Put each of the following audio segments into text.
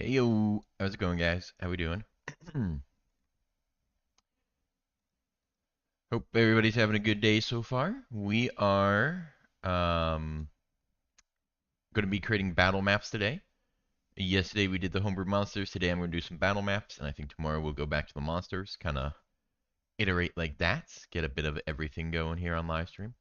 Hey yo, how's it going, guys? How we doing? Hope everybody's having a good day so far. We are going to be creating battle maps today. Yesterday we did the homebrew monsters. Today I'm going to do some battle maps, and I think tomorrow we'll go back to the monsters. Kind of iterate like that. Get a bit of everything going here on live stream.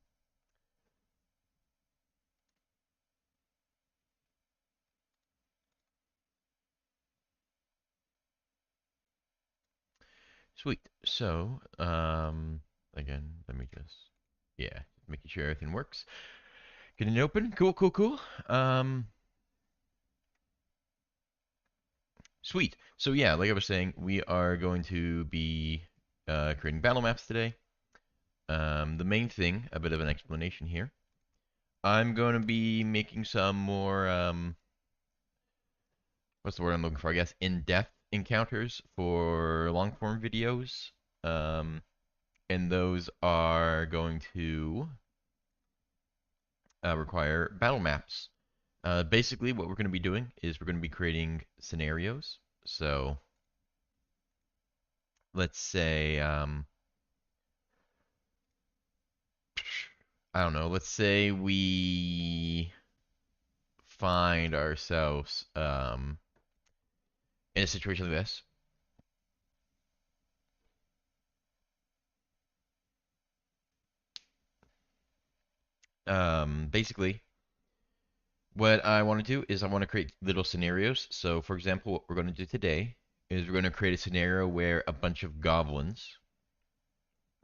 Sweet. So, again, let me just, yeah, making sure everything works. Getting it open. Cool, cool, cool. Sweet. So yeah, like I was saying, we are going to be creating battle maps today. The main thing, a bit of an explanation here. I'm going to be making some more, what's the word I'm looking for? I guess in-depth encounters for long-form videos. Um, and those are going to require battle maps. Basically, what we're going to be doing is we're going to be creating scenarios. So let's say, I don't know, let's say we find ourselves in a situation like this. Basically, what I want to do is I want to create little scenarios. So, for example, what we're going to do today is we're going to create a scenario where a bunch of goblins,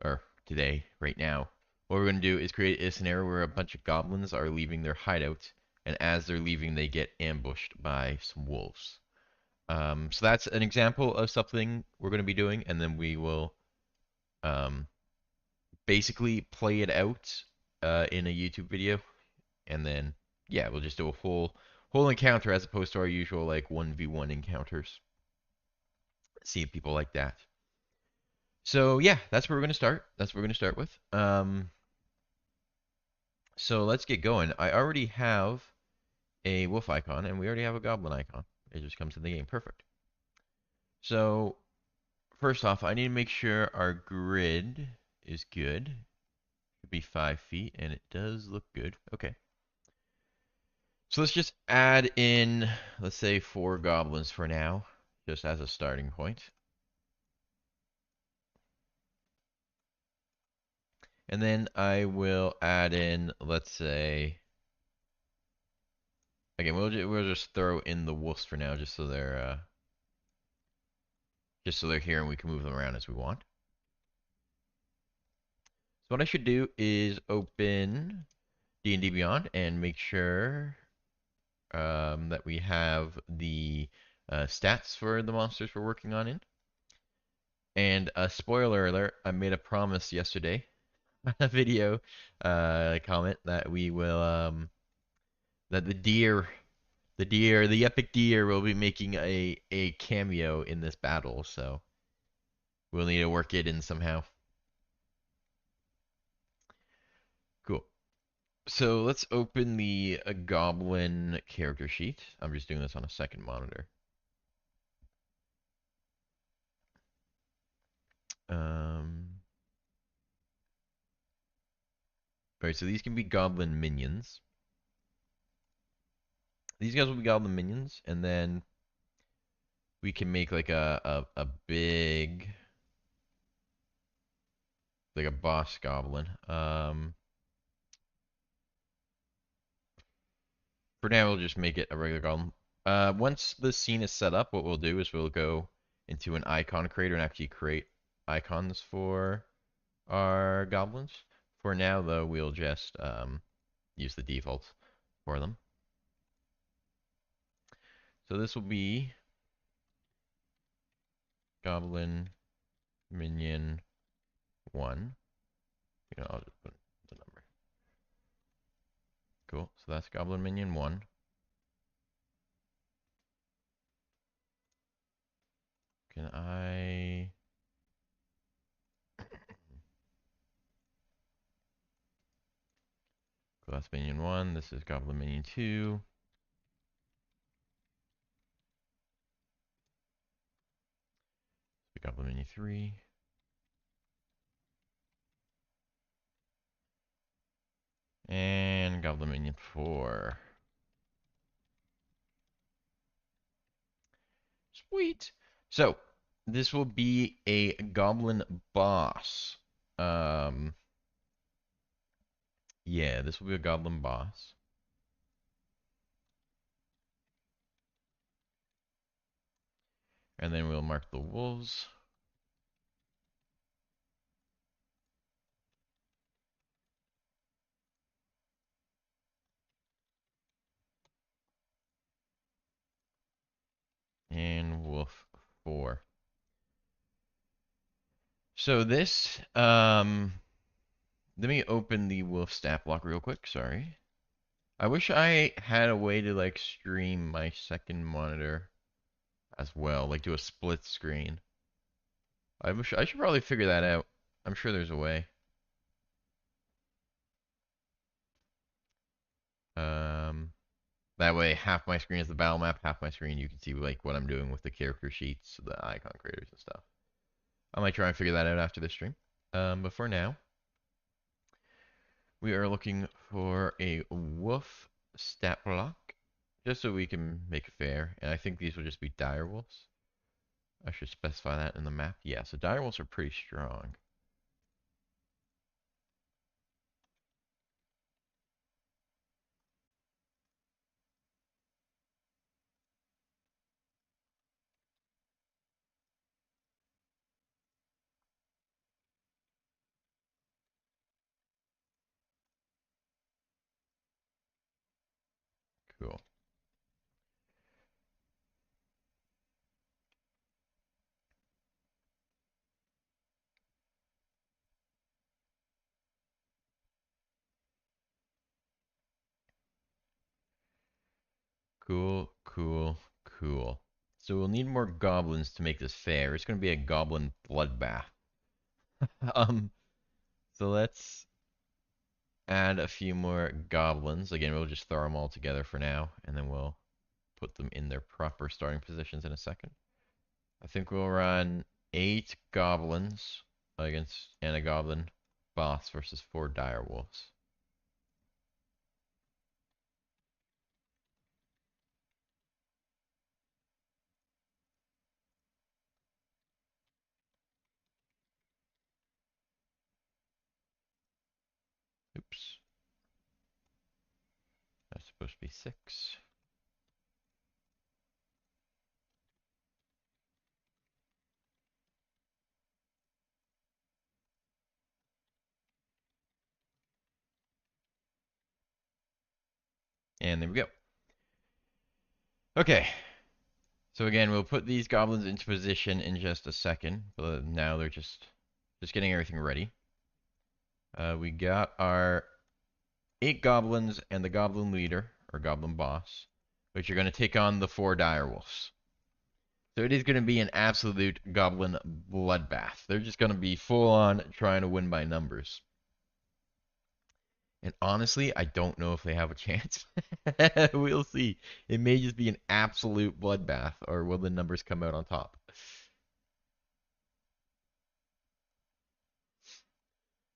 or today, right now, what we're going to do is create a scenario where a bunch of goblins are leaving their hideout, and as they're leaving, they get ambushed by some wolves. So that's an example of something we're going to be doing, and then we will um, basically play it out in a YouTube video, and then yeah, we'll just do a whole encounter as opposed to our usual like 1v1 encounters. See if people like that. So yeah, that's where we're gonna start. That's what we're gonna start with. So let's get going. I already have a wolf icon, and we already have a goblin icon. It just comes in the game. Perfect. So first off, I need to make sure our grid is good. Should be 5 feet, and it does look good. Okay. So let's just add in, let's say, 4 goblins for now, just as a starting point. And then I will add in, let's say, again, we'll just throw in the wolves for now, just so they're here and we can move them around as we want. So what I should do is open D&D Beyond and make sure that we have the stats for the monsters we're working on in. And spoiler alert, I made a promise yesterday on a video comment that we will that the epic deer will be making a cameo in this battle, so we'll need to work it in somehow. Cool. So let's open the goblin character sheet. I'm just doing this on a second monitor. Alright, so these can be goblin minions. These guys will be goblin minions, and then we can make like a big, like a boss goblin. For now, we'll just make it a regular goblin. Once the scene is set up, what we'll do is we'll go into an icon creator and actually create icons for our goblins. For now, though, we'll just use the defaults for them. So this will be goblin minion 1. I'll just put the number. Cool. So that's goblin minion 1. Can I... Cool, that's minion 1. This is goblin minion 2. Goblin Minion 3. And Goblin Minion 4. Sweet. So, this will be a Goblin boss. Um, yeah, this will be a Goblin boss. And then we'll mark the wolves. And wolf 4. So this, let me open the wolf stat block real quick, sorry. I wish I had a way to like stream my second monitor as well, like do a split screen. I should probably figure that out. I'm sure there's a way. Um, that way half my screen is the battle map, half my screen you can see like what I'm doing with the character sheets, the icon creators and stuff. I might try and figure that out after this stream. But for now, we are looking for a wolf stat block, just so we can make it fair. And I think these will just be dire wolves. I should specify that in the map. Yeah, so dire wolves are pretty strong. Cool. Cool, cool, cool. So we'll need more goblins to make this fair. It's going to be a goblin bloodbath. um, so let's add a few more goblins. Again, we'll just throw them all together for now, and then we'll put them in their proper starting positions in a second. I think we'll run 8 goblins against and a goblin boss versus 4 dire wolves. Oops. That's supposed to be 6. And there we go. Okay. So again, we'll put these goblins into position in just a second, but now they're just getting everything ready. We got our 8 goblins and the goblin leader, or goblin boss, which are going to take on the 4 direwolves. So it is going to be an absolute goblin bloodbath. They're just going to be full on trying to win by numbers. And honestly, I don't know if they have a chance. We'll see. It may just be an absolute bloodbath, or will the numbers come out on top?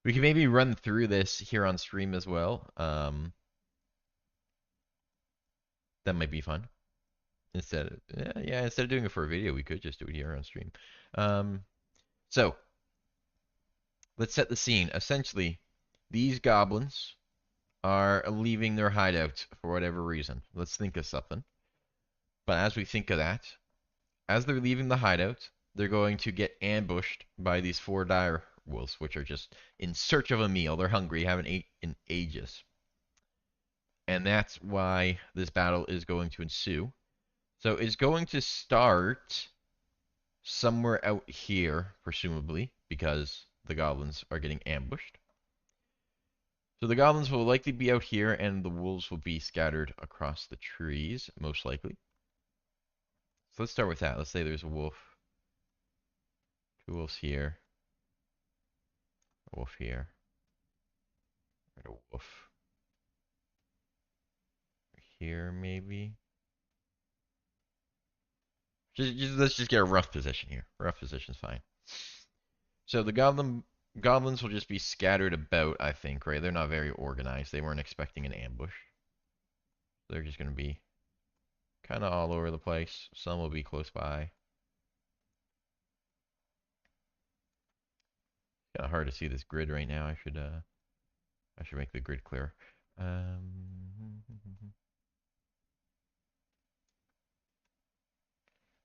We can maybe run through this here on stream as well. That might be fun. Instead of doing it for a video, we could just do it here on stream. Um, so let's set the scene. Essentially, these goblins are leaving their hideout for whatever reason. Let's think of something. But as we think of that, as they're leaving the hideout, they're going to get ambushed by these 4 dire wolves, which are just in search of a meal. They're hungry, haven't ate in ages. And that's why this battle is going to ensue. So it's going to start somewhere out here, presumably, because the goblins are getting ambushed. So the goblins will likely be out here, and the wolves will be scattered across the trees, most likely. So let's start with that. Let's say there's a wolf. 2 wolves here. A wolf here. And a wolf here, maybe. Let's just get a rough position here. Rough position's fine. So the goblins will just be scattered about, I think, right? They're not very organized. They weren't expecting an ambush. They're just gonna be kind of all over the place. Some will be close by. Kind of hard to see this grid right now. I should make the grid clearer.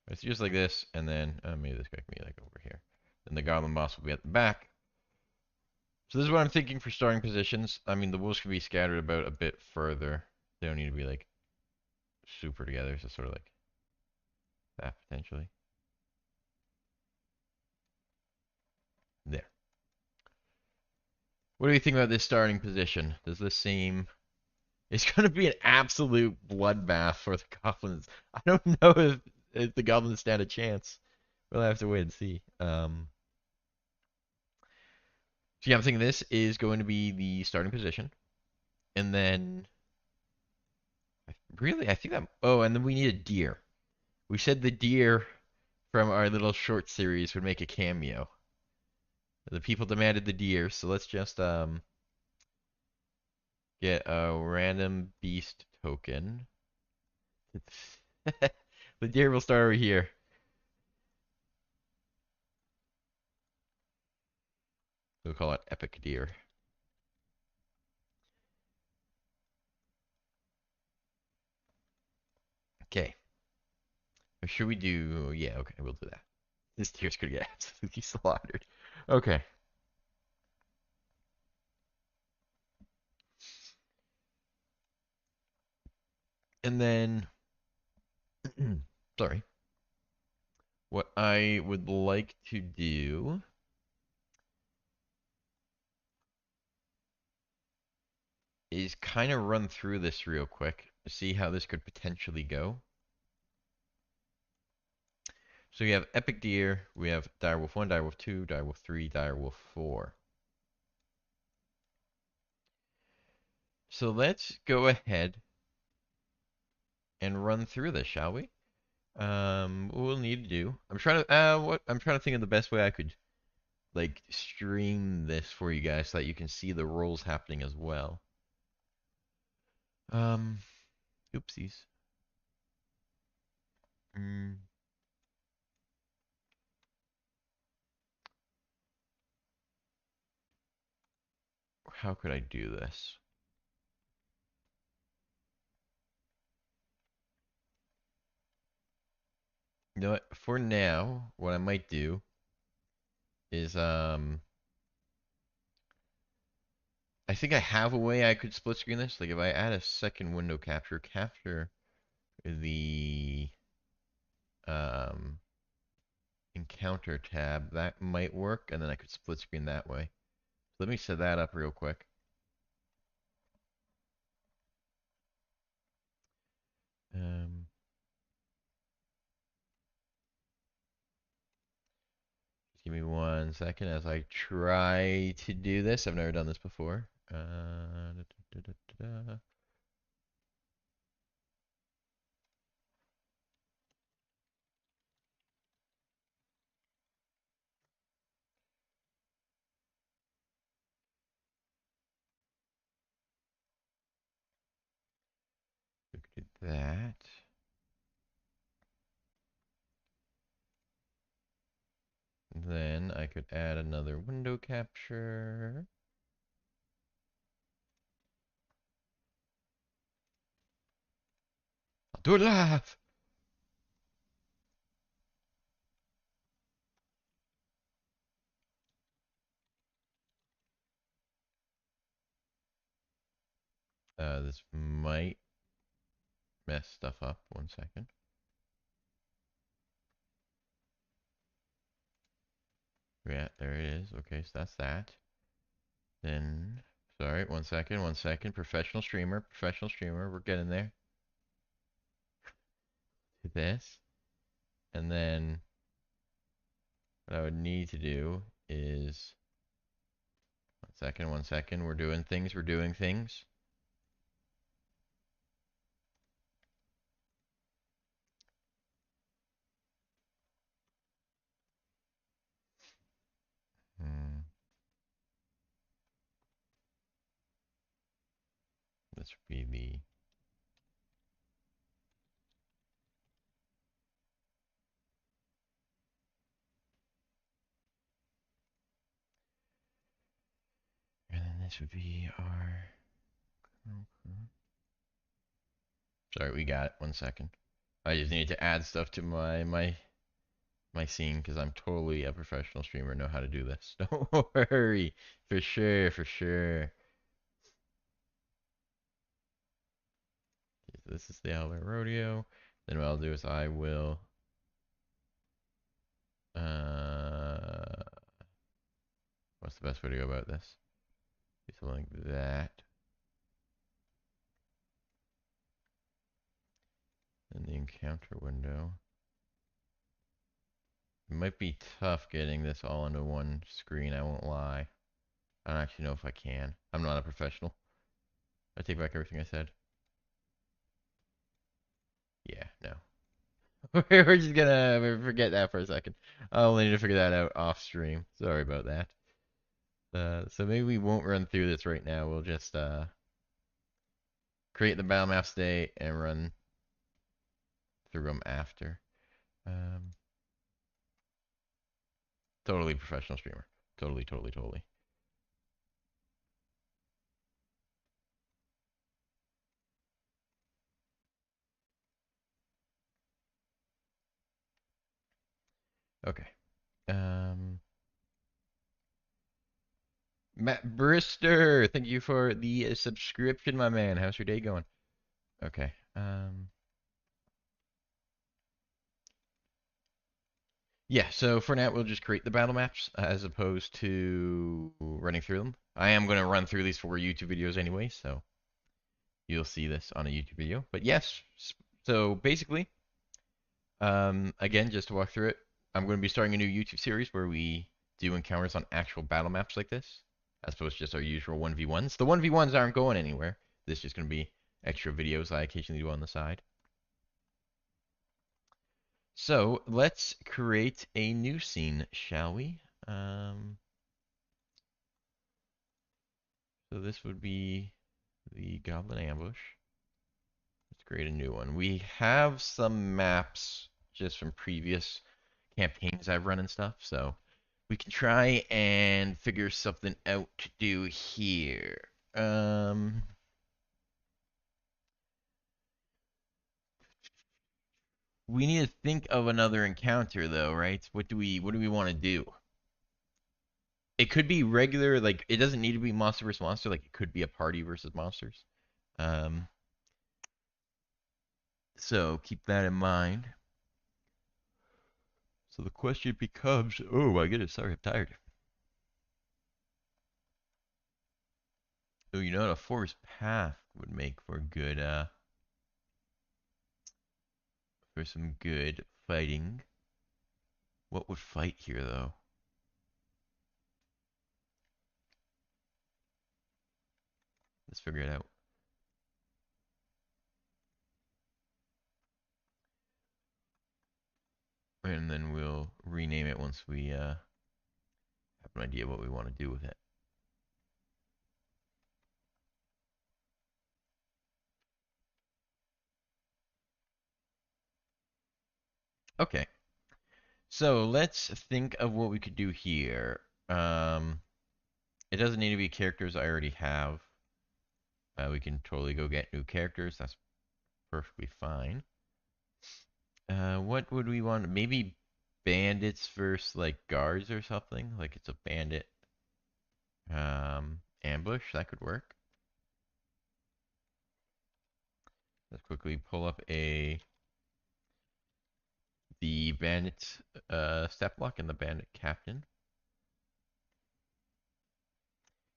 It's just like this, and then maybe this guy can be like over here. Then the goblin boss will be at the back. So this is what I'm thinking for starting positions. I mean, the wolves can be scattered about a bit further. They don't need to be like super together. So sort of like that potentially. There. What do you think about this starting position? Does this seem... It's going to be an absolute bloodbath for the goblins. I don't know if the goblins stand a chance. We'll have to wait and see. So yeah, I'm thinking this is going to be the starting position. And then... Really? I think that... Oh, and then we need a deer. We said the deer from our little short series would make a cameo. The people demanded the deer, so let's just get a random beast token. The deer will start over here. We'll call it Epic Deer. Okay. Or should we do... Yeah, okay, we'll do that. This deer's gonna get absolutely slaughtered. Okay. And then... Sorry. What I would like to do is kind of run through this real quick to see how this could potentially go. So we have Epic Deer, we have Direwolf 1, Direwolf 2, Direwolf 3, Direwolf 4. So let's go ahead and run through this, shall we? What we'll need to do. I'm trying to think of the best way I could like stream this for you guys so that you can see the rolls happening as well. Um, oopsies. Mm, how could I do this? You know what? For now, what I might do is I think I have a way I could split screen this. Like if I add a second window capture the um encounter tab, that might work, and then I could split screen that way. Let me set that up real quick. Um, just give me 1 second as I try to do this. I've never done this before. Da, da, da, we could do that. Then I could add another window capture. I'll do it live. This might mess stuff up. 1 second. Yeah, there it is. Okay, so that's that. Then, sorry, 1 second, 1 second. Professional streamer. We're getting there. Do this. And then what I would need to do is 1 second, 1 second. We're doing things. this would be the and then this would be our sorry, we got it. 1 second. I just need to add stuff to my scene because I'm totally a professional streamer, know how to do this. Don't worry. For sure, for sure. Okay, so this is the Albert Rodeo. Then what I'll do is I will what's the best way to go about this? Do something like that. In the encounter window. It might be tough getting this all into one screen, I won't lie. I don't actually know if I can. I'm not a professional. I take back everything I said. Yeah, no. We're just gonna forget that for a second. I'll need to figure that out off stream. Sorry about that. So maybe we won't run through this right now. We'll just create the battle maps today and run through them after. Um, totally professional streamer. Totally, totally, totally. Okay. Um, Matt Brister, thank you for the subscription, my man. How's your day going? Okay. Yeah, so for now, we'll just create the battle maps as opposed to running through them. I am going to run through these 4 YouTube videos anyway, so you'll see this on a YouTube video. But yes, so basically, again, just to walk through it, I'm going to be starting a new YouTube series where we do encounters on actual battle maps like this, as opposed to just our usual 1v1s. The 1v1s aren't going anywhere. This is just going to be extra videos I occasionally do on the side. So let's create a new scene, shall we? So this would be the Goblin Ambush. Let's create a new one. We have some maps just from previous campaigns I've run and stuff, so we can try and figure something out to do here. We need to think of another encounter though, right? What do we want to do? It could be regular, like it doesn't need to be monster versus monster, like it could be a party versus monsters. Um, so keep that in mind. So the question becomes, oh my goodness, sorry, I'm tired. Oh, you know what? A forest path would make for good, for some good fighting. What would fight here, though? Let's figure it out. And then we'll rename it once we have an idea what we want to do with it. Okay. So let's think of what we could do here. It doesn't need to be characters I already have. We can totally go get new characters. That's perfectly fine. What would we want? Maybe bandits versus like guards or something. Like it's a bandit ambush. That could work. Let's quickly pull up the bandit step block and the bandit captain,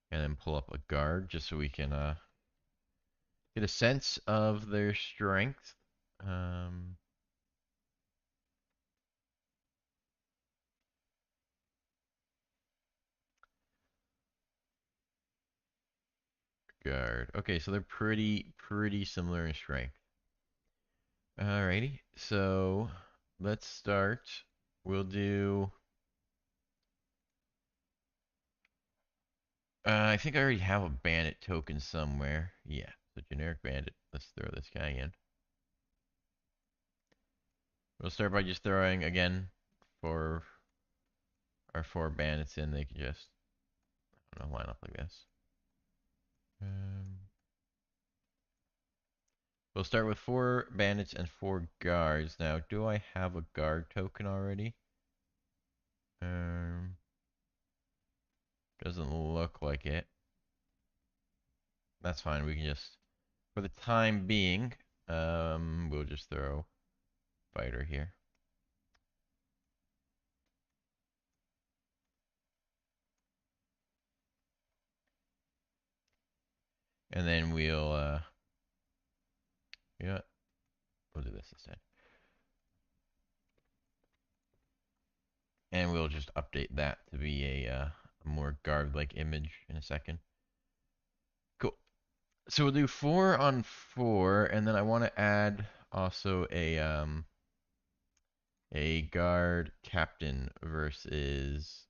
and then pull up a guard just so we can get a sense of their strength. Guard. Okay, so they're pretty similar in strength. Alrighty, so let's start. We'll do. I think I already have a bandit token somewhere. Yeah, So generic bandit. Let's throw this guy in. We'll start by just throwing again for our 4 bandits in. They can just, I don't know, line up like this. We'll start with 4 bandits and 4 guards. Now, do I have a guard token already? Doesn't look like it. That's fine. We can just, for the time being, we'll just throw fighter here. And then we'll, yeah, we'll do this instead. And we'll just update that to be a more guard-like image in a second. Cool. So we'll do 4 on 4, and then I want to add also a guard captain versus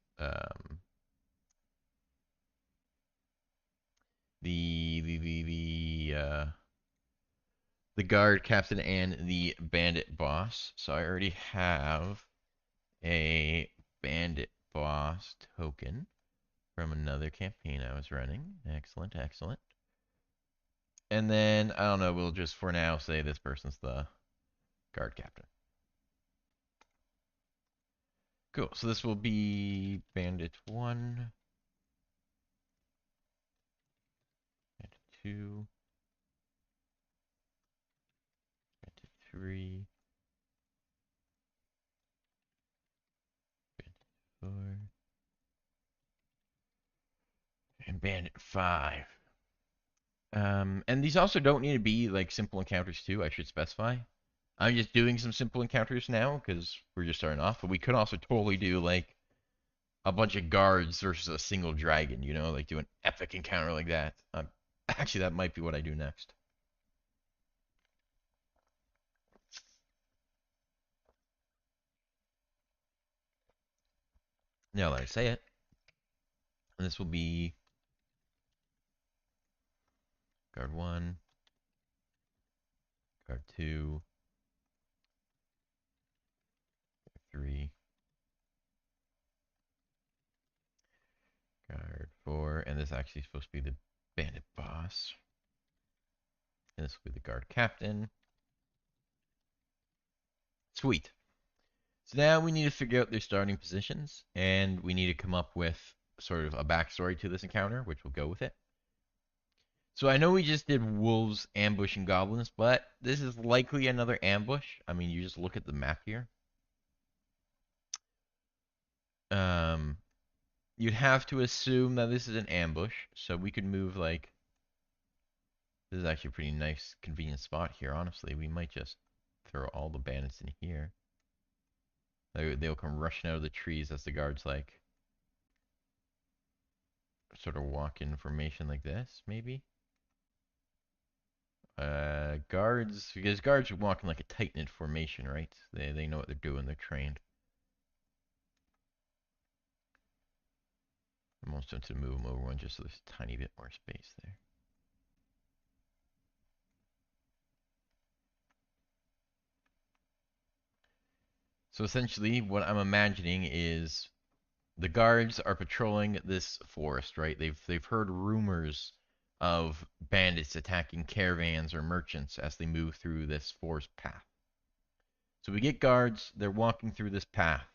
the guard captain and the bandit boss. So I already have a bandit boss token from another campaign I was running. Excellent, excellent. And then, I don't know, we'll just for now say this person's the guard captain. Cool, so this will be bandit 1, bandit 2, bandit 3, bandit 4, and bandit 5. And these also don't need to be like simple encounters too, I should specify. I'm just doing some simple encounters now because we're just starting off, but we could also totally do like a bunch of guards versus a single dragon, you know, like do an epic encounter like that. Actually, that might be what I do next. Now that I say it, and this will be guard 1, guard 2, guard 3, guard 4, and this actually is supposed to be the bandit boss. And this will be the guard captain. Sweet. So now we need to figure out their starting positions, and we need to come up with sort of a backstory to this encounter, which will go with it. So I know we just did wolves ambushing goblins, but this is likely another ambush. I mean, you just look at the map here. You'd have to assume that this is an ambush, so we could move like... This is actually a pretty nice, convenient spot here, honestly. We might just throw all the bandits in here. They'll come rushing out of the trees as the guards, like, sort of walk in formation like this, maybe? Guards, because guards are walking like a tight-knit formation, right? They know what they're doing, they're trained. I'm almost tempted to move them over one just so there's a tiny bit more space there. So essentially, what I'm imagining is the guards are patrolling this forest, right? They've heard rumors of bandits attacking caravans or merchants as they move through this forest path. So we get guards, they're walking through this path.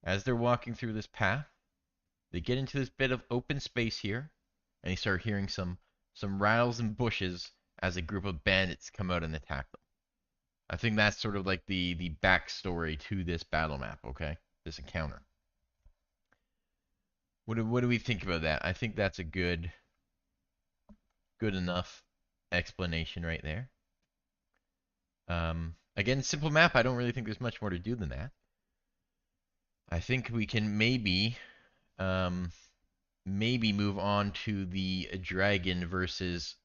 As they're walking through this path, they get into this bit of open space here, and they start hearing some rattles and bushes as a group of bandits come out and attack them. I think that's sort of like the backstory to this battle map, okay? This encounter. What do we think about that? I think that's a good enough explanation right there. Again, simple map. I don't really think there's much more to do than that. I think we can maybe move on to the dragon versus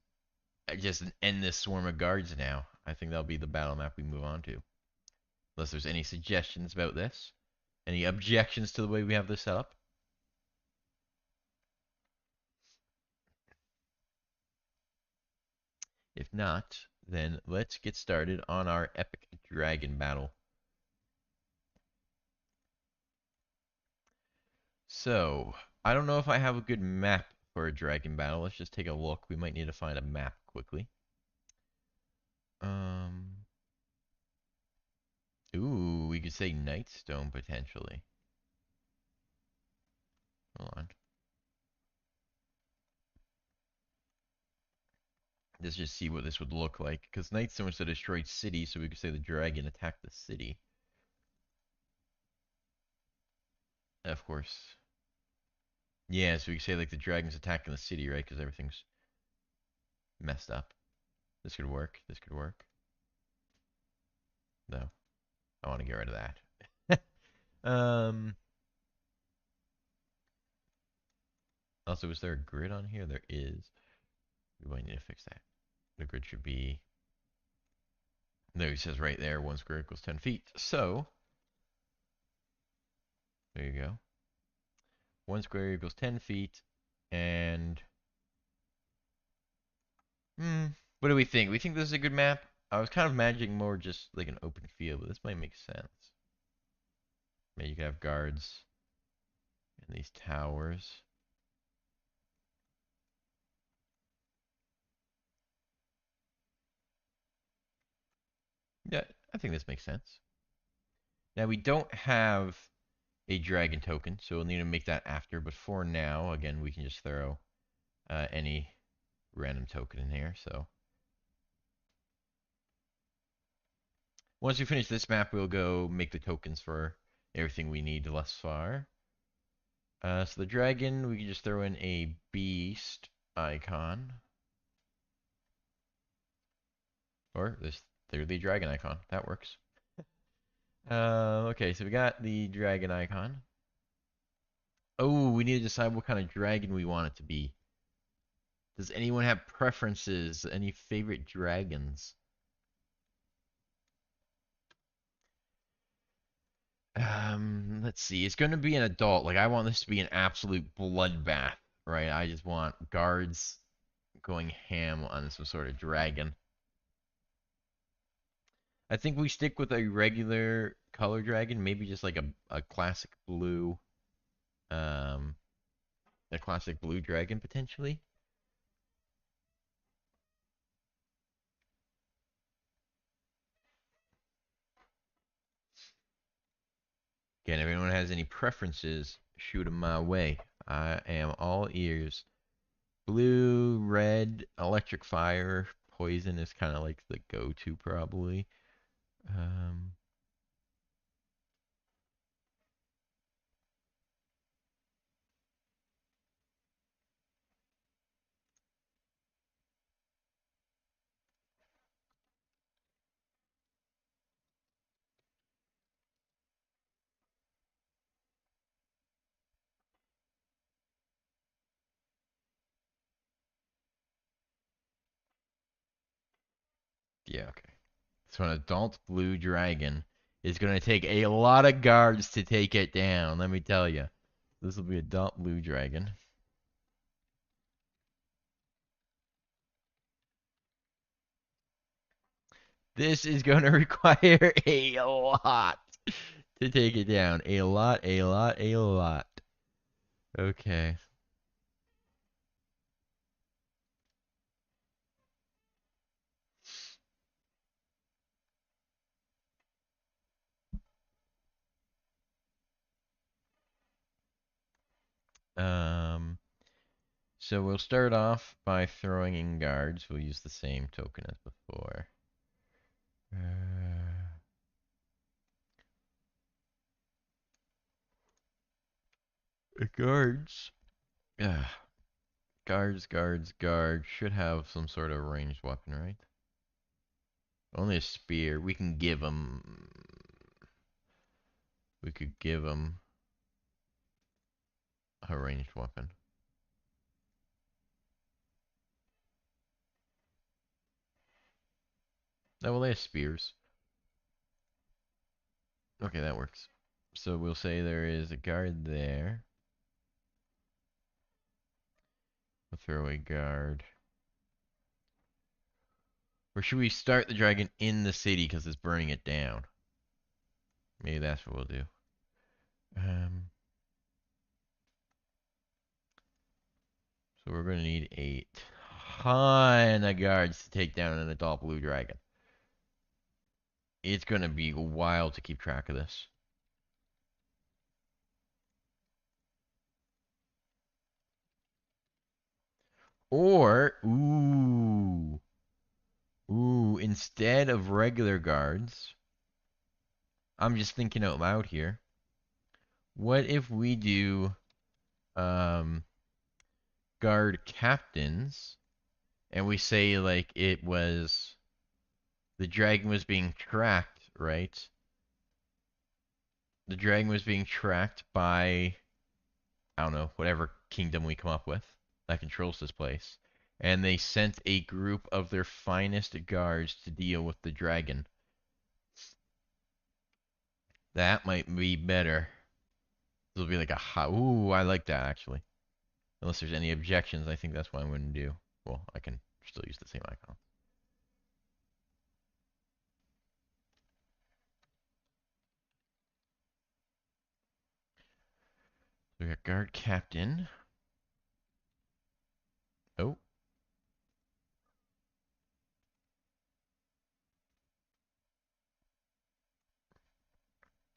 just an endless swarm of guards now. I think that'll be the battle map we move on to. Unless there's any suggestions about this. Any objections to the way we have this set up? If not, then let's get started on our epic dragon battle. So, I don't know if I have a good map for a dragon battle. Let's just take a look. We might need to find a map quickly. Ooh, we could say Nightstone potentially. Hold on. Let's just see what this would look like. Because Nightstone is a destroyed city, so we could say the dragon attacked the city. Of course. Yeah, so we could say like the dragon's attacking the city, right? Because everything's messed up. This could work. This could work. No. I want to get rid of that. Also, is there a grid on here? There is. We might need to fix that. The grid should be. No, it says right there 1 square equals 10 feet. So, there you go. 1 square equals 10 feet. And. What do we think? We think this is a good map? I was kind of imagining more just like an open field, but this might make sense. Maybe you could have guards in these towers. Yeah, I think this makes sense. Now, we don't have a dragon token, so we'll need to make that after. But for now, again, we can just throw any random token in here. So once we finish this map, we'll go make the tokens for everything we need thus far. So the dragon, we can just throw in a beast icon. Or this the dragon icon. That works. Okay, so we got the dragon icon. Oh, we need to decide what kind of dragon we want it to be. Does anyone have preferences? Any favorite dragons? Let's see. It's going to be an adult. Like, I want this to be an absolute bloodbath, right? I just want guards going ham on some sort of dragon. I think we stick with a regular color dragon, maybe just like a classic blue, um, a classic blue dragon potentially. Again, if anyone has any preferences, shoot them my way. I am all ears. Blue, red, electric fire, poison is kind of like the go-to probably. Um, yeah, okay. So an adult blue dragon is going to take a lot of guards to take it down, let me tell you. This will be adult blue dragon. This is going to require a lot to take it down. A lot, a lot, a lot. Okay. Um, so we'll start off by throwing in guards. We'll use the same token as before. Guards. Guards should have some sort of ranged weapon, right? Only a spear. We can give them. We could give them a ranged weapon. No, well, they have spears. Okay, that works. So we'll say there is a guard there. We'll throw a guard Or should we start the dragon in the city because it's burning it down? Maybe that's what we'll do. Um, so we're going to need a ton of guards to take down an adult blue dragon. It's going to be wild to keep track of this. Or, instead of regular guards, I'm just thinking out loud here. What if we do um, guard captains and we say like it was the dragon was being tracked, right? The dragon was being tracked by, I don't know, whatever kingdom we come up with that controls this place. And they sent a group of their finest guards to deal with the dragon. That might be better. It'll be like a hot. Ooh, I like that actually. Unless there's any objections, I think that's what I'm going to do. Well, I can still use the same icon. So we got guard captain. Oh.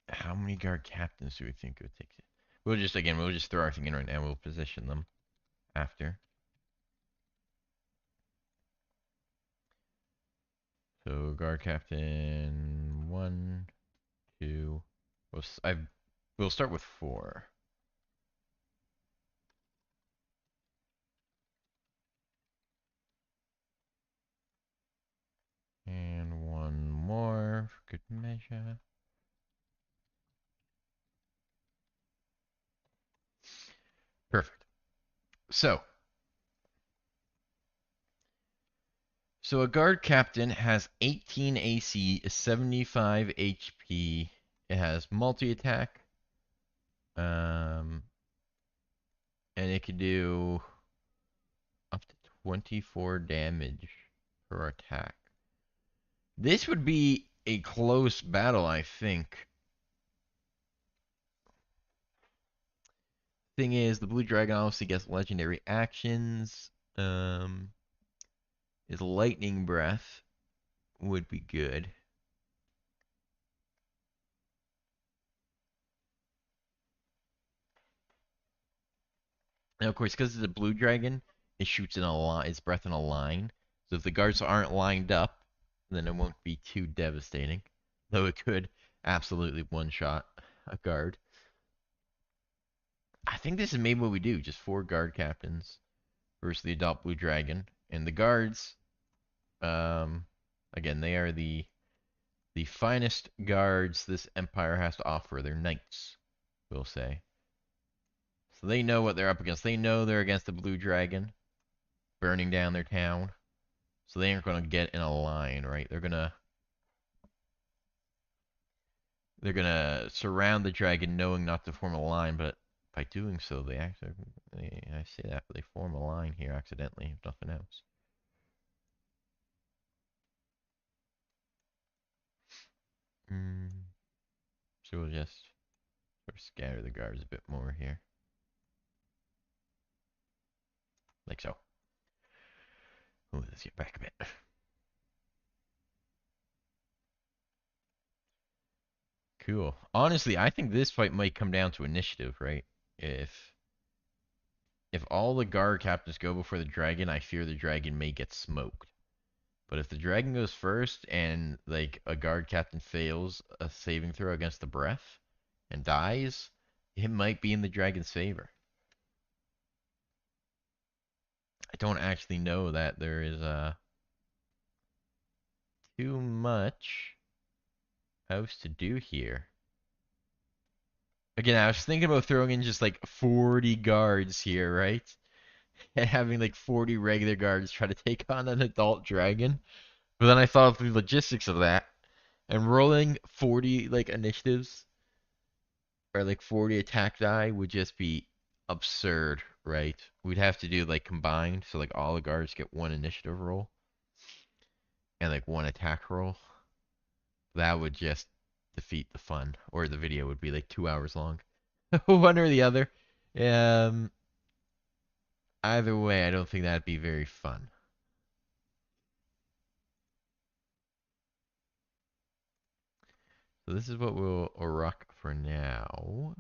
How many guard captains do we think it would take? We'll just throw our thing in right now. We'll position them after. So guard captain 1, 2. We'll start with 4. And one more for good measure. Perfect. So a guard captain has 18 AC, 75 HP. It has multi-attack. And it can do up to 24 damage per attack. This would be a close battle, I think. Thing is, the blue dragon obviously gets legendary actions. His lightning breath would be good. Now, of course, because it's a blue dragon, it shoots in a line, its breath in a line. So if the guards aren't lined up, then it won't be too devastating. Though it could absolutely one-shot a guard. I think this is maybe what we do. Just 4 guard captains versus the adult blue dragon. And the guards, again, they are the finest guards this empire has to offer. They're knights, we'll say. So they know what they're up against. They know they're against the blue dragon, burning down their town. So they aren't going to get in a line, right? They're gonna surround the dragon, knowing not to form a line. But by doing so, they actually, I say that, but they form a line here accidentally, if nothing else. So we'll just sort of scatter the guards a bit more here, like so. Oh, let's get back a bit. Cool. Honestly, I think this fight might come down to initiative, right? If all the guard captains go before the dragon, I fear the dragon may get smoked. But if the dragon goes first and like a guard captain fails a saving throw against the breath and dies, it might be in the dragon's favor. I don't actually know that there is too much else to do here. Again, I was thinking about throwing in just like 40 guards here, right? And having like 40 regular guards try to take on an adult dragon. But then I thought of the logistics of that. And rolling 40 like initiatives or like 40 attack die would just be absurd, right? We'd have to do like combined, so like all the guards get 1 initiative roll. and like one attack roll, that would just defeat the fun, or the video would be like 2 hours long. One or the other. Um, Either way, I don't think that'd be very fun. So this is what we'll rock for now.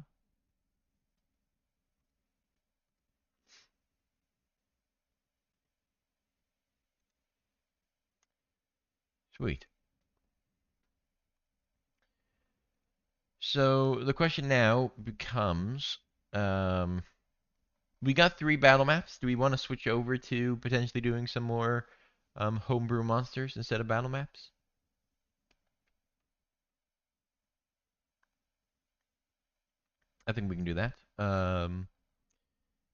Sweet. So the question now becomes, um, we got 3 battle maps. Do we want to switch over to potentially doing some more homebrew monsters instead of battle maps? I think we can do that.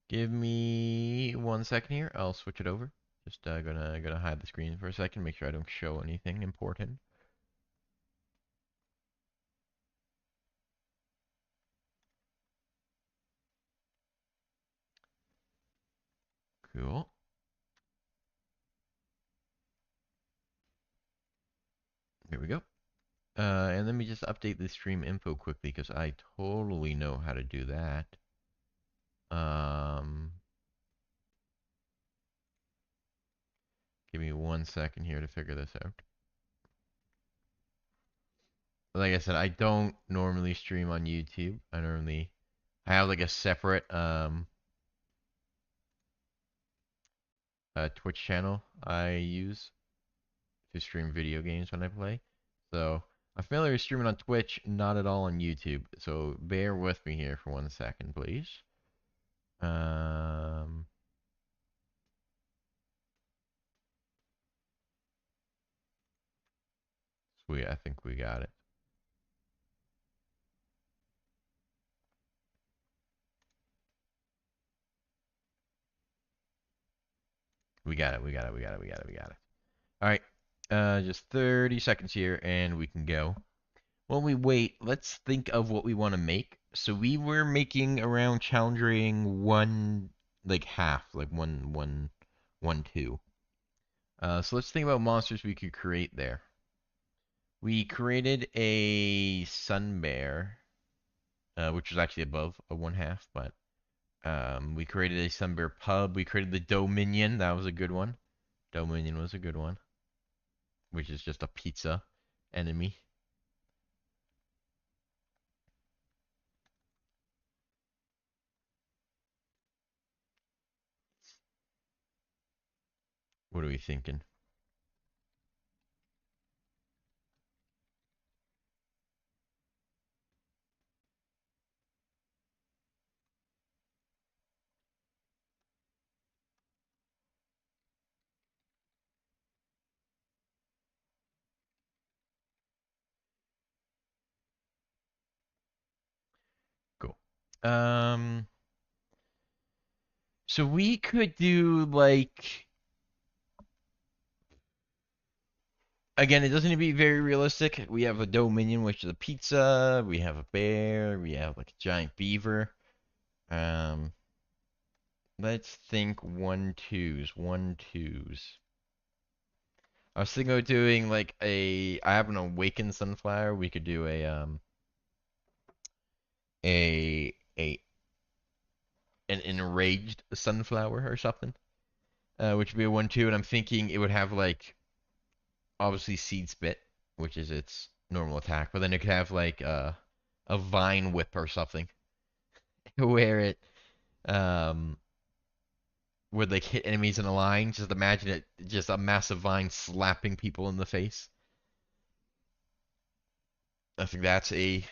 Give me 1 second here. I'll switch it over. Just gonna hide the screen for a second, make sure I don't show anything important. Cool. Here we go. And let me just update the stream info quickly because I totally know how to do that. Um, Give me 1 second here to figure this out. Like I said, I don't normally stream on YouTube. I have like a separate Twitch channel I use to stream video games when I play. So I'm familiar with streaming on Twitch, not at all on YouTube. So bear with me here for 1 second, please. Um, Sweet, I think we got it. We got it. We got it. We got it. We got it. We got it. All right. Just 30 seconds here, and we can go. While we wait, let's think of what we want to make. So we were making around challenging one, like half, like one, two. So let's think about monsters we could create there. We created a sun bear, which was actually above a one half, but we created a sun bear pub. We created the Dominion. That was a good one. Dominion was a good one, which is just a pizza enemy. What are we thinking? Cool. Um, so we could do like, again, it doesn't need to be very realistic. We have a Dominion, which is a pizza. We have a bear. We have like a giant beaver. Um, let's think one twos, one twos. I was thinking of doing like I have an awakened sunflower. We could do a an enraged sunflower or something, which would be a 1-2. And I'm thinking it would have like obviously seed spit, which is its normal attack, but then it could have like a vine whip or something, where it um would like hit enemies in a line. Just imagine it, just a massive vine slapping people in the face. I think that's a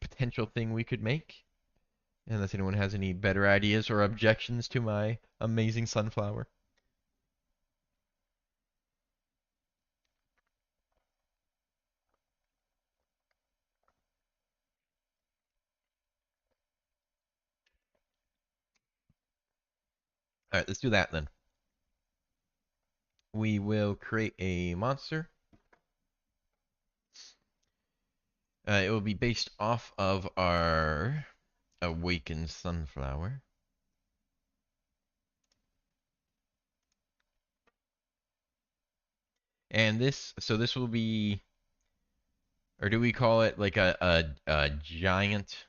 potential thing we could make. Unless anyone has any better ideas or objections to my amazing sunflower. All right, let's do that then. We will create a monster. It will be based off of our awakened sunflower. And this will be, or do we call it like a giant,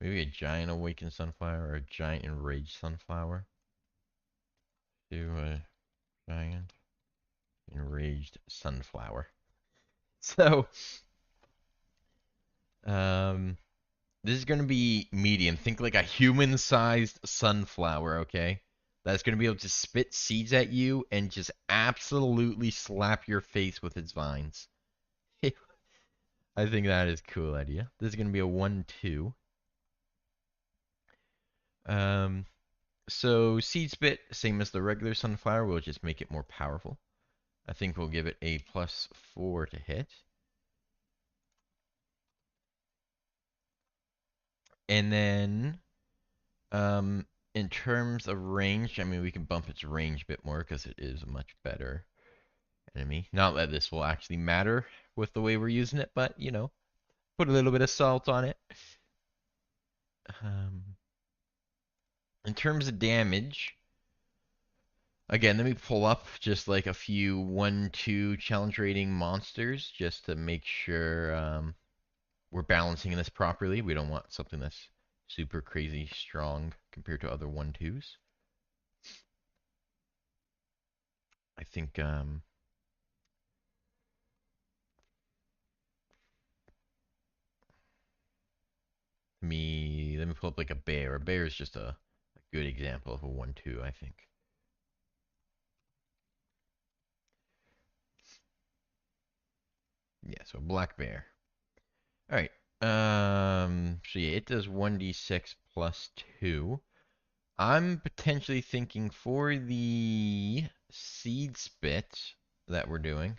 maybe a giant awakened sunflower or a giant enraged sunflower? Do a giant enraged sunflower. So, um, this is going to be medium. Think like a human-sized sunflower, okay? That's going to be able to spit seeds at you and just absolutely slap your face with its vines. I think that is a cool idea. This is going to be a 1-2. Um, so seed spit, same as the regular sunflower, we'll just make it more powerful. I think we'll give it a +4 to hit. And then in terms of range, I mean, we can bump its range a bit more because it is a much better enemy. Not that this will actually matter with the way we're using it, but, you know, put a little bit of salt on it. Um, in terms of damage, again, let me pull up just like a few 1-2 challenge rating monsters just to make sure we're balancing this properly. We don't want something that's super crazy strong compared to other 1-2s. I think let me pull up like a bear. A bear is just a good example of a 1-2, I think. Yeah, so a black bear. All right. So yeah, it does 1d6 plus 2. I'm potentially thinking for the seed spit that we're doing,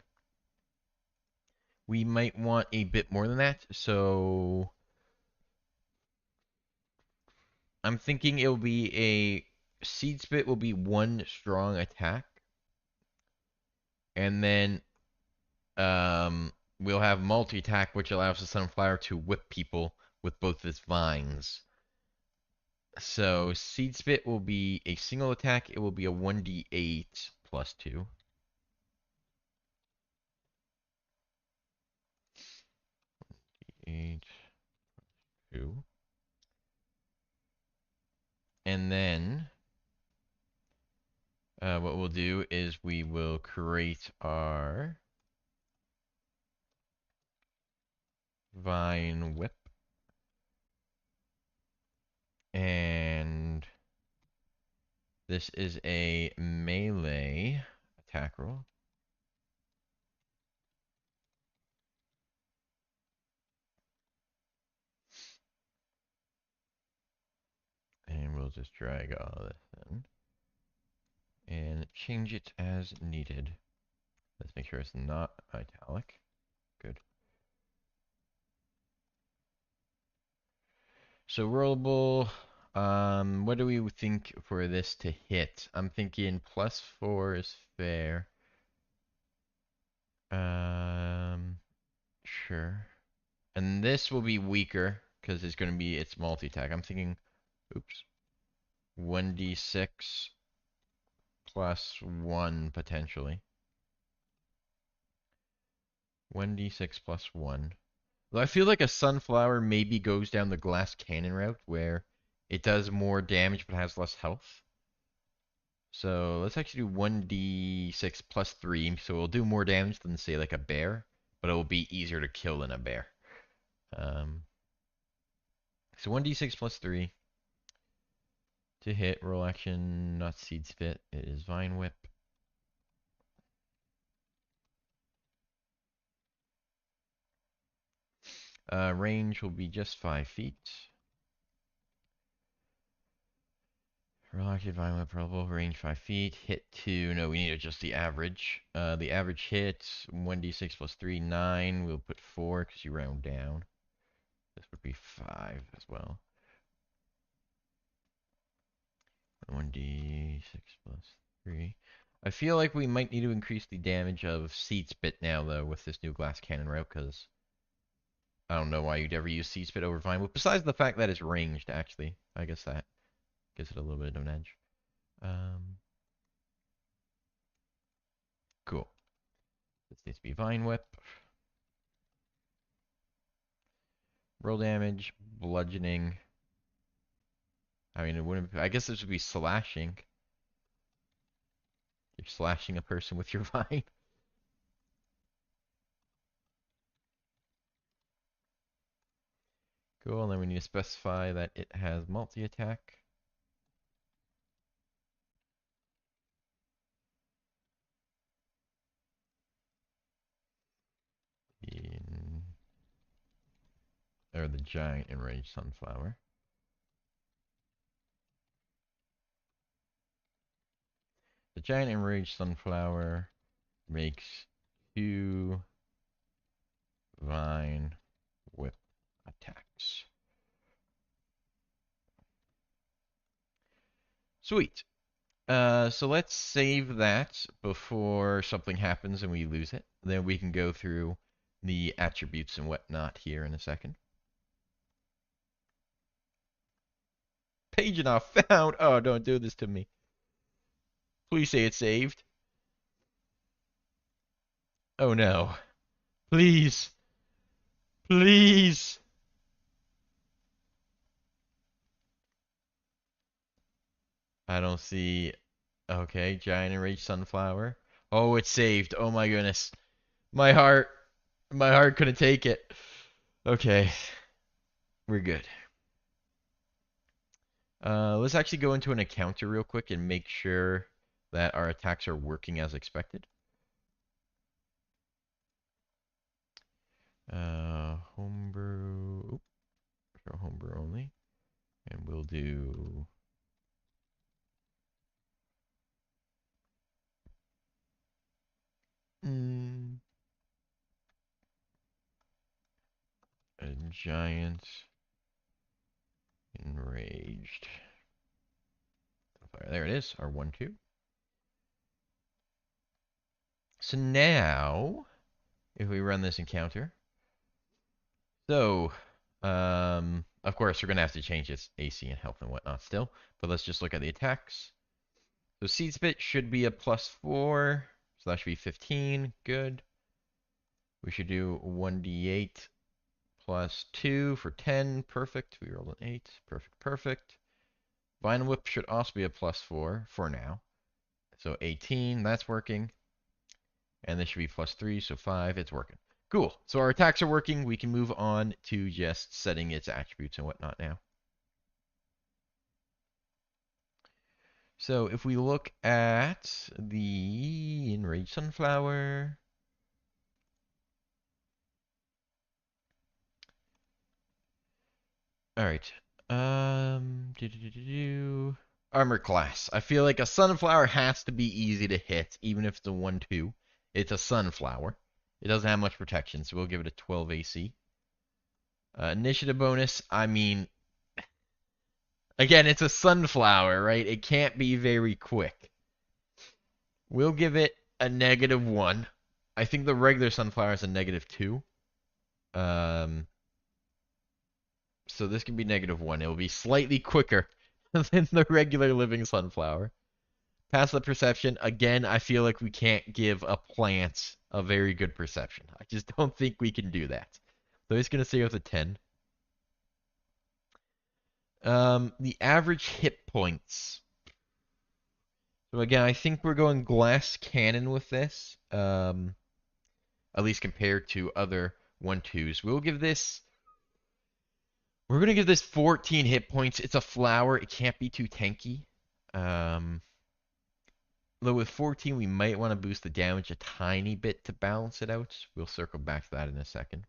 we might want a bit more than that. So I'm thinking it'll be a seed spit will be 1 strong attack, and then we'll have multi attack, which allows the sunflower to whip people with both its vines. So seed spit will be a single attack. It will be a 1d8 plus 2. 8, 2. And then what we'll do is we will create our vine whip. And this is a melee attack roll. And we'll just drag all this in. And change it as needed. Let's make sure it's not italic. Good. So rollable, what do we think for this to hit? I'm thinking +4 is fair. Sure. And this will be weaker because it's going to be its multi-attack. I'm thinking, oops, 1d6 plus 1 potentially. 1d6 plus 1. Though I feel like a sunflower maybe goes down the glass cannon route where it does more damage but has less health. So let's actually do 1d6 plus 3. So it'll do more damage than, say, like a bear, but it will be easier to kill than a bear. So 1d6 plus 3 to hit. Roll action, not seed spit. It is vine whip. Range will be just 5 feet. Roll action, vine whip, rollable. Range 5 feet. Hit 2. No, we need to adjust the average. The average hit, 1d6 plus 3, 9. We'll put 4 because you round down. This would be 5 as well. 1d6 plus 3. I feel like we might need to increase the damage of Seed Spit now, though, with this new glass cannon route, because I don't know why you'd ever use Seed Spit over Vine Whip, besides the fact that it's ranged, actually. I guess that gives it a little bit of an edge. Cool. This needs to be Vine Whip. Roll damage, bludgeoning. I mean, it wouldn't. I guess this would be slashing. You're slashing a person with your vine. Cool, and then we need to specify that it has multi-attack. Or the giant enraged sunflower. The giant enraged sunflower makes 2 vine whip attacks. Sweet. So let's save that before something happens and we lose it. Then we can go through the attributes and whatnot here in a second. Page not found. Oh, don't do this to me. Please say it's saved. Oh no. Please. Please. I don't see. Okay, giant enraged sunflower. Oh, it's saved. Oh my goodness. My heart. My heart couldn't take it. Okay. We're good. Let's actually go into an encounter real quick and make sure that our attacks are working as expected. Homebrew. Oop, show homebrew only. And we'll do. A giant enraged. There it is, our 1-2. So now, if we run this encounter, so, of course, we're going to have to change its AC and health and whatnot still, but let's just look at the attacks. So Seed Spit should be a +4, so that should be 15, good. We should do 1d8 +2 for 10, perfect. We rolled an 8, perfect, perfect. Vine Whip should also be a +4 for now. So 18, that's working. And this should be +3, so 5, it's working. Cool. So our attacks are working. We can move on to just setting its attributes and whatnot now. So if we look at the Enraged Sunflower. All right. Armor class. I feel like a sunflower has to be easy to hit, even if it's a 1-2. It's a sunflower. It doesn't have much protection, so we'll give it a 12 AC. Initiative bonus, I mean, again, it's a sunflower, right? It can't be very quick. We'll give it a -1. I think the regular sunflower is a -2. So this can be -1. It will be slightly quicker than the regular living sunflower. Passive perception, again, I feel like we can't give a plant a very good perception. I just don't think we can do that. So it's going to stay with a 10. The average hit points. So again, I think we're going glass cannon with this. At least compared to other 1-2s. We're going to give this 14 hit points. It's a flower. It can't be too tanky. Though with 14, we might want to boost the damage a tiny bit to balance it out. We'll circle back to that in a second.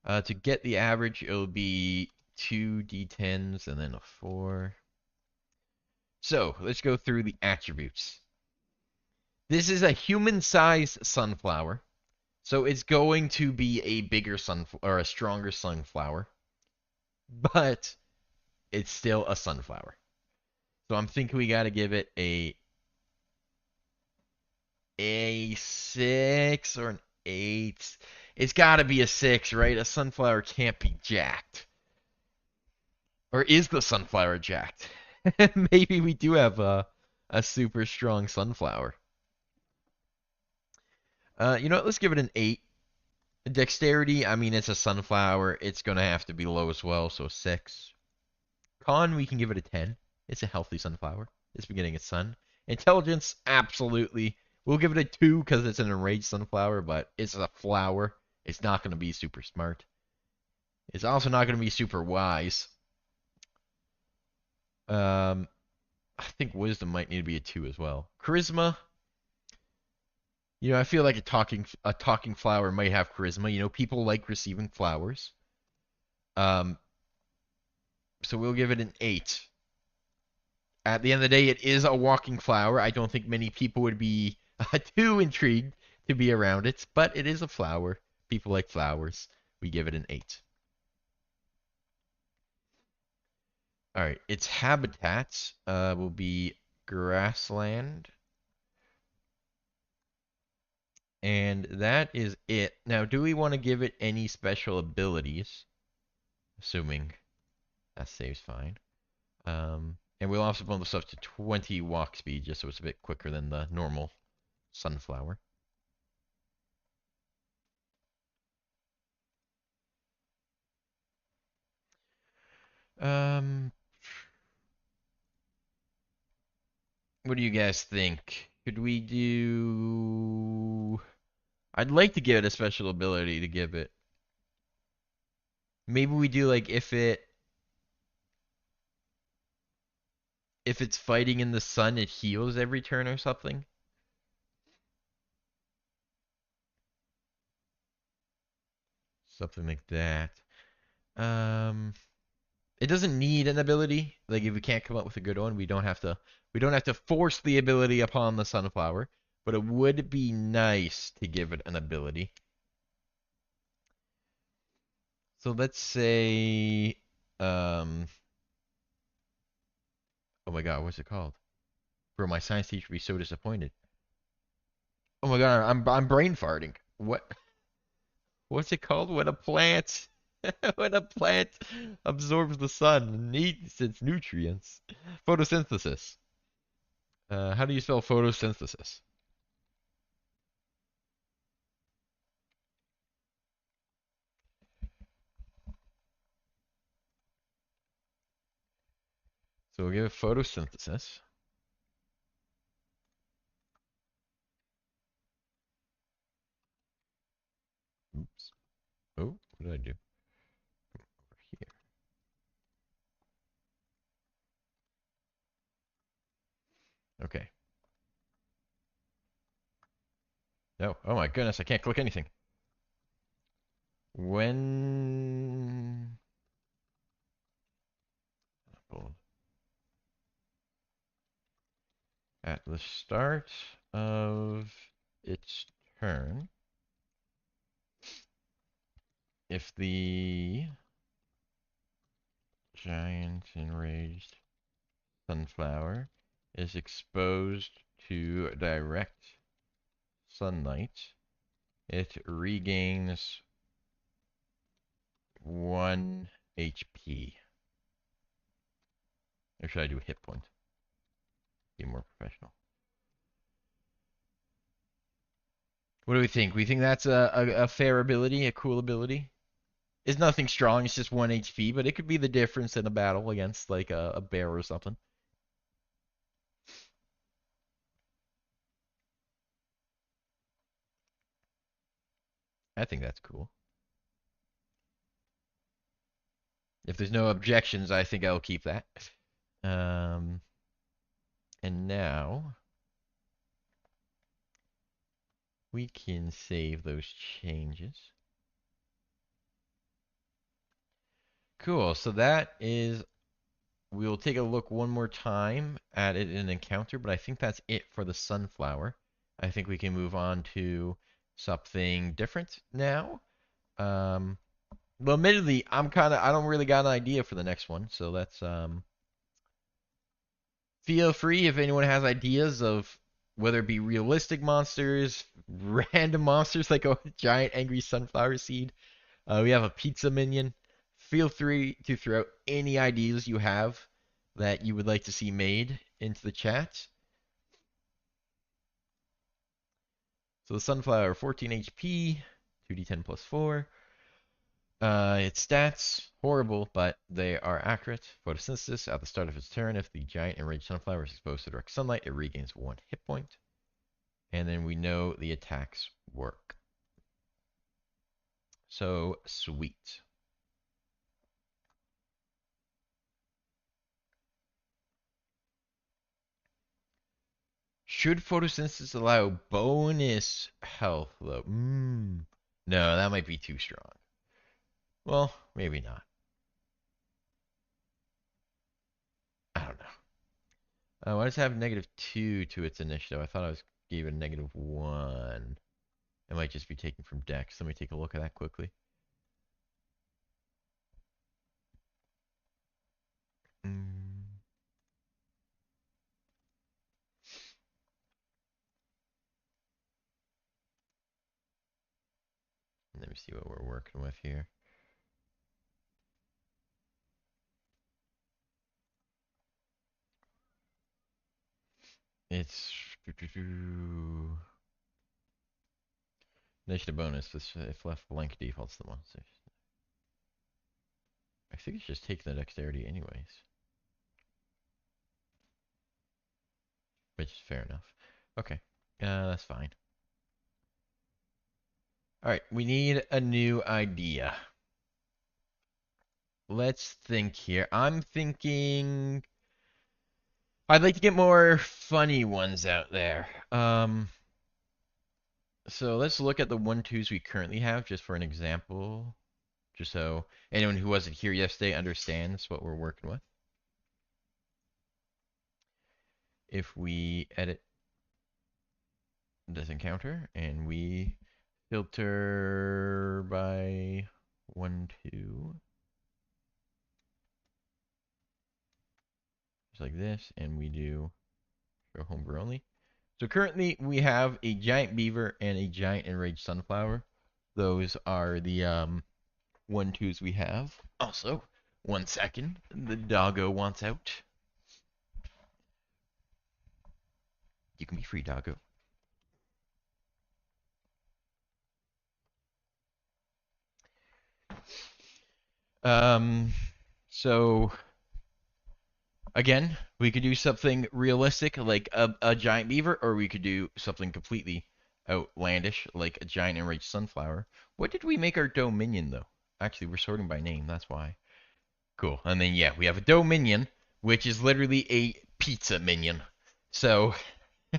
To get the average, it'll be 2 d10s and then a 4. So, let's go through the attributes. This is a human-sized sunflower. So it's going to be a bigger sunflower, or a stronger sunflower. But it's still a sunflower. So I'm thinking we got to give it a 6 or an 8. It's got to be a 6, right? A sunflower can't be jacked. Or is the sunflower jacked? Maybe we do have a super strong sunflower. You know what? Let's give it an 8. Dexterity, I mean, it's a sunflower. It's going to have to be low as well, so 6. Con, we can give it a 10. It's a healthy sunflower. It's beginning its sun. Intelligence, absolutely. We'll give it a 2 because it's an enraged sunflower, but it's a flower. It's not going to be super smart. It's also not going to be super wise. I think wisdom might need to be a 2 as well. Charisma, I feel like a talking flower might have charisma. People like receiving flowers. Um, so we'll give it an 8. At the end of the day, it is a walking flower. I don't think many people would be too intrigued to be around it, but it is a flower. People like flowers. We give it an 8. All right, its habitat will be grassland, and that is it. Now, do we want to give it any special abilities? Assuming that saves fine. And we'll also bump this up to 20 walk speed, just so it's a bit quicker than the normal sunflower. Um, what do you guys think? Could we do? I'd like to give it a special ability to give it. Maybe we do like if it's fighting in the sun, it heals every turn or something. Something like that. Um, it doesn't need an ability. Like if we can't come up with a good one, we don't have to force the ability upon the sunflower, but it would be nice to give it an ability. So let's say um oh my god, what's it called? Bro, my science teacher would be so disappointed. Oh my god, I'm brain farting. What's it called? When a plant when a plant absorbs the sun and needs its nutrients. Photosynthesis. How do you spell photosynthesis? So we'll give it photosynthesis. Oops. Oh, what did I do? Over here. Okay. No. Oh my goodness, I can't click anything. When at the start of its turn, if the giant enraged sunflower is exposed to direct sunlight, it regains 1 HP. Or should I do a hit point? Be more professional. What do we think? We think that's a fair ability, a cool ability? It's nothing strong, it's just 1 HP, but it could be the difference in a battle against like a bear or something. I think that's cool. If there's no objections, I think I'll keep that. Um, and now we can save those changes. Cool. So that is, we'll take a look one more time at it in an encounter, but I think that's it for the sunflower. I think we can move on to something different now. Well, admittedly, I don't really got an idea for the next one, so let's feel free if anyone has ideas of whether it be realistic monsters, random monsters like a giant angry sunflower seed. We have a pizza minion. Feel free to throw any ideas you have that you would like to see made into the chat. So the sunflower, 14 HP, 2d10 plus 4. Its stats, horrible, but they are accurate. Photosynthesis, at the start of its turn, if the giant enraged sunflower is exposed to direct sunlight, it regains 1 hit point. And then we know the attacks work. So, sweet. Should photosynthesis allow bonus health, though? No, that might be too strong. Well, maybe not. I don't know. Why does it have -2 to its initiative? I thought I was gave it a -1. It might just be taken from Dex. Let me take a look at that quickly. Mm. Let me see what we're working with here. It's initiative bonus. If left blank, defaults the monster. I think it's just taking the dexterity anyways, which is fair enough. Okay, that's fine. All right, we need a new idea. Let's think here. I'm thinking I'd like to get more funny ones out there. So let's look at the 1/2s we currently have just for an example, just so anyone who wasn't here yesterday understands what we're working with. If we edit this encounter and we filter by 1/2, just like this, and we do show homebrew only. So currently we have a giant beaver and a giant enraged sunflower. Those are the 1/2s we have. Also, 1 second, the doggo wants out. You can be free, doggo. So again, we could do something realistic like a giant beaver, or we could do something completely outlandish like a giant enraged sunflower. What did we make our dominion though? Actually, we're sorting by name. That's why. Cool. And then yeah, we have a dominion, which is literally a pizza minion. So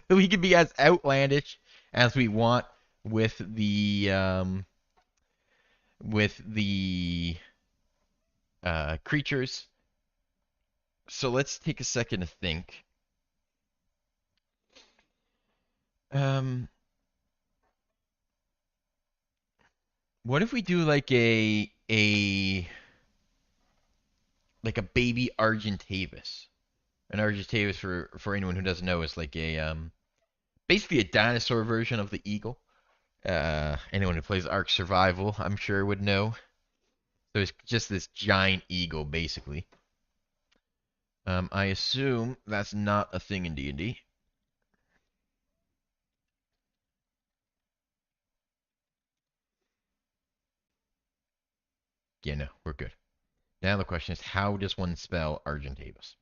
we can be as outlandish as we want with the creatures. So let's take a second to think. Um, what if we do like a baby Argentavis? An Argentavis for anyone who doesn't know is like a basically a dinosaur version of the eagle. Anyone who plays Ark Survival, I'm sure would know. So it's just this giant eagle, basically. I assume that's not a thing in D&D. Yeah, no, we're good. Now the question is, how does one spell Argentavis?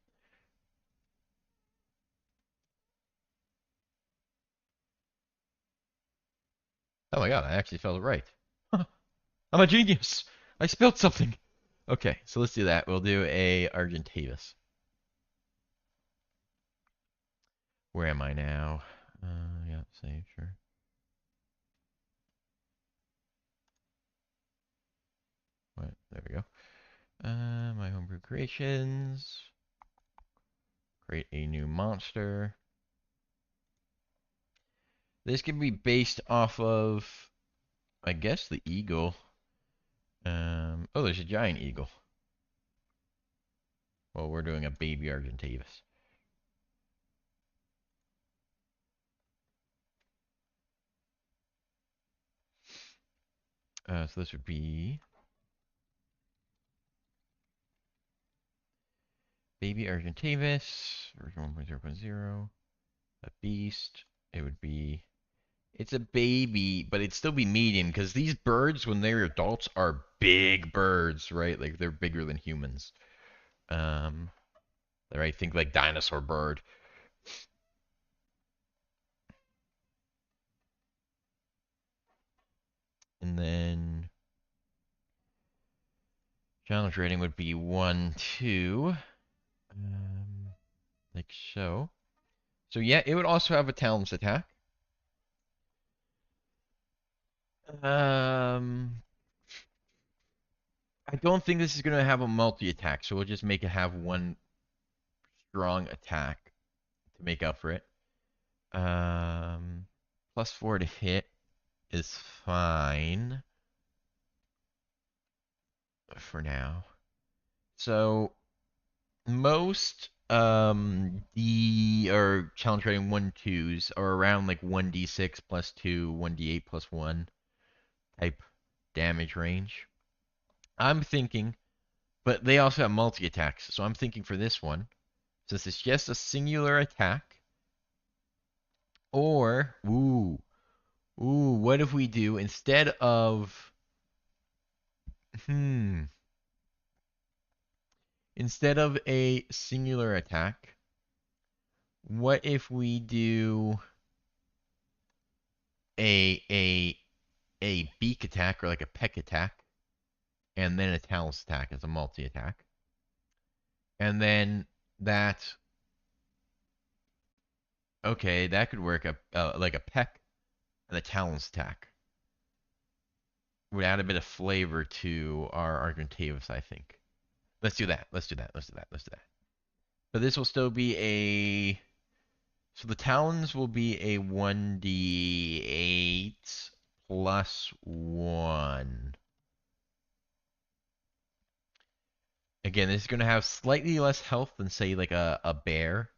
Oh my god, I actually spelled it right. I'm a genius. I spelled something. Okay, so let's do that. We'll do a Argentavis. Where am I now? Yeah, save, sure. What? There we go. My homebrew creations. Create a new monster. This can be based off of, I guess, the eagle. Oh, there's a giant eagle. Well, we're doing a baby Argentavis. So this would be baby Argentavis, version 1.0.0. A beast. It would be It's a baby, but it'd still be medium because these birds, when they're adults, are big birds, right? Like they're bigger than humans. Um, right? Think like dinosaur bird. And then challenge rating would be 1, 2, like so. So yeah, it would also have a talents attack. Um, I don't think this is gonna have a multi attack, so we'll just make it have one strong attack to make up for it. +4 to hit is fine for now. So most D or challenge rating 1/2s are around like 1d6 +2, 1d8 +1 type damage range. I'm thinking, but they also have multi attacks, so I'm thinking for this one, since it's just a singular attack, or what if we do instead of hmm instead of a singular attack, what if we do a a beak attack or like a peck attack, and then a talus attack as a multi attack, and then that okay that could work like a peck and a talons attack would add a bit of flavor to our Argentavis, I think. Let's do that. Let's do that. Let's do that. Let's do that. But this will still be a so the talons will be a 1d8 +1. Again, this is going to have slightly less health than, say, like a bear,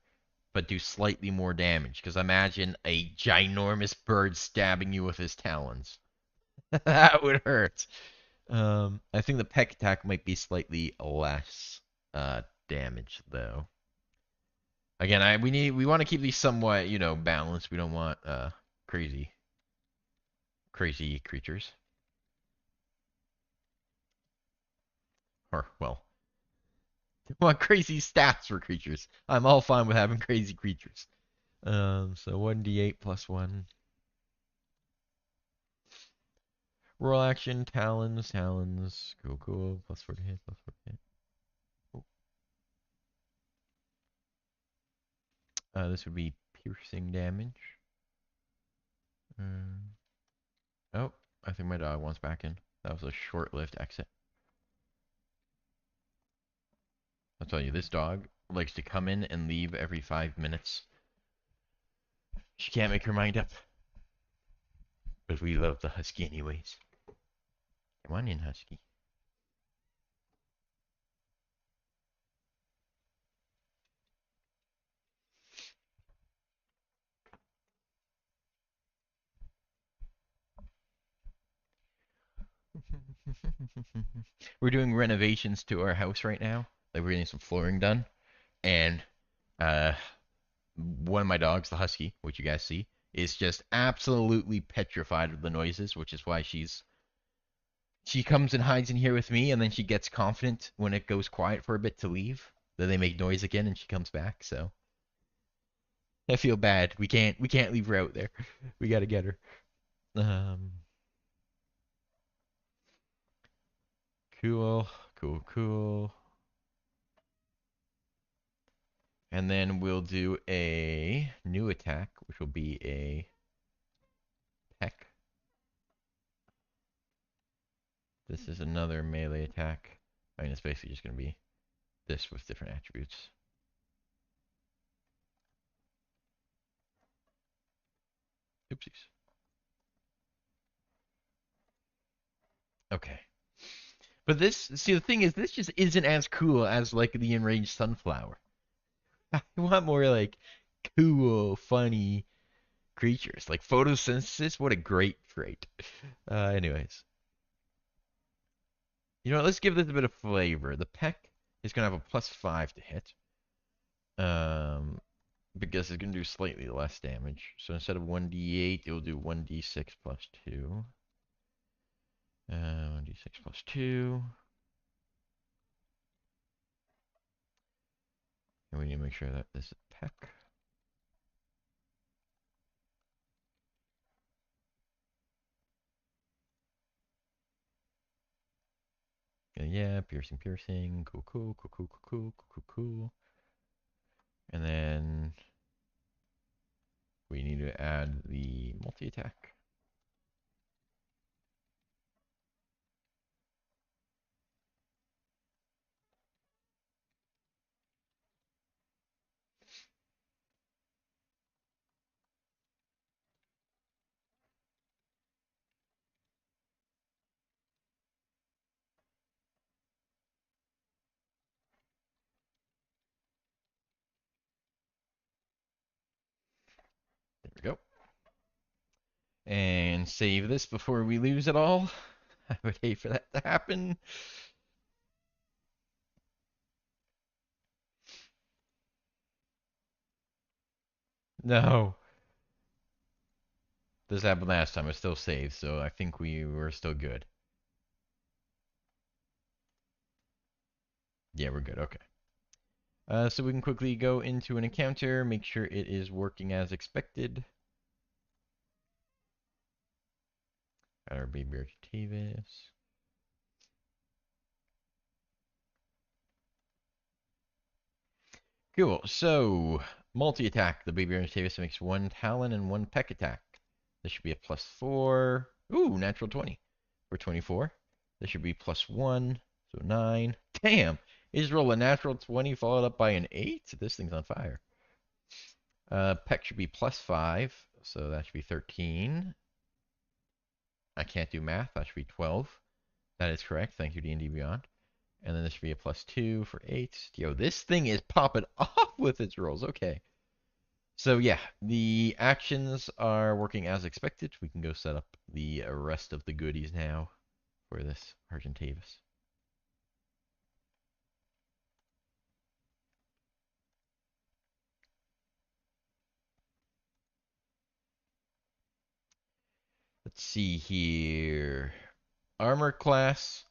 but do slightly more damage. Because imagine a ginormous bird stabbing you with his talons. That would hurt. I think the peck attack might be slightly less damage, though. Again, we want to keep these somewhat, balanced. We don't want crazy crazy creatures. Or well, want crazy stats for creatures. I'm all fine with having crazy creatures. So 1d8 +1. Roll action, talons. Cool. +4 to hit, +4 to hit. Cool. This would be piercing damage. Oh, I think my dog wants back in. That was a short-lived exit. I'll tell you, this dog likes to come in and leave every 5 minutes. She can't make her mind up. But we love the husky anyways. Come on in, husky. We're doing renovations to our house right now. Like we're getting some flooring done, and uh, one of my dogs, the husky, which you guys see, is just absolutely petrified of the noises, which is why she comes and hides in here with me, and then she gets confident when it goes quiet for a bit to leave. Then they make noise again, and she comes back. So I feel bad. We can't leave her out there. We gotta get her. Um, cool. And then we'll do a new attack, which will be a peck. This is another melee attack. I mean, it's basically just going to be this with different attributes. Oopsies. Okay. But see, the thing is, this just isn't as cool as, like, the enraged sunflower. I want more, like, cool, funny creatures. Like, photosynthesis, what a great trait. Anyways. You know what, let's give this a bit of flavor. The peck is going to have a +5 to hit. Um, because it's going to do slightly less damage. So instead of 1d8, it will do 1d6 plus 2. 1d6 plus 2. And we need to make sure that this is peck. Yeah, piercing, piercing. Cool, cool, cool, cool, cool, cool, cool, cool. And then we need to add the multi-attack. There we go. And save this before we lose it all. I would hate for that to happen. No. This happened last time. It's still saved, so I think we were still good. Yeah, we're good. Okay. So we can quickly go into an encounter, make sure it is working as expected. Got our baby Architavis. Cool. So, multi-attack. The baby Architavis makes 1 Talon and 1 Peck attack. This should be a +4. Ooh, natural 20 for 24. This should be +1, so 9. Damn! You just roll a natural 20 followed up by an 8? This thing's on fire. Peck should be +5, so that should be 13. I can't do math. That should be 12. That is correct. Thank you, D&D Beyond. And then this should be a +2 for 8. Yo, this thing is popping off with its rolls. Okay. So yeah, the actions are working as expected. We can go set up the rest of the goodies now for this Argentavis. Let's see here. Armor class.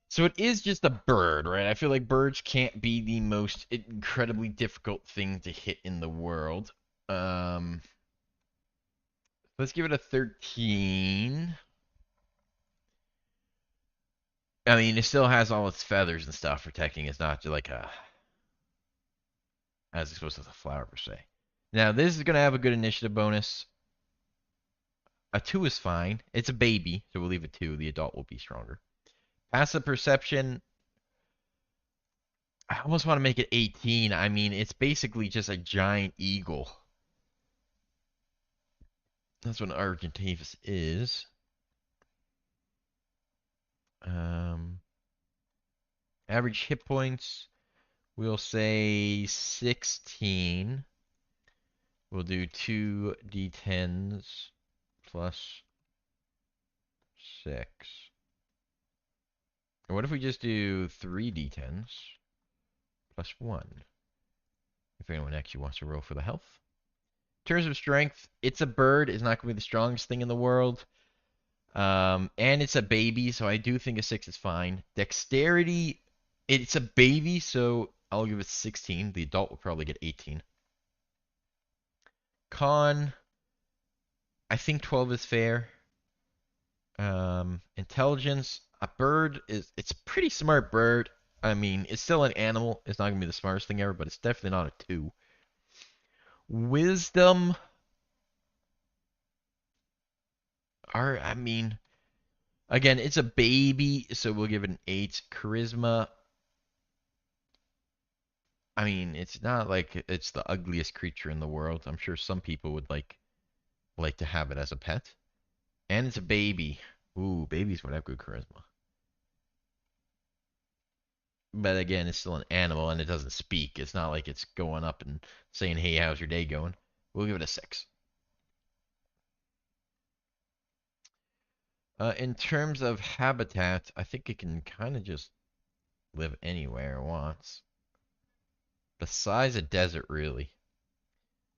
So it is just a bird, right? I feel like birds can't be the most incredibly difficult thing to hit in the world. Um, let's give it a 13. I mean, it still has all its feathers and stuff protecting. It's not just like a as exposed as a flower per se. Now this is gonna have a good initiative bonus. A 2 is fine. It's a baby, so we'll leave it 2. The adult will be stronger. Passive perception. I almost want to make it 18. I mean, it's basically just a giant eagle. That's what an Argentavis is. Um, Average hit points, we'll say 16. We'll do 2d10s plus 6. Or what if we just do 3d10s plus 1? If anyone actually wants to roll for the health. In terms of strength, it's a bird. It's not going to be the strongest thing in the world. And it's a baby, so I do think a 6 is fine. Dexterity, it's a baby, so I'll give it 16. The adult will probably get 18. Con, I think 12 is fair. Intelligence, a bird it's a pretty smart bird. I mean, it's still an animal. It's not gonna be the smartest thing ever, but it's definitely not a 2. Wisdom, I mean, again, it's a baby, so we'll give it an 8. Charisma, I mean, it's not like it's the ugliest creature in the world. I'm sure some people would like to have it as a pet. And it's a baby. Ooh, babies would have good charisma. But again, it's still an animal and it doesn't speak. It's not like it's going up and saying, "Hey, how's your day going?" We'll give it a 6. In terms of habitat, I think it can kind of just live anywhere it wants. Besides a desert, really.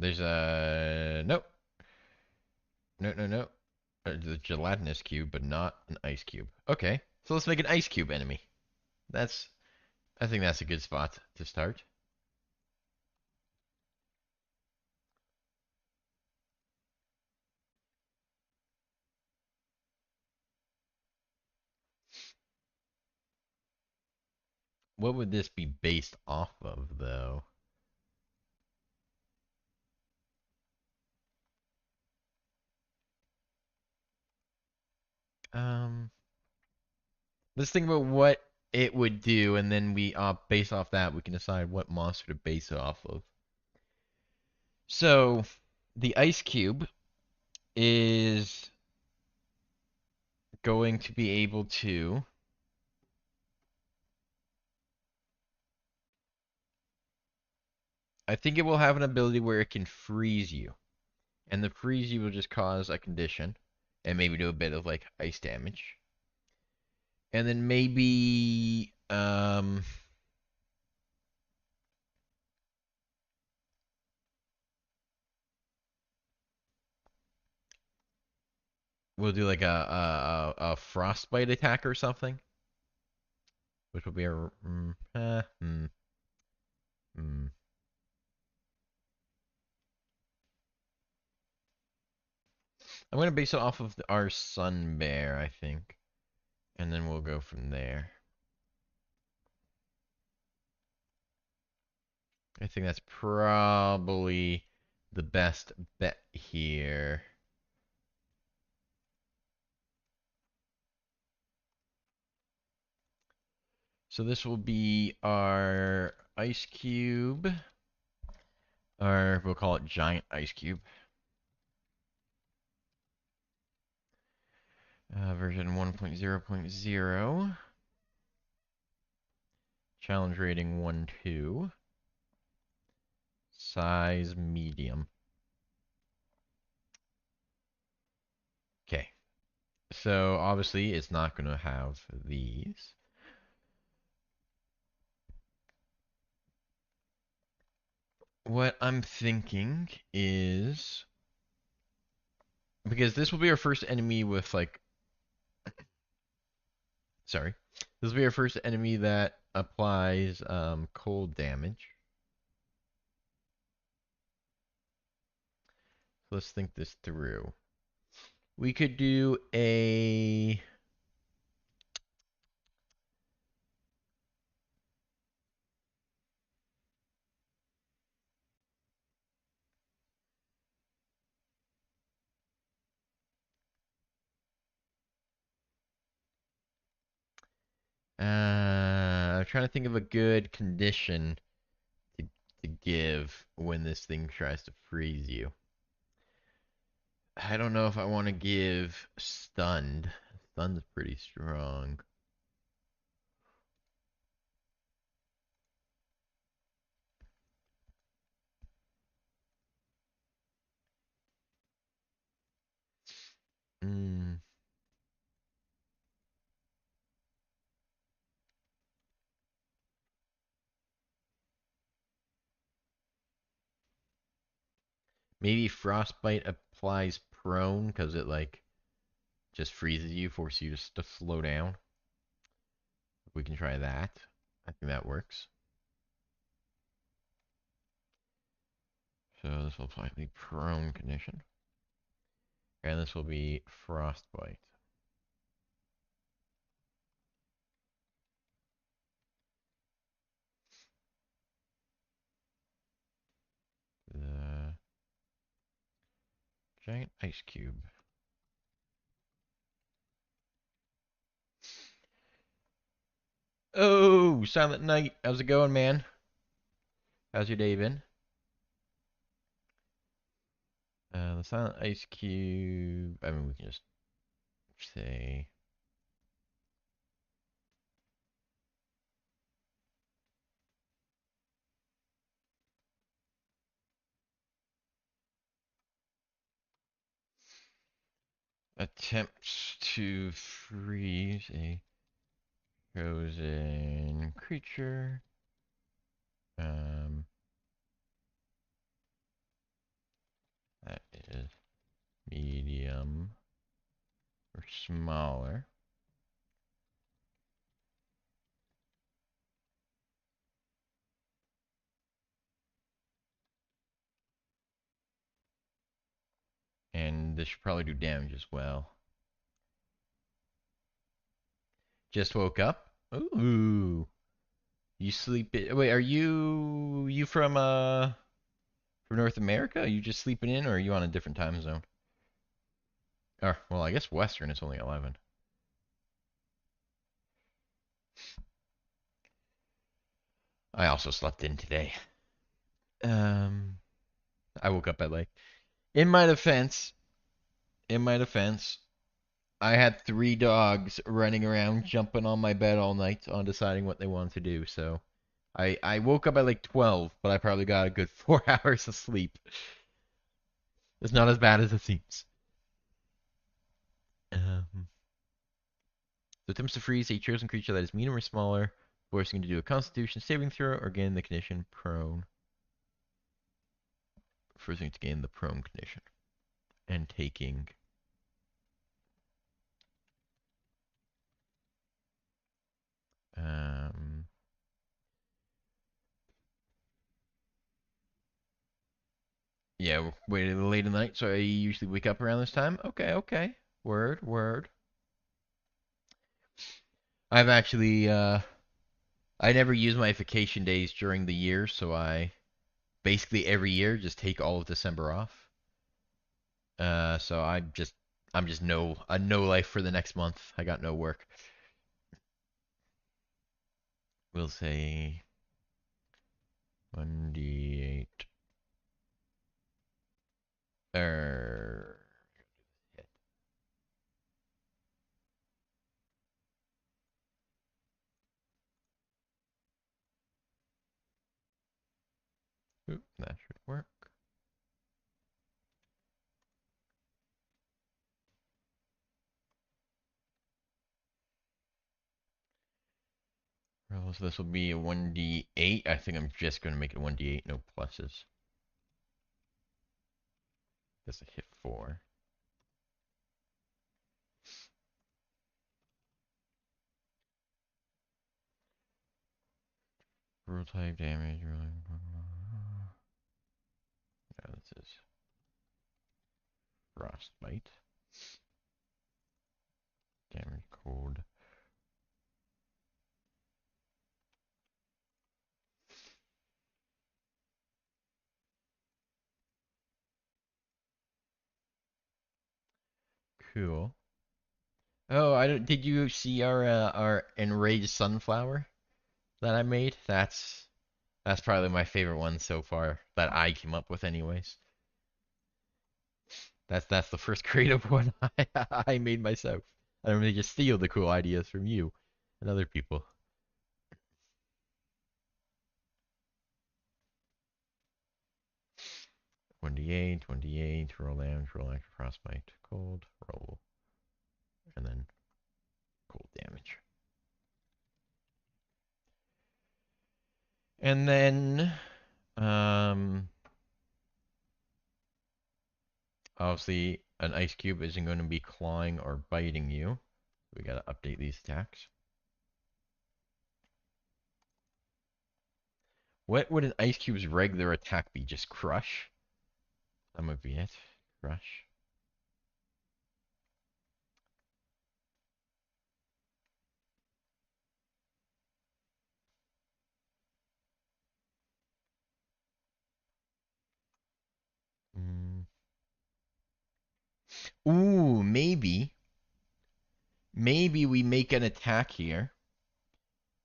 There's a nope, no. The gelatinous cube, but not an ice cube. Okay, so let's make an ice cube enemy. That's I think that's a good spot to start. What would this be based off of, though? Um, let's think about what it would do, and then based off that, we can decide what monster to base it off of. So, the ice cube is going to be able to. I think it will have an ability where it can freeze you, and the freeze you will just cause a condition, and maybe do a bit of like ice damage, and then maybe we'll do like a frostbite attack or something, which will be a mm. I'm gonna base it off of our sun bear, I think, and then we'll go from there. I think that's probably the best bet here. So this will be our ice cube, or we'll call it giant ice cube. Version 1.0.0. Challenge rating 1-2. Size medium. Okay. So obviously it's not going to have these. What I'm thinking is, because this will be our first enemy with like, sorry, this will be our first enemy that applies cold damage. So let's think this through. We could do a I'm trying to think of a good condition to to give when this thing tries to freeze you. I don't know if I want to give stunned. Stunned's pretty strong. Mm, maybe frostbite applies prone because it like just freezes you, forces you to slow down. We can try that. I think that works. So this will apply the prone condition. And this will be frostbite. The giant ice cube. Oh, Silent Night. How's it going, man? How's your day been? The Silent Ice Cube. I mean, we can just say attempts to freeze a frozen creature. Um, That is medium or smaller. And this should probably do damage as well. Just woke up? Ooh. You sleep it. Wait, are you from North America? Are you just sleeping in or are you on a different time zone? Or well, I guess Western is only 11. I also slept in today. Um I woke up at like in my defense, in my defense, I had three dogs running around jumping on my bed all night on deciding what they wanted to do. So I woke up at like 12, but I probably got a good 4 hours of sleep. It's not as bad as it seems. Um, so attempts to freeze a chosen creature that is medium or smaller, forcing it to do a Constitution saving throw or gain the condition prone. Forcing it to gain the prone condition. And taking um yeah, waited late in the night, so I usually wake up around this time. Okay, okay. Word, word. I've actually I never use my vacation days during the year, so I basically every year just take all of December off. So I'm just no life for the next month. I got no work. We'll say 1d8. Er, Oop, that should work. Well, so this will be a 1d8. I think I'm just going to make it 1d8, no pluses. That's a hit 4. Brutal type damage. Yeah, this is frostbite. Damage cold. Cool. Oh, I don't. Did you see our enraged sunflower that I made? That's probably my favorite one so far that I came up with, anyways. That's the first creative one I made myself. I don't really just steal the cool ideas from you and other people. 28, 28, roll damage, roll extra frostbite, cold, roll, and then cold damage. And then, um, obviously, an ice cube isn't going to be clawing or biting you. We gotta update these attacks. What would an ice cube's regular attack be? Just crush? That might be it. Crush. Mm. Ooh, maybe we make an attack here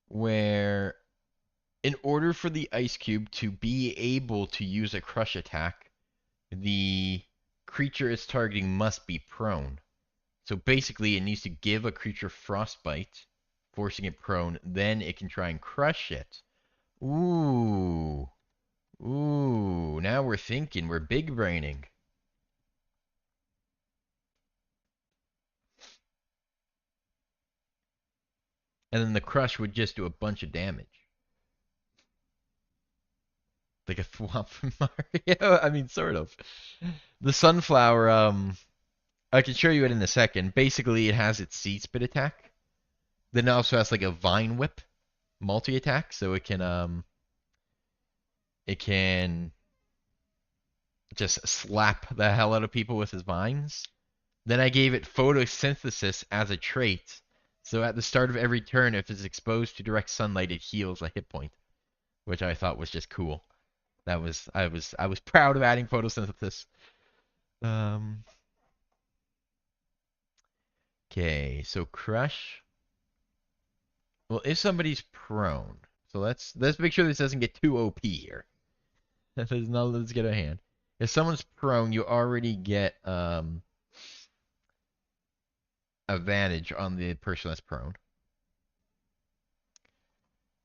where in order for the ice cube to be able to use a crush attack, the creature it's targeting must be prone. So basically, it needs to give a creature frostbite, forcing it prone, then it can try and crush it. Ooh. Ooh, now we're thinking, we're big braining. And then the crush would just do a bunch of damage. Like a swamp from Mario. I mean, sort of. The sunflower, I can show you it in a second. Basically, it has its seed spit attack. Then it also has like a vine whip multi attack, so it can just slap the hell out of people with his vines. Then I gave it photosynthesis as a trait. So at the start of every turn, if it's exposed to direct sunlight, it heals a hit point, which I thought was just cool. I was proud of adding photosynthesis. Um, okay, so crush. Well, if somebody's prone, so let's make sure this doesn't get too OP here. Let's get a hand. If someone's prone, you already get advantage on the person that's prone.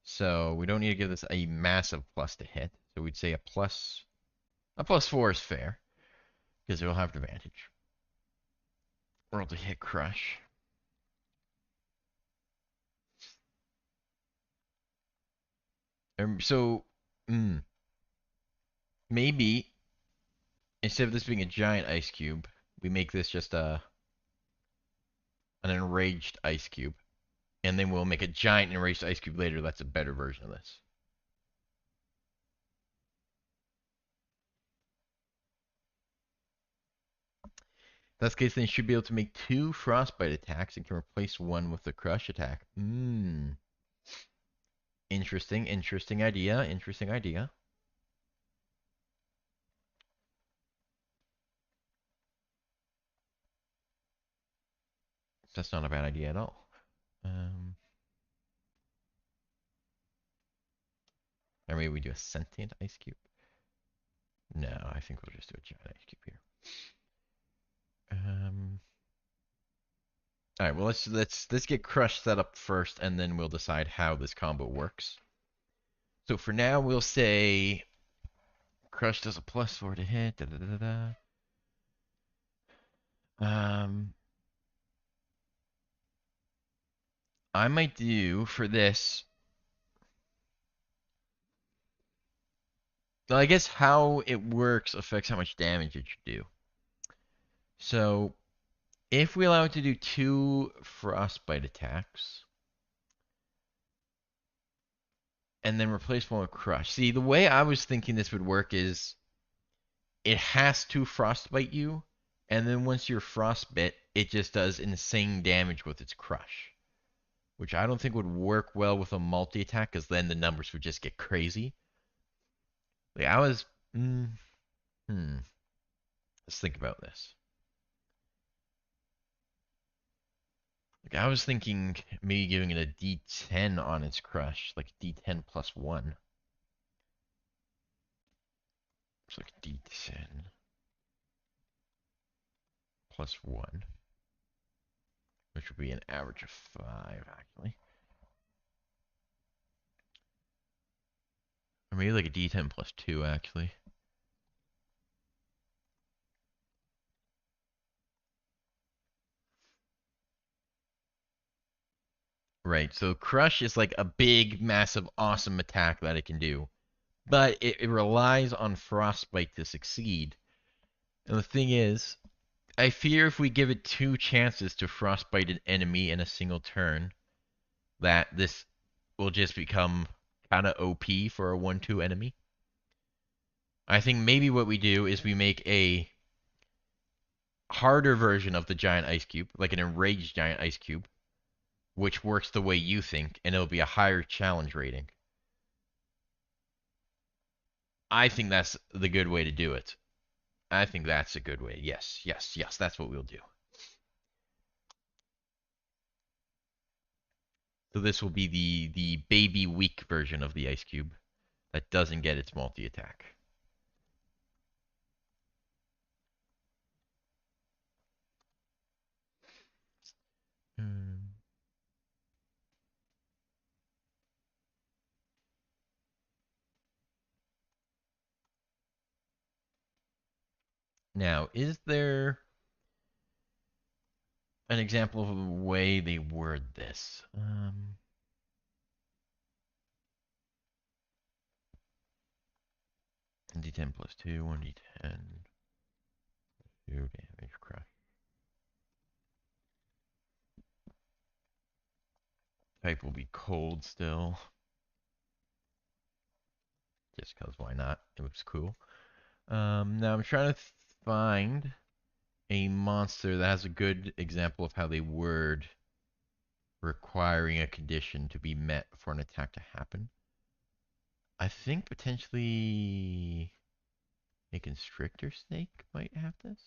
So we don't need to give this a massive plus to hit. So we'd say a +4 is fair because it will have advantage. Roll to hit crush. So maybe instead of this being a giant ice cube, we make this just an enraged ice cube, and then we'll make a giant enraged ice cube later. That's a better version of this. In that case, then you should be able to make 2 frostbite attacks and can replace one with the crush attack. Interesting idea. That's not a bad idea at all. Or maybe we do a sentient ice cube. No, I think we'll just do a giant ice cube here. All right, well let's get crush set up first, and then we'll decide how this combo works. So for now, we'll say crush does a +4 to hit. Da, da, da, da, da. I might do for this. Well, I guess how it works affects how much damage it should do. So if we allow it to do 2 frostbite attacks, and then replace one with crush. See, the way I was thinking this would work is it has to frostbite you, and then once you're frostbit, it just does insane damage with its crush, which I don't think would work well with a multi attack, because then the numbers would just get crazy. Like I was, let's think about this. Like I was thinking maybe giving it a D10 on its crush, like D10 +1. It's like D10 +1, which would be an average of 5, actually. Or maybe like a D10 +2, actually. Right, so Crush is like a big, massive, awesome attack that it can do. But it relies on Frostbite to succeed. And the thing is, I fear if we give it 2 chances to Frostbite an enemy in a single turn, that this will just become kind of OP for a 1-2 enemy. I think maybe what we do is we make a harder version of the giant ice cube, like an enraged giant ice cube, which works the way you think, and it'll be a higher challenge rating. I think that's the good way to do it. I think that's a good way. Yes, that's what we'll do. So this will be the baby weak version of the ice cube that doesn't get its multi attack. Now, is there an example of a way they word this? 1d10 plus 2, 1d10, 2 damage crush. Type will be cold still. Just because why not? It looks cool. Now I'm trying to find a monster that has a good example of how they word requiring a condition to be met for an attack to happen. I think potentially a constrictor snake might have this.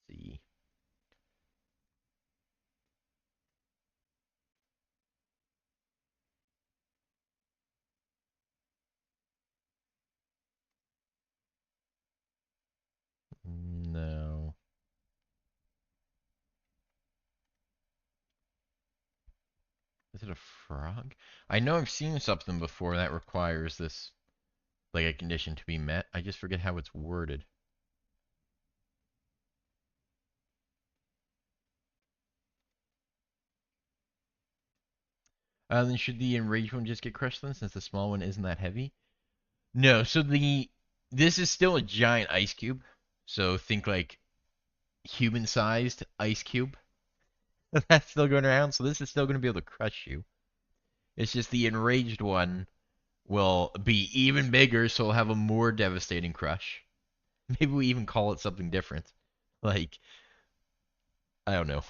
Let's see. No. Is it a frog? I know I've seen something before that requires this, like a condition to be met. I just forget how it's worded. Then should the enraged one just get crushed then, since the small one isn't that heavy? No, so this is still a giant ice cube. So think like human-sized ice cube. That's still going around, so this is still going to be able to crush you. It's just the enraged one will be even bigger, so it'll have a more devastating crush. Maybe we even call it something different. Like, I don't know.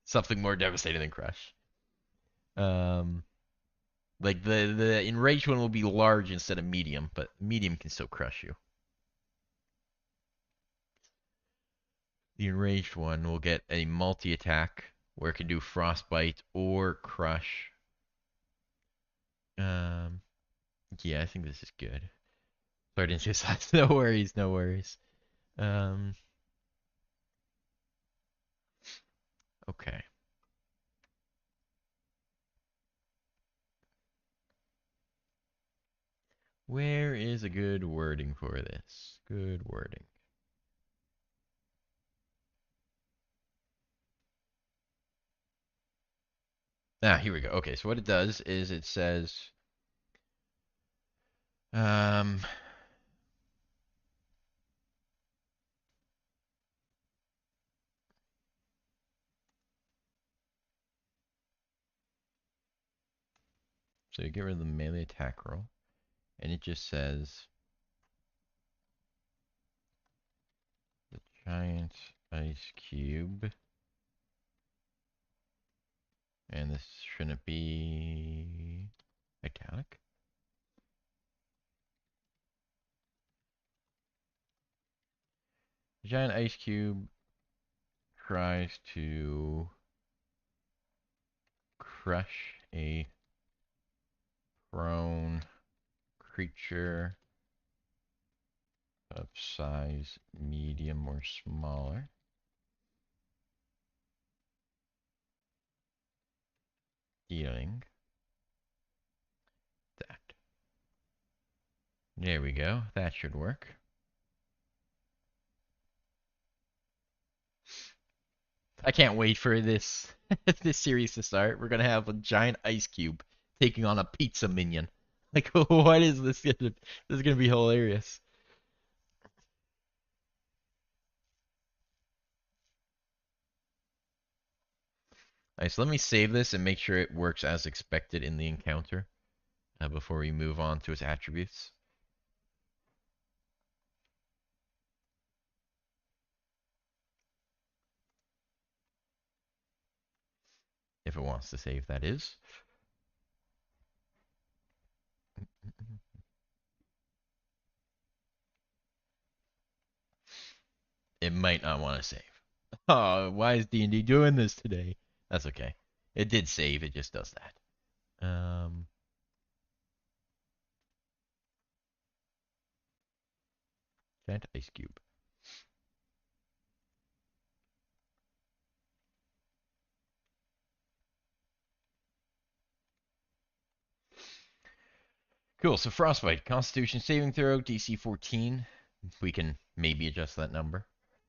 Something more devastating than crush. Um, like the enraged one will be large instead of medium, but medium can still crush you. The enraged one will get a multi-attack where it can do frostbite or crush. Um, yeah, I think this is good. Sorry, I didn't say size. No worries, no worries. Um, okay. Where is a good wording for this? Good wording. Ah, here we go. Okay, so what it does is it says, um, so you get rid of the melee attack roll, and it just says the giant ice cube, and this shouldn't be italic. The giant ice cube tries to crush a prone creature of size medium or smaller, dealing that. There we go. That should work. I can't wait for this this series to start. We're gonna have a giant ice cube taking on a pizza minion. Like, what is this gonna? This is gonna be hilarious. Alright, so let me save this and make sure it works as expected in the encounter before we move on to its attributes. If it wants to save, that is. It might not want to save. Oh, why is D&D doing this today? That's okay. It did save, it just does that. Giant ice cube. Cool, so Frostbite, Constitution saving throw, DC 14. We can maybe adjust that number.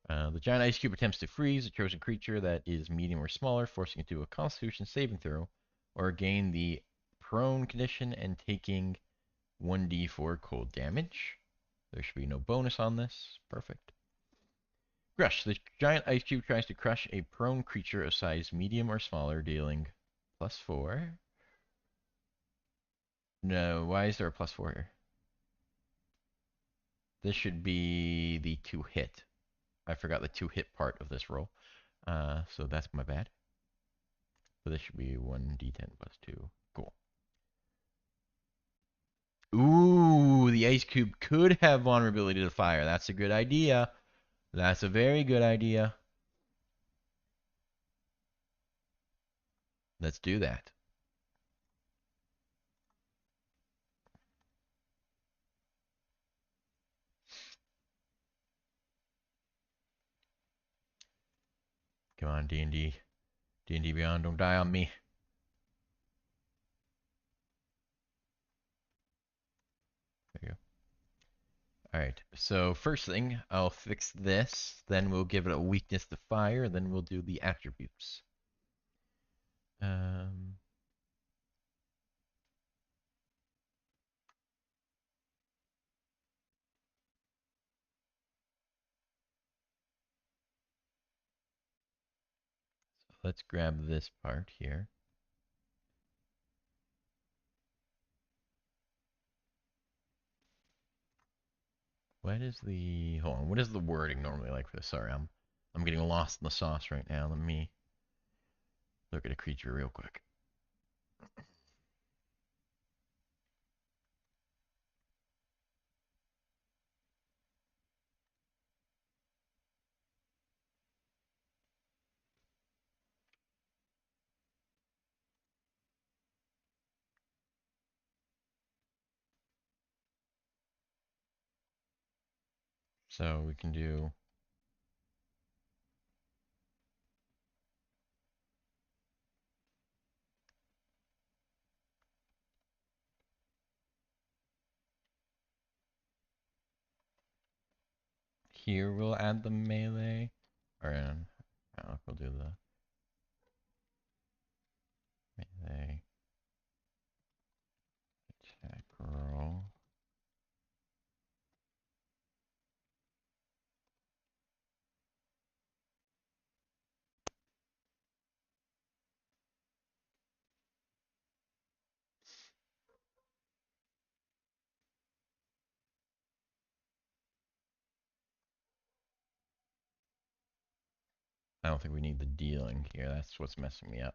The giant ice cube attempts to freeze a chosen creature that is medium or smaller, forcing it to a Constitution saving throw, or gain the prone condition and taking 1d4 cold damage. There should be no bonus on this. Perfect. Crush. The giant ice cube tries to crush a prone creature of size medium or smaller, dealing +4. No, why is there a +4 here? This should be the 2-hit. I forgot the 2-hit part of this roll. So that's my bad. So this should be 1d10 +2. Cool. Ooh, the ice cube could have vulnerability to fire. That's a good idea. That's a very good idea. Let's do that. Come on, D&D. D&D Beyond, don't die on me. There you go. Alright, so first thing, I'll fix this, then we'll give it a weakness to fire, then we'll do the attributes. Um, so let's grab this part here. What is the, hold on, what is the wording normally like for this? Sorry, I'm getting lost in the sauce right now. Let me look at a creature real quick. So we can do here we'll add the melee, or we'll do the melee attack roll. I don't think we need the dealing here. That's what's messing me up.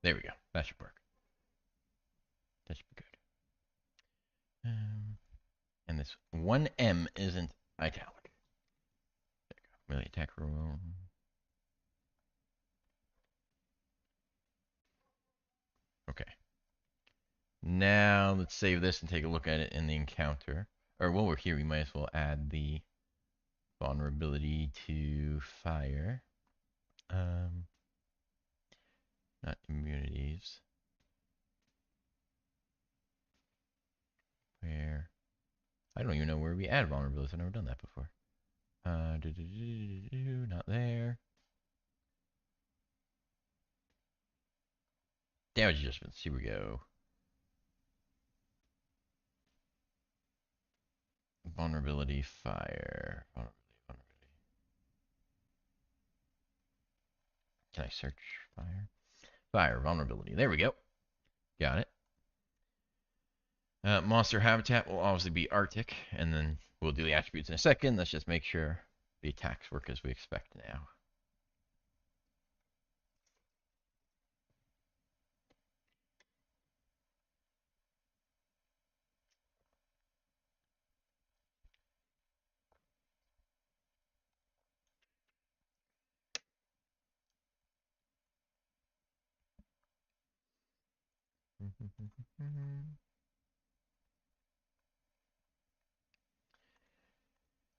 There we go. That should work. That should be good. And this 1M isn't italic. There we go. Melee attack roll. Okay. Now let's save this and take a look at it in the encounter. Or while we're here, we might as well add the vulnerability to fire. Not immunities. Where? I don't even know where we add vulnerabilities. I've never done that before. Not there. Damage adjustments. Here we go. Vulnerability, fire. Vulnerability. Can I search fire? Fire, vulnerability. There we go. Got it. Monster habitat will obviously be Arctic, and then we'll do the attributes in a second. Let's just make sure the attacks work as we expect now.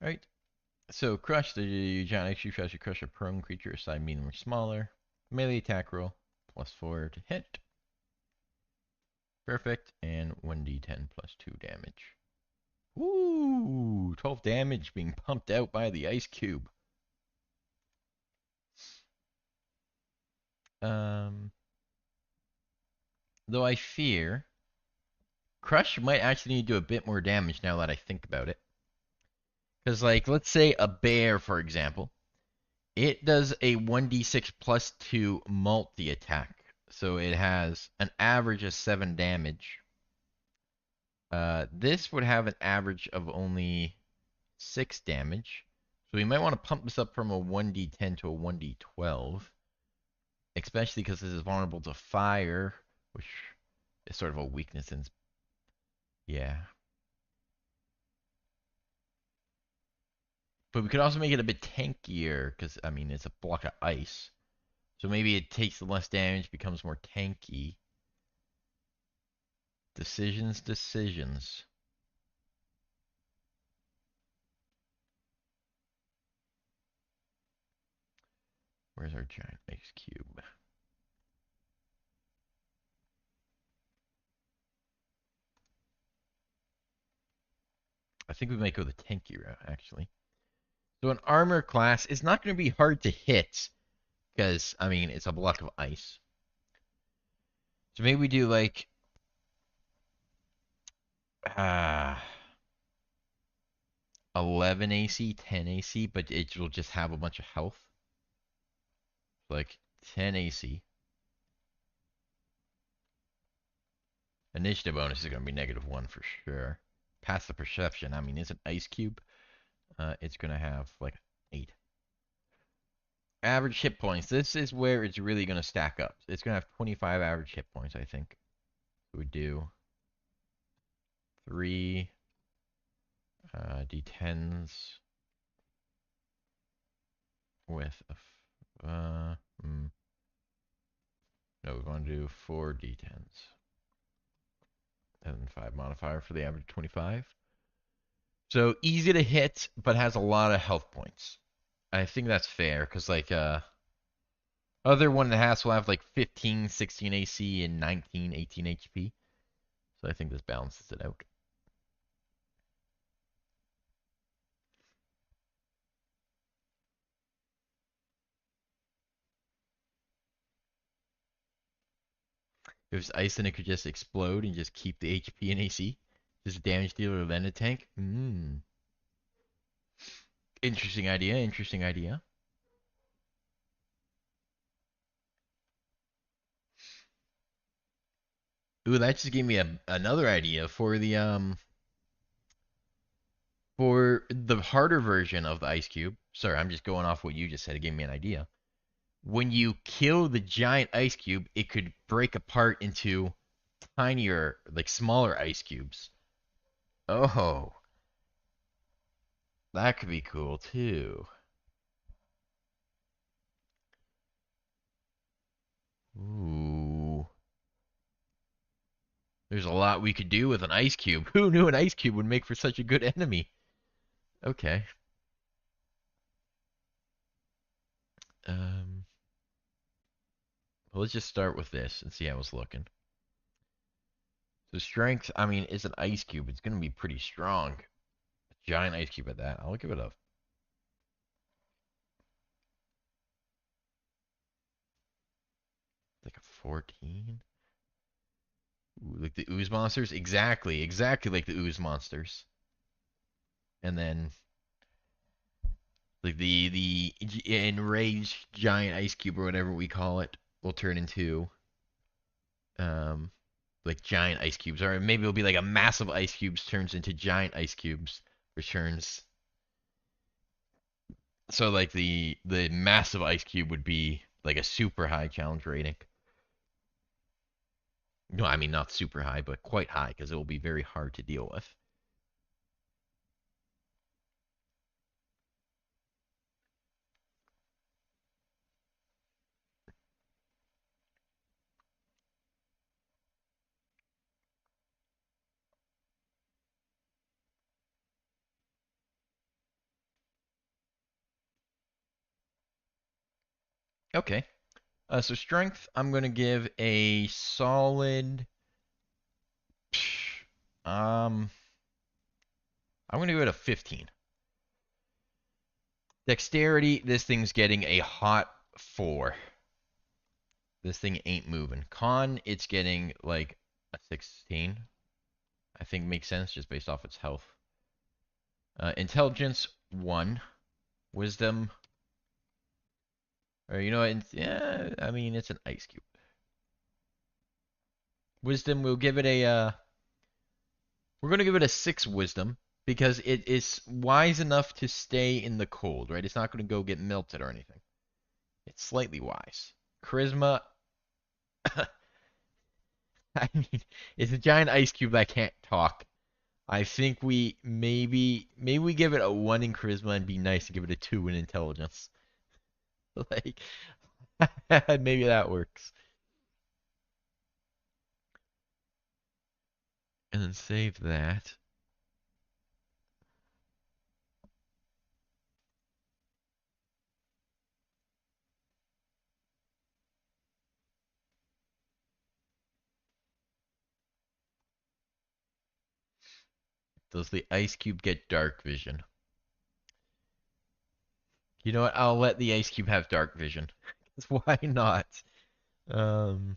Alright, so crush. The giant ice cube tries to crush a prone creature a size medium or smaller. Melee attack roll, +4 to hit. Perfect, and 1d10 +2 damage. Ooh, 12 damage being pumped out by the ice cube. Um, though I fear Crush might actually need to do a bit more damage now that I think about it. Because, like, let's say a bear, for example, it does a 1d6 plus 2 multi attack. So it has an average of 7 damage. This would have an average of only 6 damage. So we might want to pump this up from a 1d10 to a 1d12. Especially because this is vulnerable to fire, which is sort of a weakness in. Yeah. But we could also make it a bit tankier, because, I mean, it's a block of ice. So maybe it takes less damage, becomes more tanky. Decisions, decisions. Where's our giant ice cube? I think we might go the tanky route, actually. So an armor class is not going to be hard to hit, because, I mean, it's a block of ice. So maybe we do, like, uh, 11 AC, 10 AC, but it will just have a bunch of health. Like 10 AC. Initiative bonus is going to be -1 for sure. Past the perception, I mean, it's an ice cube. It's going to have like 8. Average hit points. This is where it's really going to stack up. It's going to have 25 average hit points, I think. We would do 3 D10s with a. No, we're going to do 4 D10s. And 5 modifier for the average 25. So easy to hit, but has a lot of health points. I think that's fair, because, like, other one that has will have, like, 15, 16 AC and 19, 18 HP. So I think this balances it out. If it's ice, then it could just explode and just keep the HP and AC. Just a damage dealer, then a tank. Interesting idea, interesting idea. Ooh, that just gave me another idea for the harder version of the ice cube. Sorry, I'm just going off what you just said. It gave me an idea. When you kill the giant ice cube, it could break apart into tinier, like smaller ice cubes. Oh, that could be cool too. Ooh. There's a lot we could do with an ice cube. Who knew an ice cube would make for such a good enemy? Okay. Um, well, let's just start with this and see how it's looking. So strength, I mean, is an ice cube. It's going to be pretty strong. A giant ice cube at that. I'll give it a like a 14. Ooh, like the ooze monsters? Exactly, exactly like the ooze monsters. And then like the enraged giant ice cube or whatever we call it will turn into um like giant ice cubes, or maybe it'll be like a massive ice cubes turns into giant ice cubes, which turns. So like the massive ice cube would be like a super high challenge rating. No, I mean not super high, but quite high because it will be very hard to deal with. Okay. So strength, I'm gonna give a solid. Um, I'm going to go to 15. Dexterity, this thing's getting a hot 4. This thing ain't moving. Con, it's getting like a 16. I think makes sense just based off its health. Intelligence, 1. Wisdom, or you know what? Yeah, I mean, it's an ice cube. Wisdom, we'll give it a, we're going to give it a 6 wisdom because it is wise enough to stay in the cold, right? It's not going to go get melted or anything. It's slightly wise. Charisma, I mean, it's a giant ice cube that can't talk. I think we maybe we give it a 1 in charisma and be nice and give it a 2 in intelligence. Like maybe that works. And then save that. Does the ice cube get dark vision? You know what? I'll let the ice cube have dark vision. 'Cause why not? Um,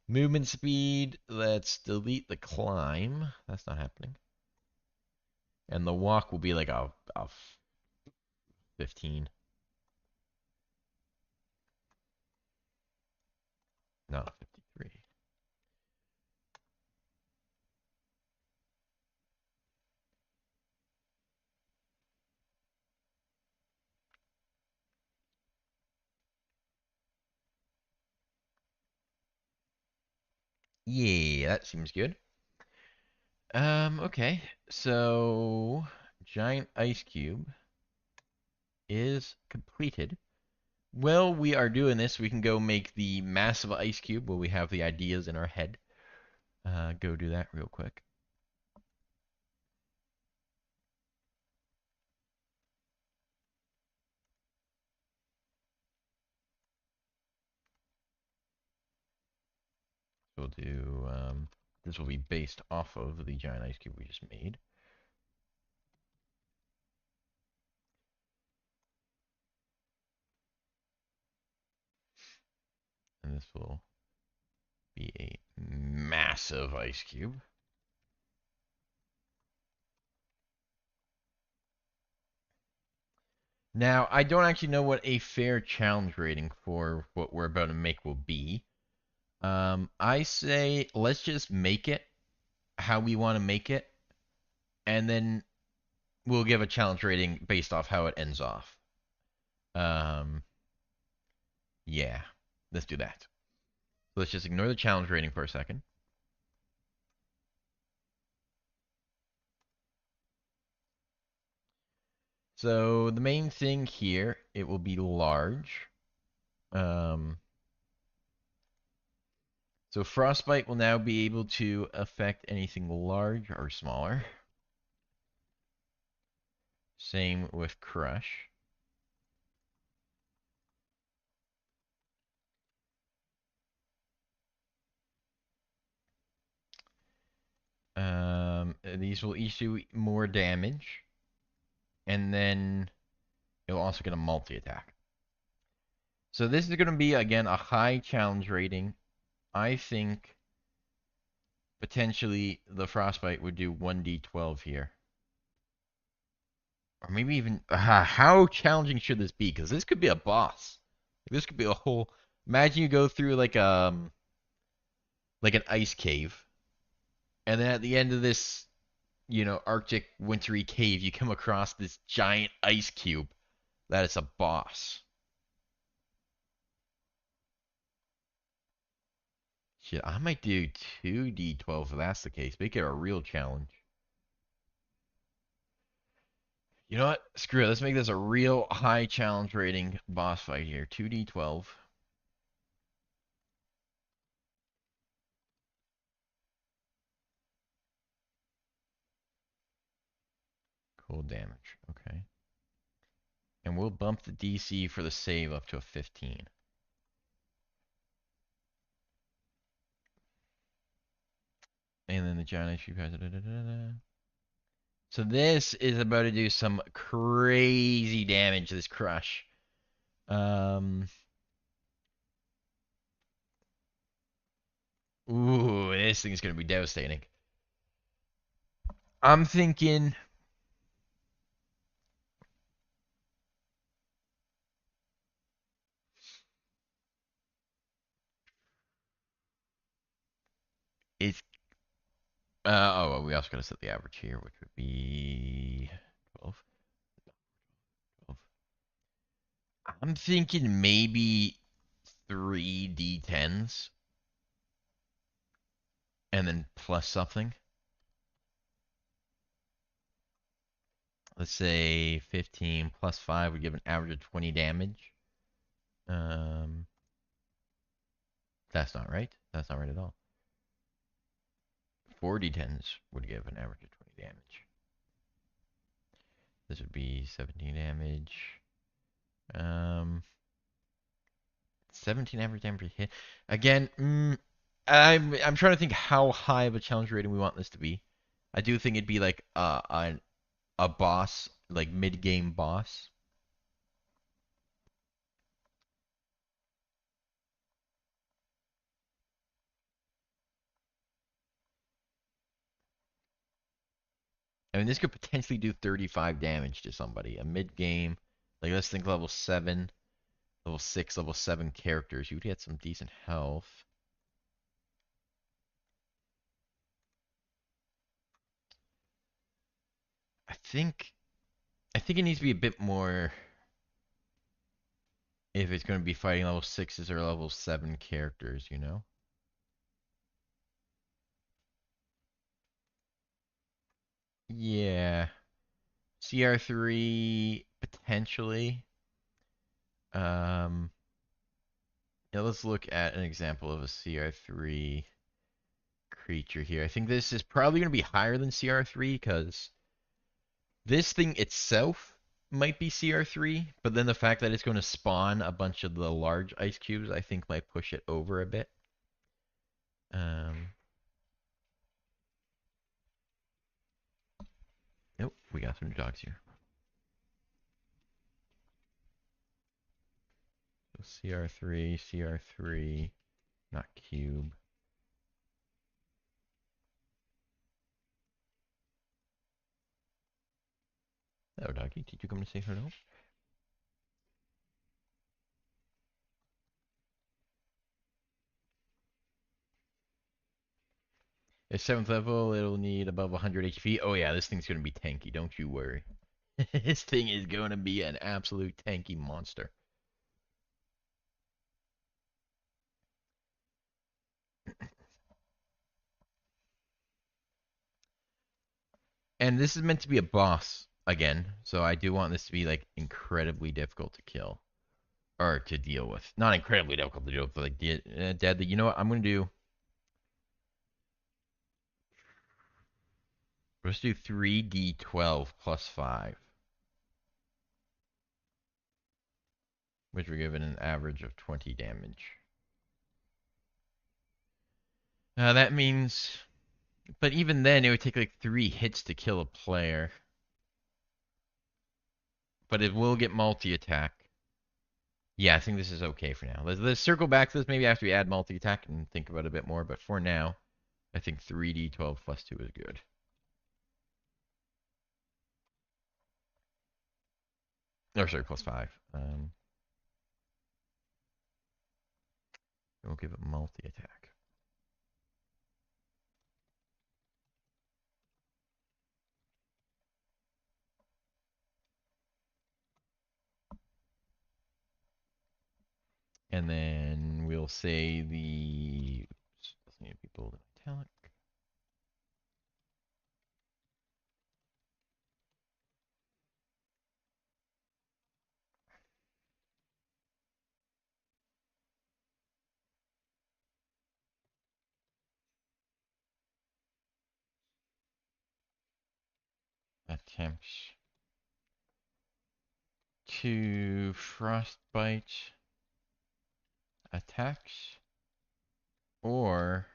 movement speed. Let's delete the climb. That's not happening. And the walk will be like a 15. Not a 53. Yeah, that seems good. Okay. So, giant ice cube is completed. While we are doing this, we can go make the massive ice cube where we have the ideas in our head. Go do that real quick. We'll do, this will be based off of the giant ice cube we just made. And this will be a massive ice cube. Now, I don't actually know what a fair challenge rating for what we're about to make will be. I say let's just make it how we want to make it, and then we'll give a challenge rating based off how it ends off. Um, yeah, let's do that. Let's just ignore the challenge rating for a second. So the main thing here, it will be large. Um, so Frostbite will now be able to affect anything large or smaller. Same with Crush. These will each do more damage, and then it'll also get a multi-attack. So this is going to be, again, a high challenge rating. I think potentially the Frostbite would do 1d12 here. Or maybe even, how challenging should this be? Because this could be a boss. This could be a whole, imagine you go through like an ice cave, and then at the end of this, Arctic wintry cave, you come across this giant ice cube that is a boss. Shit, I might do 2d12 if that's the case. Make it a real challenge. You know what? Screw it. Let's make this a real high challenge rating boss fight here. 2d12. Cold damage. Okay. And we'll bump the DC for the save up to a 15. And then the giant ice cube has So this is about to do some crazy damage, this crush. Um, ooh, this thing's gonna be devastating. I'm thinking it's we also gotta set the average here, which would be 12. 12. I'm thinking maybe three D10s and then plus something. Let's say 15 plus 5 would give an average of 20 damage. Um, that's not right. That's not right at all. 4 D10s would give an average of 20 damage. This would be 17 damage. Um, 17 average damage per hit. Again, I'm trying to think how high of a challenge rating we want this to be. I do think it'd be like a boss, like mid game boss. I mean, this could potentially do 35 damage to somebody. A mid game, like let's think level 7, level 6, level 7 characters. You'd get some decent health. I think I think it needs to be a bit more if it's going to be fighting level 6s or level 7 characters, you know? Yeah. CR3 potentially. Um, yeah, let's look at an example of a CR3 creature here. I think this is probably going to be higher than CR3 because this thing itself might be CR3, but then the fact that it's going to spawn a bunch of the large ice cubes, I think might push it over a bit. Um, nope, we got some dogs here. So CR3, CR3, not cube. Hello, doggy. Did you come to say hello? At 7th level, it'll need above 100 HP. Oh yeah, this thing's gonna be tanky. Don't you worry. This thing is gonna be an absolute tanky monster. And this is meant to be a boss again, so I do want this to be like incredibly difficult to kill or to deal with. Not incredibly difficult to deal with, but like deadly. You know what? I'm gonna do. Let's do 3d12 plus 5, which we're given an average of 20 damage. That means, but even then, it would take like 3 hits to kill a player. But it will get multi-attack. Yeah, I think this is okay for now. Let's circle back to this maybe after we add multi-attack and think about it a bit more. But for now, I think 3d12 plus 2 is good. Or sorry, plus 5. We'll give it multi-attack. And then we'll say the... Oops, doesn't need to be bold and italic. Attempts to frostbite attacks or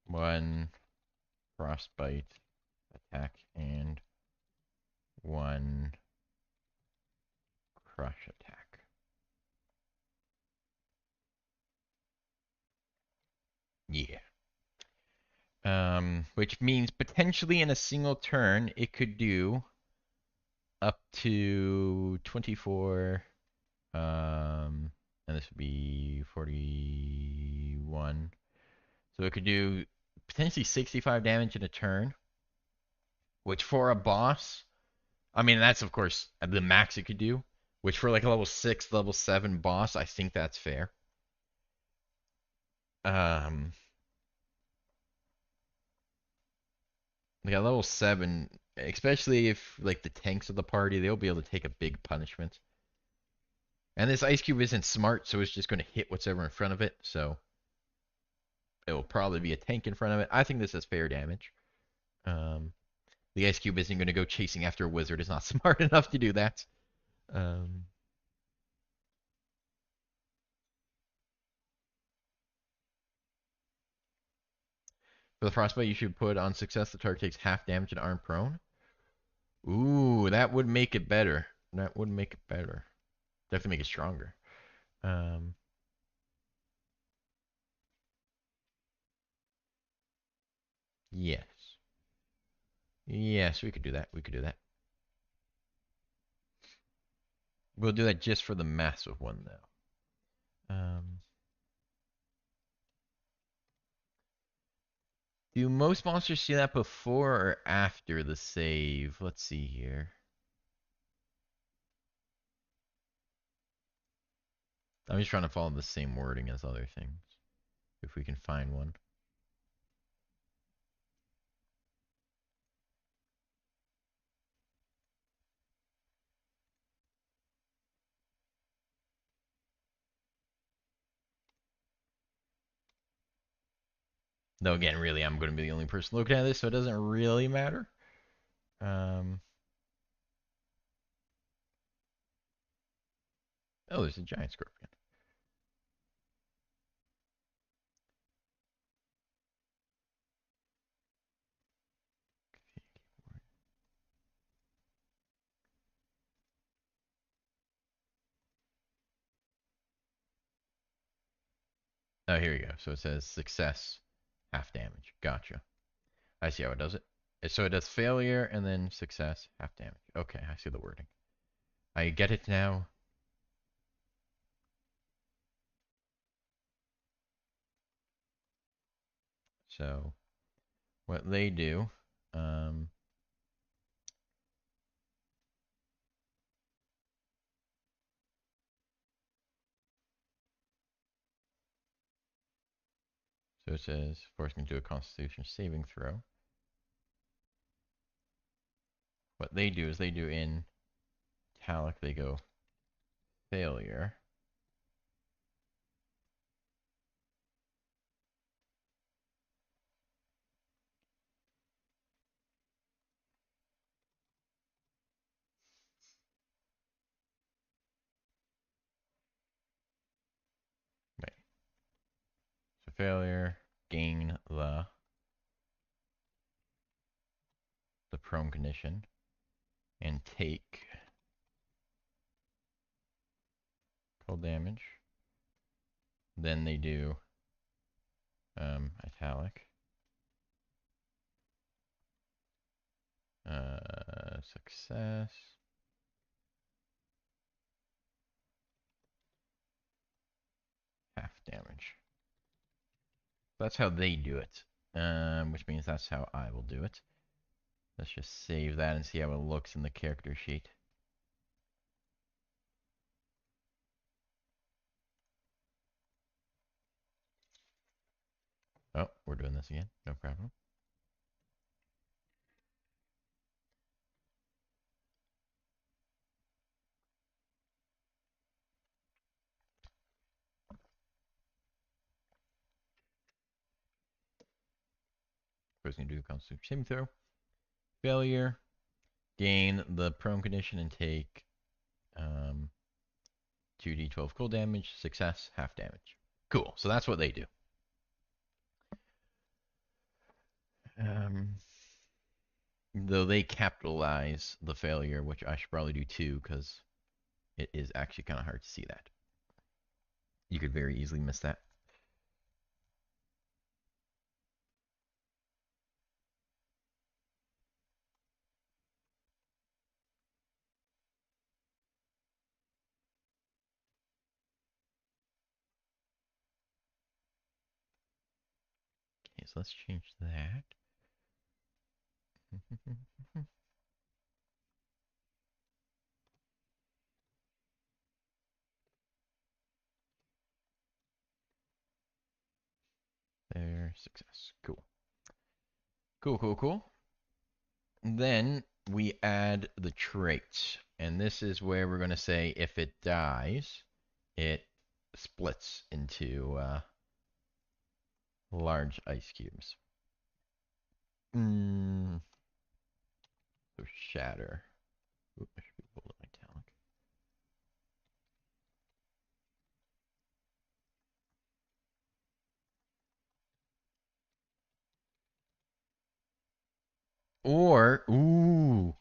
one frostbite attack and 1 crush attack. Yeah. Which means potentially in a single turn, it could do up to 24, and this would be 41. So it could do potentially 65 damage in a turn, which for a boss, I mean, that's of course the max it could do, which for like a level 6, level 7 boss, I think that's fair. Um, like at level 7, especially if like the tanks of the party, they'll be able to take a big punishment. And this ice cube isn't smart, so it's just going to hit whatever in front of it. So it will probably be a tank in front of it. I think this is fair damage. Um, the ice cube isn't going to go chasing after a wizard. It's not smart enough to do that. Um, for the frostbite, you should put on success. The target takes half damage and arm prone. Ooh, that would make it better. That would make it better. Definitely make it stronger. Um, yes. Yes, we could do that. We could do that. We'll do that just for the massive one, though. Do most monsters see that before or after the save? Let's see here. I'm just trying to follow the same wording as other things. If we can find one. Though again, really, I'm going to be the only person looking at this, so it doesn't really matter. Um, oh, there's a giant scorpion. Oh, here we go. So it says success, half damage. Gotcha. I see how it does it. So it does failure and then success, half damage. Okay, I see the wording. I get it now. So what they do, um, so it says force me to do a Constitution saving throw. What they do is they do in italic, they go failure. Wait. So failure, gain the prone condition, and take cold damage. Then they do italic. Success. Half damage. That's how they do it. Which means that's how I will do it. Let's just save that and see how it looks in the character sheet. Oh, we're doing this again. No problem. First, going to do the Constitution saving throw. Failure. Gain the prone condition and take 2d12 cold damage. Success, half damage. Cool. So that's what they do. Though they capitalize the failure, which I should probably do too, because it is actually kind of hard to see that. You could very easily miss that. Okay, so let's change that. There, success. Cool. Cool, cool, cool. Then we add the traits. And this is where we're going to say if it dies, it splits into large ice cubes. So shatter. Oop, I should be bold italic. Or, ooh,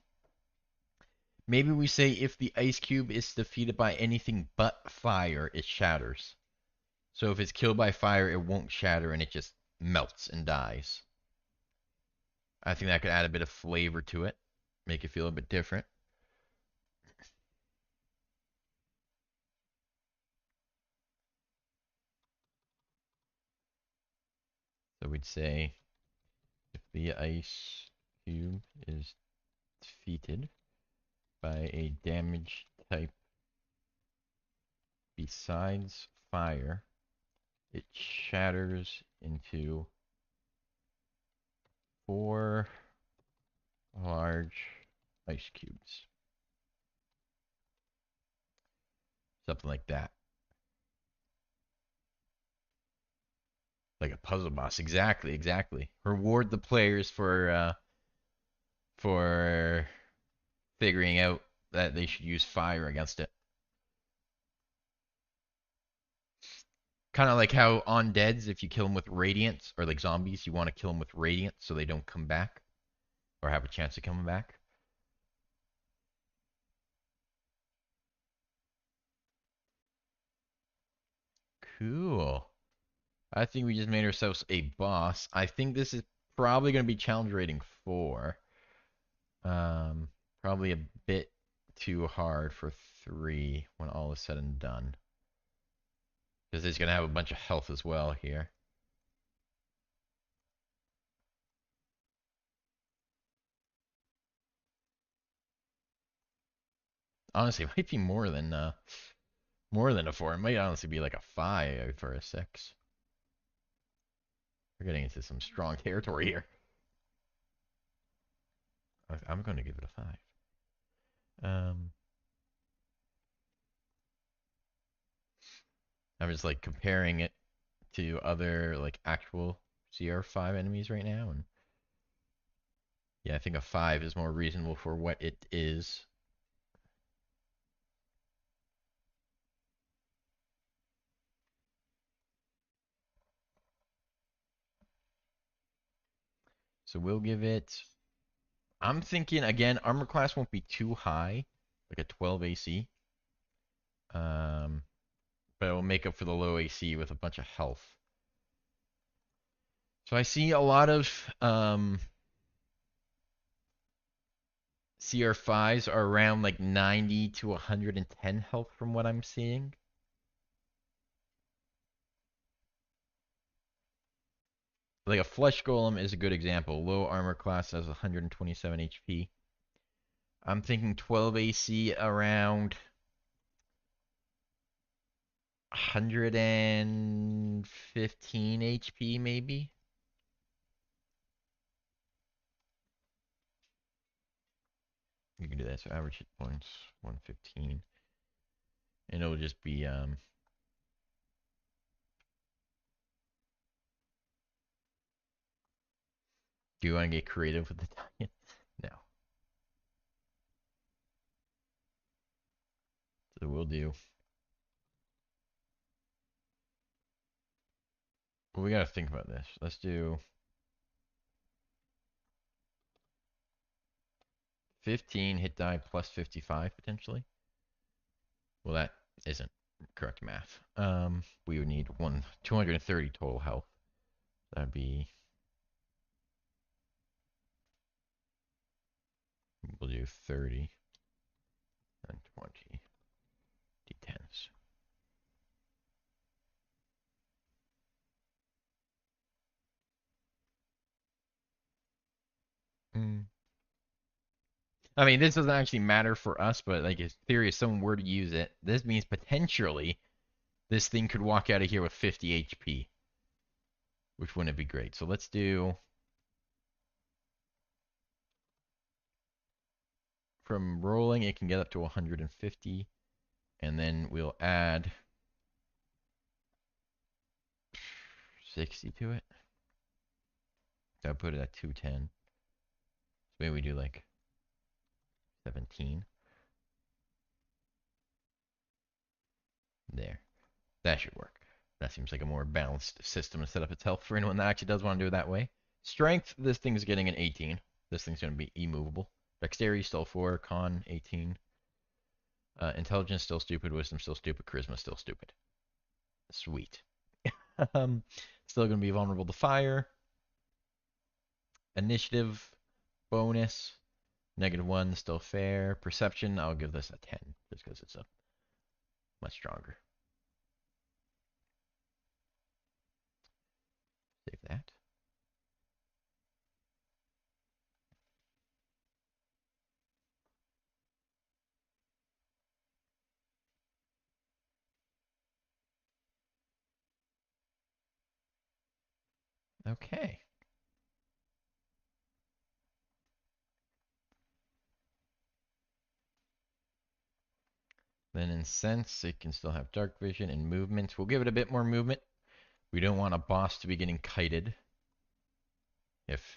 maybe we say if the ice cube is defeated by anything but fire, it shatters. So if it's killed by fire, it won't shatter and it just melts and dies. I think that could add a bit of flavor to it, make it feel a bit different. So we'd say if the ice cube is defeated by a damage type besides fire, it shatters into 4 large ice cubes. Something like that. Like a puzzle boss. Exactly, exactly. Reward the players for figuring out that they should use fire against it. Kind of like how undeads, if you kill them with radiance, or like zombies, you want to kill them with radiance so they don't come back or have a chance of coming back. Cool. I think we just made ourselves a boss. I think this is probably going to be challenge rating 4. Um, Probably a bit too hard for 3 when all is said and done. Because he's going to have a bunch of health as well here. Honestly, it might be more than a 4. It might honestly be like a 5 for a 6. We're getting into some strong territory here. I'm going to give it a 5. Um, I'm just like comparing it to other like actual CR5 enemies right now, and yeah, I think a 5 is more reasonable for what it is. So we'll give it. I'm thinking again, armor class won't be too high, like a 12 AC. Um, but it will make up for the low AC with a bunch of health. So I see a lot of CR5s are around like 90 to 110 health from what I'm seeing. Like a flesh golem is a good example. Low armor class has 127 HP. I'm thinking 12 AC around 115 HP maybe. You can do that. So average hit points 115, and it'll just be Do you want to get creative with the tie? No. So we'll do. Well, we gotta think about this. Let's do. 15 hit die plus 55 potentially. Well, that isn't correct math. We would need 230 total health. That'd be. We'll do 30 and 20 d10s. I mean, this doesn't actually matter for us, but like in theory, if someone were to use it, this means potentially this thing could walk out of here with 50 HP, which wouldn't be great. So let's do from rolling, it can get up to 150, and then we'll add 60 to it. So I'll put it at 210. So maybe we do like 17. There. That should work. That seems like a more balanced system to set up its health for anyone that actually does want to do it that way. Strength, this thing's getting an 18. This thing's going to be immovable. Dexterity, still 4. Con, 18. Intelligence, still stupid. Wisdom, still stupid. Charisma, still stupid. Sweet. Still going to be vulnerable to fire. Initiative, bonus, -1, still fair. Perception, I'll give this a 10, just because it's a much stronger. Save that. Okay. Then in sense, it can still have dark vision and movement. We'll give it a bit more movement. We don't want a boss to be getting kited. If,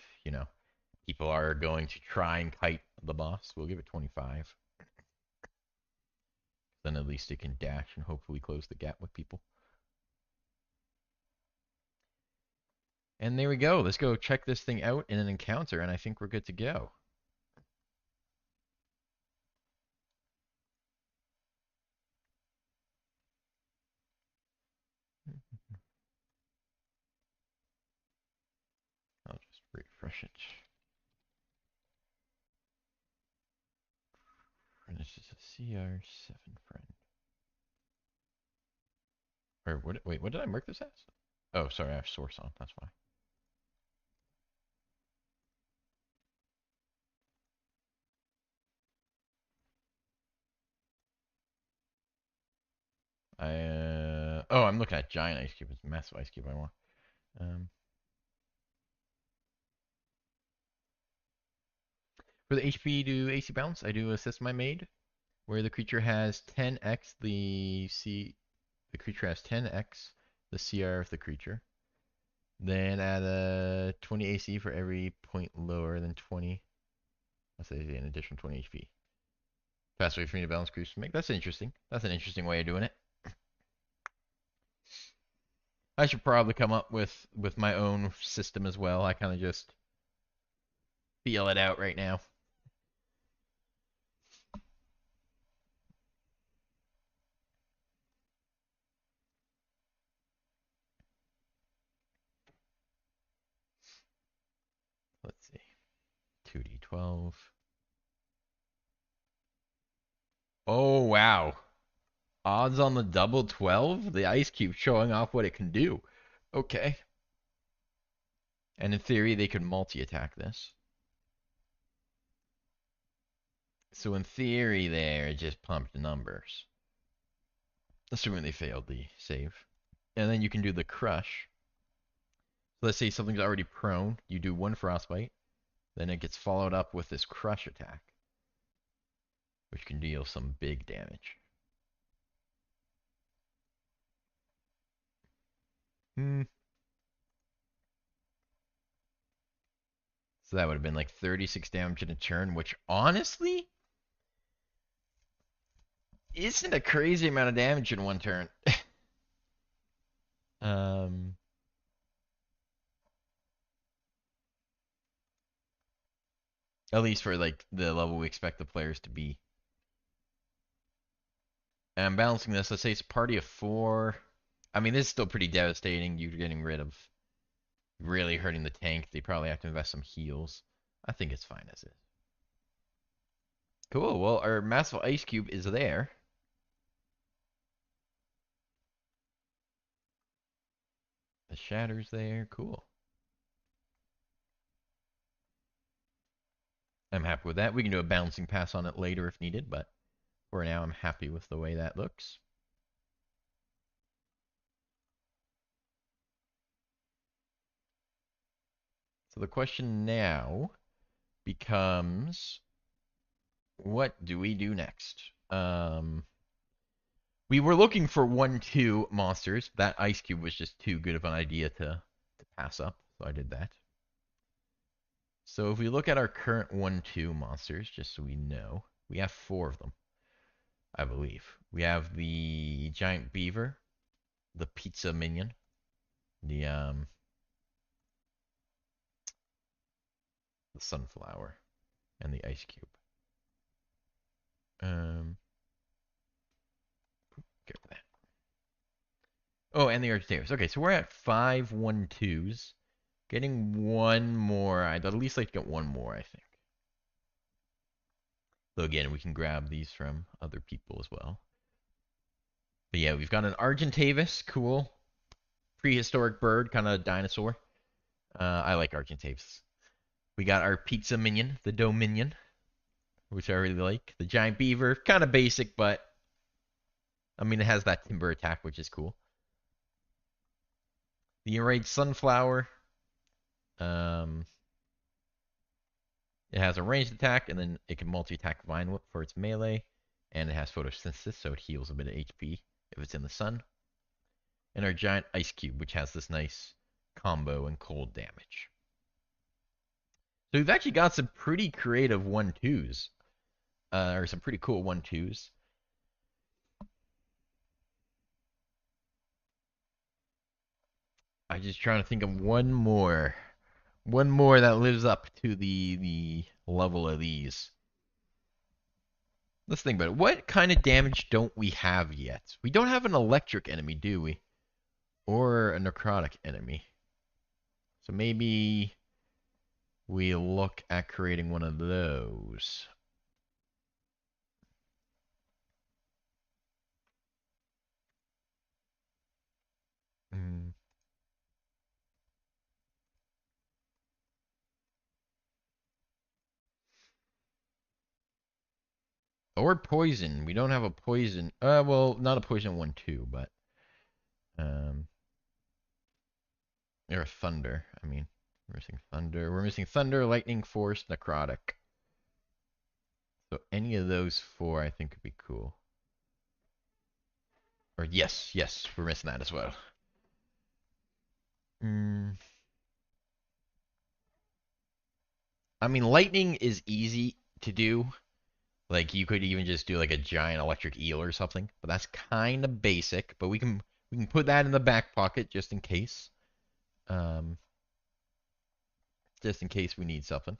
people are going to try and kite the boss, we'll give it 25. Then at least it can dash and hopefully close the gap with people. And there we go. Let's go check this thing out in an encounter, and I think we're good to go. I'll just refresh it. And this is a CR7 friend. Or what? Wait, what did I mark this as? Oh, sorry, I have source on. That's why. I'm looking at giant ice cube. It's massive ice cube I want. For the HP to AC balance, I do a system I made where the creature has 10x the creature has 10x the CR of the creature. Then add a 20 AC for every point lower than 20. Let's say an additional 20 HP. Fast way for me to balance creatures to make. That's interesting. That's an interesting way of doing it. I should probably come up with my own system as well. I kind of just feel it out right now. Let's see. 2d12. Oh, wow. Odds on the double 12? The ice cube showing off what it can do. Okay. And in theory, they could multi-attack this. So in theory there, it just pumped numbers. Assuming they failed the save. And then you can do the crush. So let's say something's already prone. You do 1 frostbite. Then it gets followed up with this crush attack, which can deal some big damage. So that would have been like 36 damage in a turn, which honestly isn't a crazy amount of damage in one turn. um, At least for like the level we expect the players to be. And I'm balancing this. Let's say it's a party of 4. I mean, this is still pretty devastating. You're getting rid of really hurting the tank. They probably have to invest some heals. I think it's fine as is. Cool. Well, our massive ice cube is there. The shatter's there. Cool. I'm happy with that. We can do a bouncing pass on it later if needed, but for now, I'm happy with the way that looks. So the question now becomes, what do we do next? We were looking for 1-2 monsters. That ice cube was just too good of an idea to pass up, so I did that. So if we look at our current 1-2 monsters, just so we know, we have 4 of them, I believe. We have the giant beaver, the pizza minion, the sunflower, and the ice cube. Get that. Oh, and the Architects. Okay, so we're at 5 1-2s. Getting one more. I'd at least like to get one more, I think. Though again, we can grab these from other people as well. But yeah, we've got an Argentavis. Cool. Prehistoric bird, kind of dinosaur. I like Argentavis. We got our pizza minion, the Dominion, which I really like. The giant beaver, kind of basic, but I mean, it has that timber attack, which is cool. The enraged sunflower. It has a ranged attack, and then it can multi-attack Vine Whip for its melee, and it has photosynthesis, so it heals a bit of HP if it's in the sun. And our giant ice cube, which has this nice combo and cold damage. So we've actually got some pretty creative 1-2s, or some pretty cool 1-2s. I'm just trying to think of one more that lives up to the level of these. Let's think about it. What kind of damage don't we have yet? We don't have an electric enemy, do we? Or a necrotic enemy. So maybe we look at creating one of those. Or poison. We don't have a poison. Well, not a poison 1-2, but or thunder. I mean, we're missing thunder. We're missing thunder, lightning, force, necrotic. So any of those 4, I think, would be cool. Or yes, we're missing that as well. I mean, lightning is easy to do. Like you could even just do like a giant electric eel or something, but that's kind of basic. But we can put that in the back pocket just in case. Just in case we need something.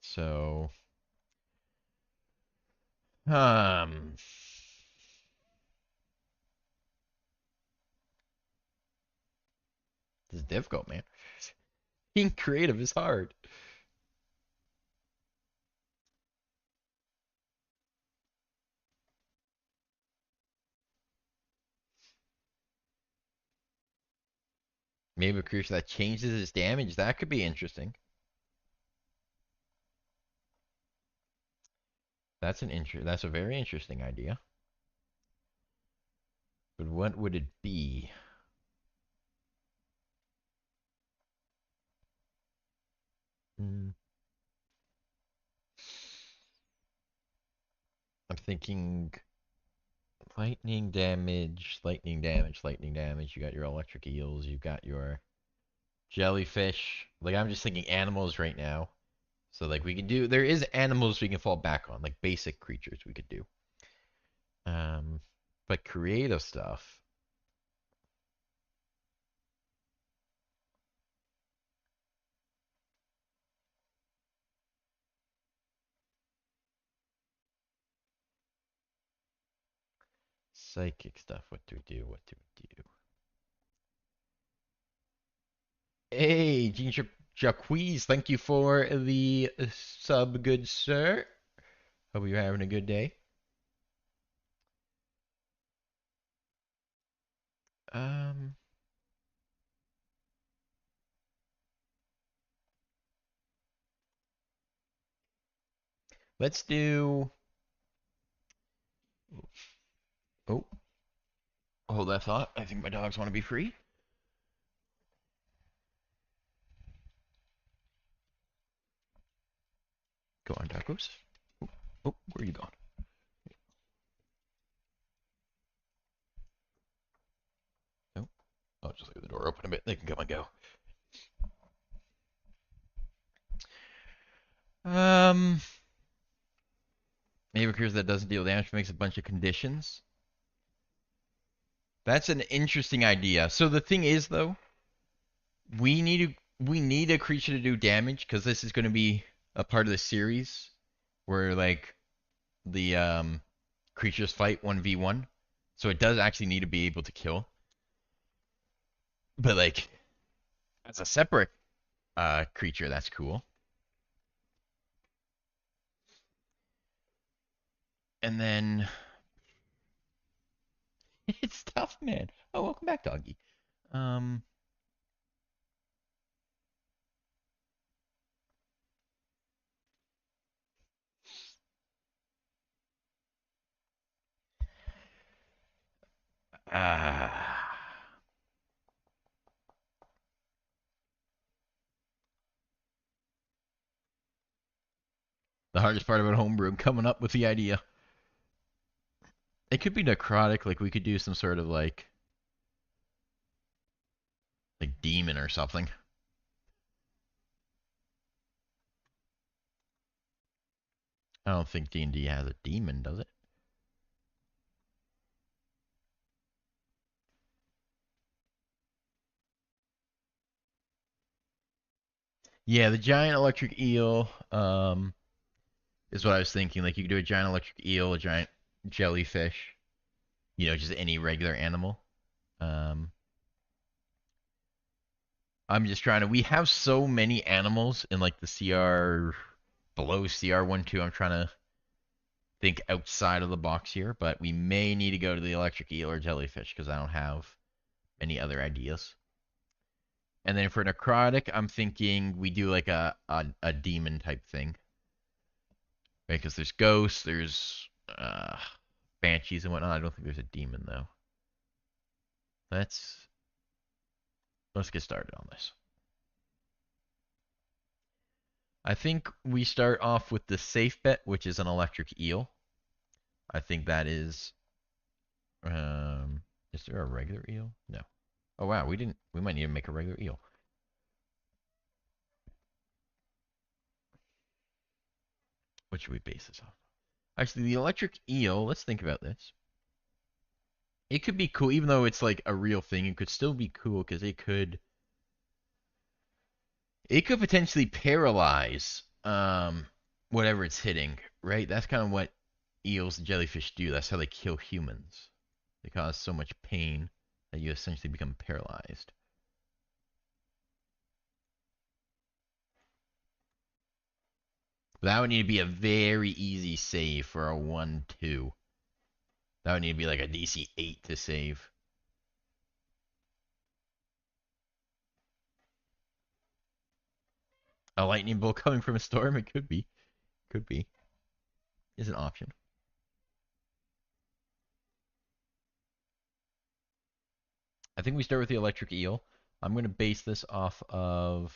So, this is difficult, man. Being creative is hard. Maybe a creature that changes its damage. That could be interesting. That's a very interesting idea. But what would it be? I'm thinking lightning damage, lightning damage, lightning damage. You got your electric eels. You've got your jellyfish. Like I'm just thinking animals right now. So like we can do, there is animals we can fall back on, like basic creatures we could do. Um, but creative stuff. Psychic stuff. What do we do? What do we do? Hey, Jean Jacques, thank you for the sub, good sir. Hope you're having a good day. Um, let's do. Oh, hold that thought. I think my dogs want to be free. Go on, tacos. Oh, oh, where are you going? Oh, I'll just leave the door open a bit. They can come and go. Um, Neighbor creatures that doesn't deal damage makes a bunch of conditions. That's an interesting idea. So the thing is, though, we need a creature to do damage because this is going to be a part of the series where like the creatures fight 1v1. So it does actually need to be able to kill. But like as a separate creature, that's cool. And then it's tough, man. Oh, welcome back, doggy. Um, ah, the hardest part about homebrew, coming up with the idea. It could be necrotic, like we could do some sort of like demon or something. I don't think D&D has a demon, does it? Yeah, the giant electric eel is what I was thinking. Like you could do a giant electric eel, a giant jellyfish, just any regular animal. Um, I'm just trying to. We have so many animals in like the CR below CR 1 2. I'm trying to think outside of the box here, but we may need to go to the electric eel or jellyfish because I don't have any other ideas. And then for necrotic, I'm thinking we do like a demon type thing. Right? Because there's ghosts, there's banshees and whatnot. I don't think there's a demon though. Let's let's get started on this. I think we start off with the safe bet, which is an electric eel. I think that is. Is there a regular eel? No. Oh wow, we didn't. We might need to make a regular eel. What should we base this off? Actually, the electric eel. Let's think about this. It could be cool, even though it's like a real thing. It could still be cool because it could potentially paralyze whatever it's hitting, right? That's kind of what eels and jellyfish do. That's how they kill humans. They cause so much pain that you essentially become paralyzed. That would need to be a very easy save for a 1-2. That would need to be like a DC 8 to save. A lightning bolt coming from a storm? It could be. Could be. Is an option. I think we start with the electric eel. I'm going to base this off of,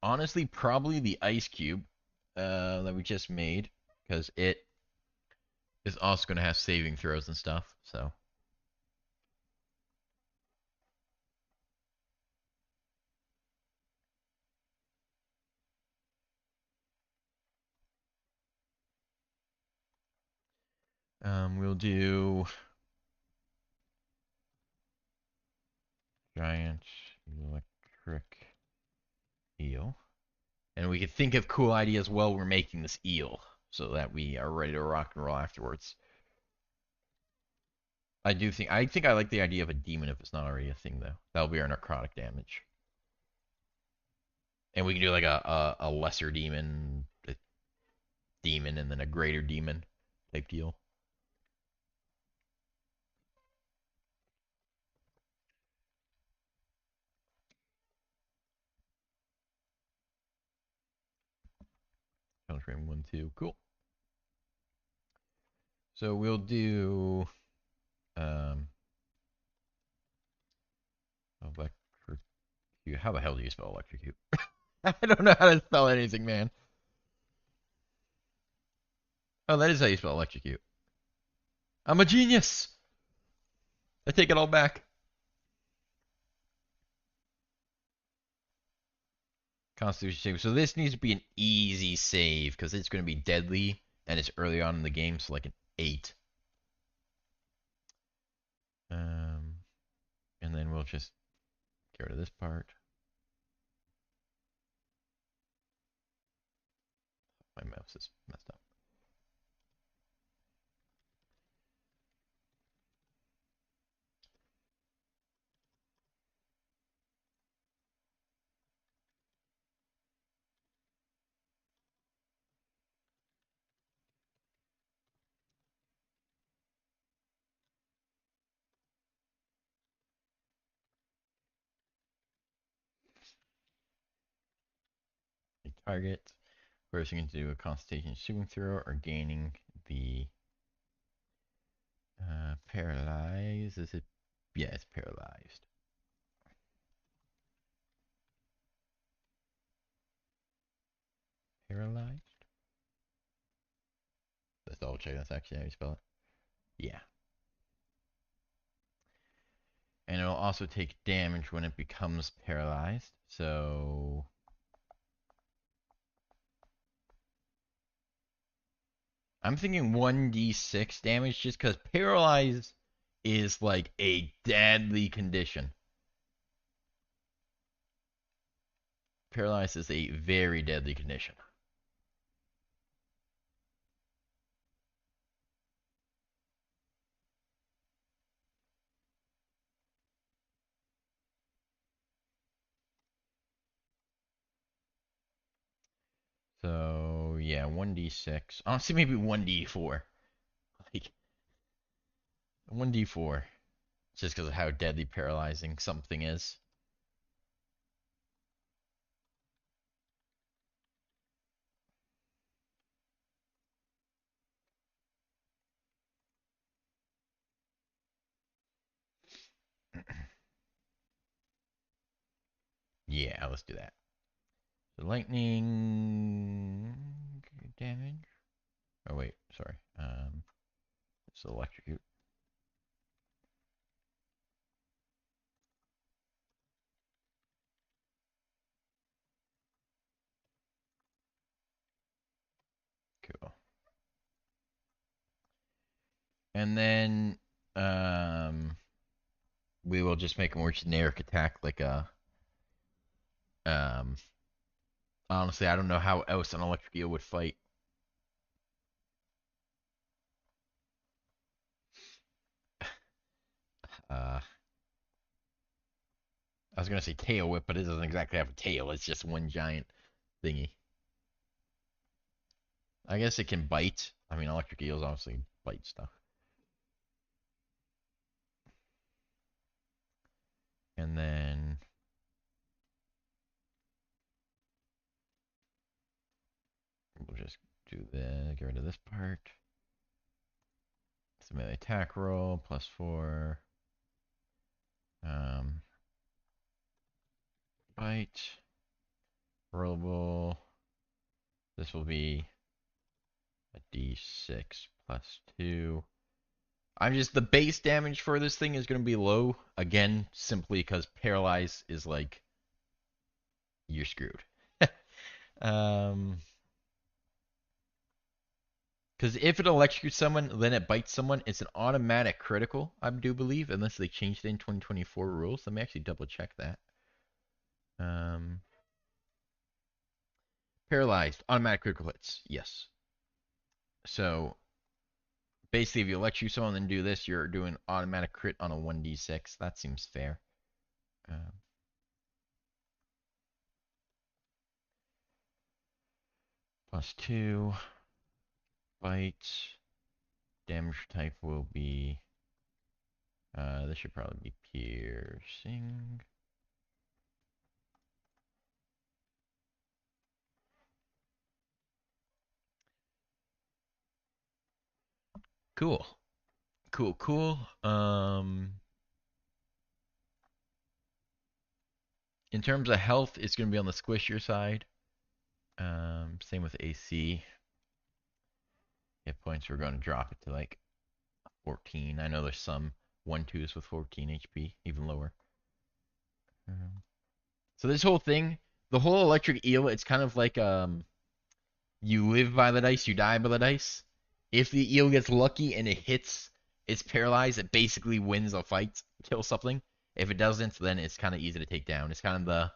honestly, probably the ice cube that we just made, because it is also going to have saving throws and stuff. So We'll do giant electric eel. And we could think of cool ideas while we're making this eel so that we are ready to rock and roll afterwards. I think I like the idea of a demon if it's not already a thing though. That'll be our necrotic damage. And we can do like a lesser demon, a demon, and then a greater demon type deal. Challenge frame 1, 2. Cool. So we'll do um electrocute. How the hell do you spell electrocute? I don't know how to spell anything, man. Oh, that is how you spell electrocute. I'm a genius. I take it all back. Constitution save. So this needs to be an easy save because it's going to be deadly and it's early on in the game, so like an 8. Um, and then we'll just get rid of this part. My mouse is messed up. A target. First, you can do a Constitution saving throw or gaining the paralyzed. Is it? Yeah, it's paralyzed. Paralyzed? Let's double check that's actually how you spell it. Yeah. And it'll also take damage when it becomes paralyzed. So I'm thinking 1d6 damage just because paralyzed is like a deadly condition. Paralyzed is a very deadly condition. So yeah, 1d6. Honestly, maybe 1d4. Like 1d4. Just because of how deadly paralyzing something is. Yeah, let's do that. So lightning damage. Oh wait, sorry. It's electrocute. Cool. And then we will just make a more generic attack like a um honestly I don't know how else an electric eel would fight. I was gonna say tail whip, but it doesn't exactly have a tail, it's just one giant thingy. I guess it can bite. I mean electric eels obviously bite stuff. And then we'll just do the get rid of this part. It's a melee attack roll, +4. Um, bite. Rollable. This will be a d6 +2. I'm just the base damage for this thing is going to be low again, simply because paralyze is like you're screwed. um, Because if it electrocutes someone, then it bites someone, it's an automatic critical, I do believe, unless they changed it in 2024 rules. Let me actually double check that. Um, Paralyzed, automatic critical hits. Yes. So basically, if you electrocute someone and do this, you're doing automatic crit on a 1d6. That seems fair. Um, +2. Bite. Damage type will be. This should probably be piercing. Cool. Cool, cool. In terms of health, it's going to be on the squishier side. Same with AC. Hit points, we're going to drop it to like 14. I know there's some 1-2s with 14 HP, even lower. So this whole thing, the whole electric eel, it's kind of like you live by the dice, you die by the dice. If the eel gets lucky and it hits, it's paralyzed, it basically wins a fight, kills something. If it doesn't, then it's kind of easy to take down. It's kind of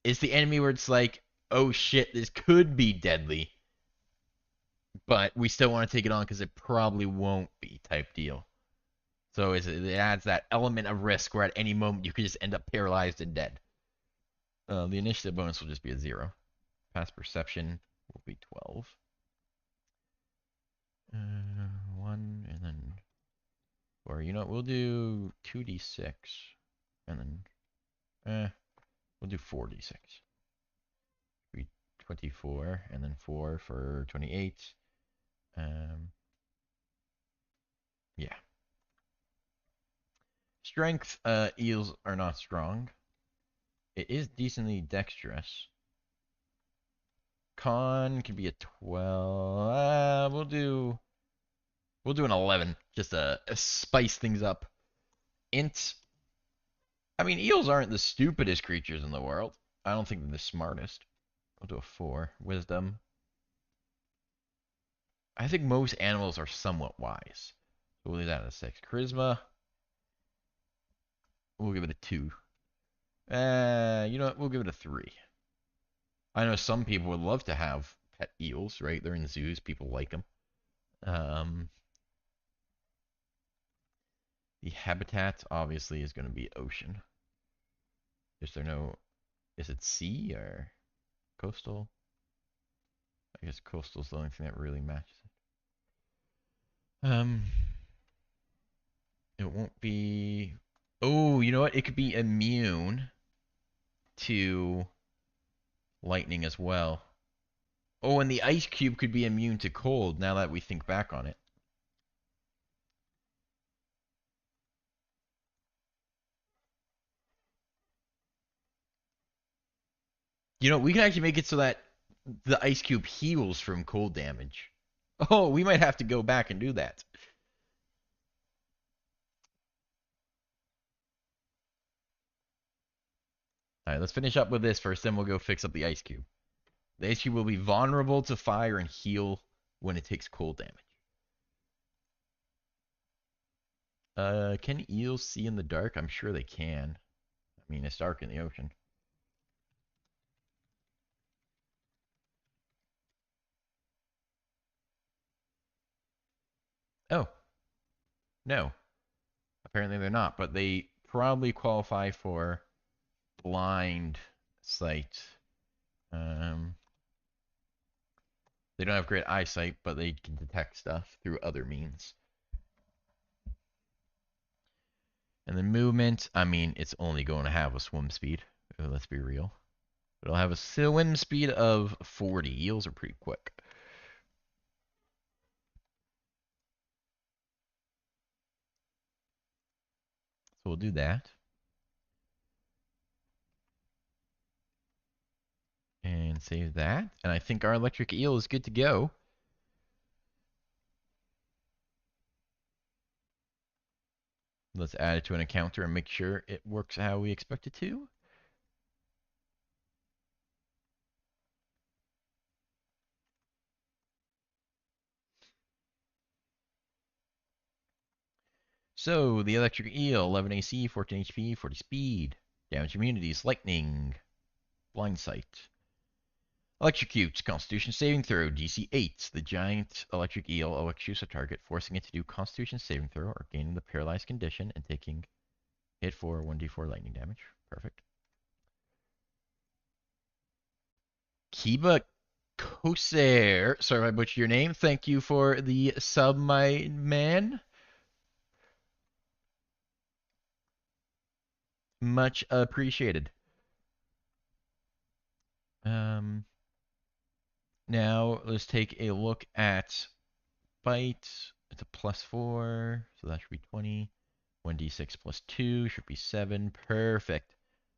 it's the enemy where it's like, oh shit, this could be deadly, but we still want to take it on because it probably won't be type deal. So it adds that element of risk where at any moment you could just end up paralyzed and dead. The initiative bonus will just be a 0. Past perception will be 12. 1 and then, or you know what, we'll do 2d6 and then, we'll do 4d6. Be 24 and then 4 for 28. Yeah. Strength, eels are not strong. It is decently dexterous. Con can be a 12. We'll do an 11 just to spice things up. Int. I mean, eels aren't the stupidest creatures in the world. I don't think they're the smartest. We'll do a 4. Wisdom. I think most animals are somewhat wise. So we'll leave that at a 6. Charisma. We'll give it a 2. You know what? We'll give it a 3. I know some people would love to have pet eels, right? They're in zoos. People like them. Um, the habitat obviously is going to be ocean. Is there no? Is it sea or coastal? I guess coastal is the only thing that really matches it. It won't be. Oh, you know what? It could be immune to lightning as well. Oh, and the ice cube could be immune to cold. Now that we think back on it. You know, we can actually make it so that the ice cube heals from cold damage. Oh, we might have to go back and do that. All right, let's finish up with this first, then we'll go fix up the ice cube. The ice cube will be vulnerable to fire and heal when it takes cold damage. Can eels see in the dark? I'm sure they can. I mean, it's dark in the ocean. Oh, no. Apparently they're not, but they probably qualify for blind sight. Um, they don't have great eyesight, but they can detect stuff through other means. And then movement, I mean, it's only going to have a swim speed. Let's be real. It'll have a swim speed of 40. Eels are pretty quick. So we'll do that. And save that. And I think our electric eel is good to go. Let's add it to an encounter and make sure it works how we expect it to. So, the electric eel, 11 AC, 14 HP, 40 speed. Damage immunities, lightning, blind sight. Electrocute, Constitution saving throw, DC 8. The giant electric eel electrocutes a target, forcing it to do Constitution saving throw or gaining the paralyzed condition and taking hit for 1d4 lightning damage. Perfect. Kiba Koser. Sorry if I butchered your name. Thank you for the sub, my man. Much appreciated. Um, Now let's take a look at bite. It's a +4, so that should be 20. 1d6 plus 2 should be 7. Perfect.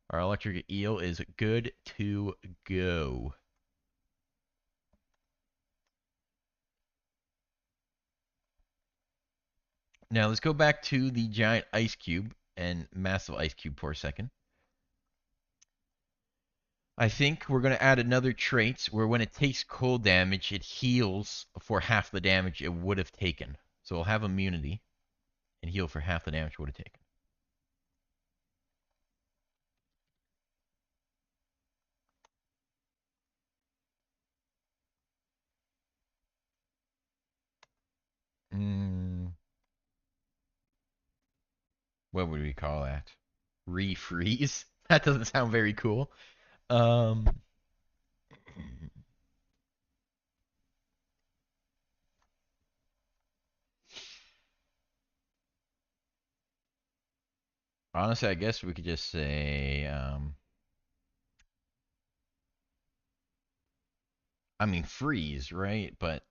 Our electric eel is good to go. Now let's go back to the giant ice cube and massive ice cube for a second. I think we're going to add another trait where when it takes cold damage, it heals for half the damage it would have taken. So it'll have immunity and heal for half the damage it would have taken. What would we call that? Refreeze? That doesn't sound very cool. Um, Honestly, I guess we could just say, I mean, freeze, right? But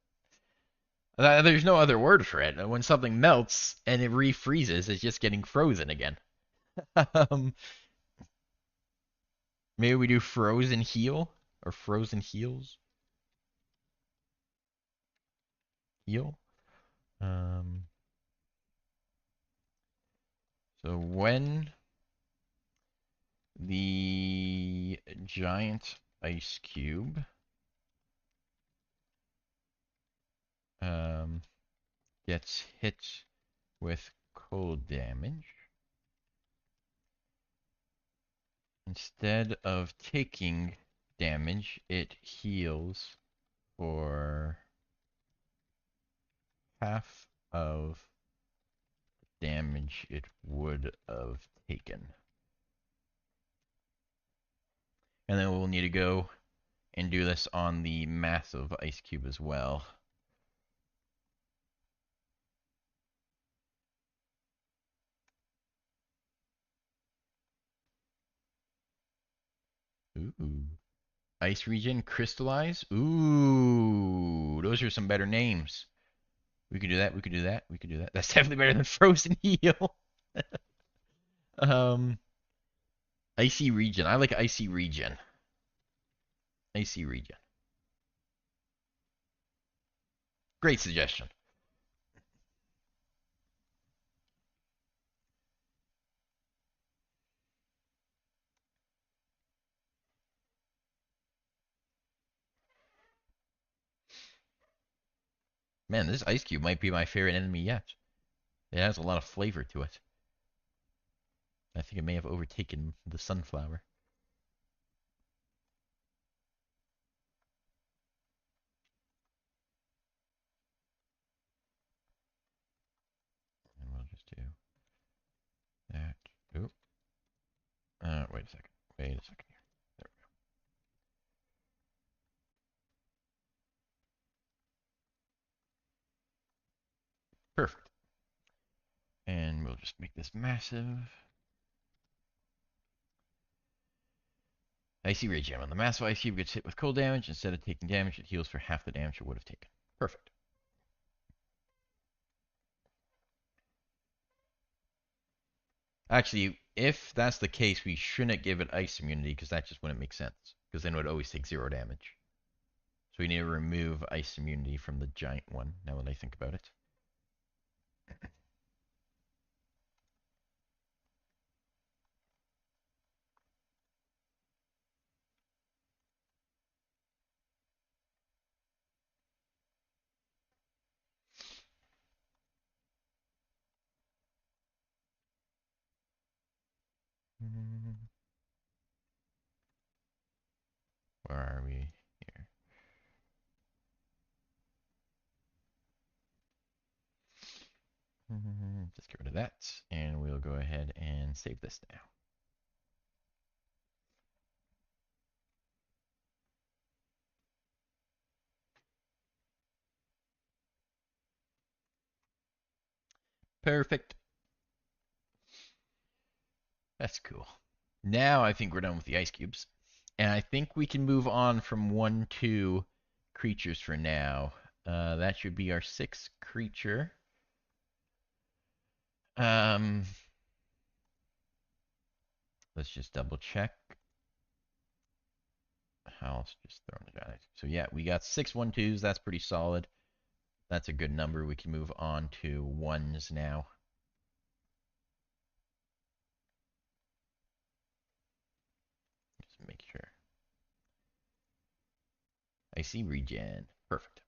there's no other word for it. When something melts and it refreezes, it's just getting frozen again. um, Maybe we do frozen heal or frozen heals. Heal. Um, so when the giant ice cube um, gets hit with cold damage, instead of taking damage, it heals for half of damage it would have taken. And then we'll need to go and do this on the massive ice cube as well. Ooh. Ice regen, crystallize. Ooh, those are some better names. We could do that. We could do that. We could do that. That's definitely better than frozen heal. um, Icy regen. I like icy regen. Icy regen. Great suggestion. Man, this ice cube might be my favorite enemy yet. It has a lot of flavor to it. I think it may have overtaken the sunflower. And we'll just do that. Oop. Wait a second. Wait a second here. There we go. Perfect. And we'll just make this massive. Icy Regen. When the massive ice cube gets hit with cold damage, instead of taking damage, it heals for half the damage it would have taken. Perfect. Actually, if that's the case, we shouldn't give it ice immunity because that just wouldn't make sense. Because then it would always take 0 damage. So we need to remove ice immunity from the giant one, now that I think about it. Where are we here? Just get rid of that, and we'll go ahead and save this now. Perfect. That's cool. Now I think we're done with the ice cubes. And I think we can move on from 1-2 creatures for now. That should be our 6th creature. Let's just double check. House just throwing it out. So yeah, we got 6 1-2s. That's pretty solid. That's a good number. We can move on to 1s now. Just make sure. I see regen. Perfect.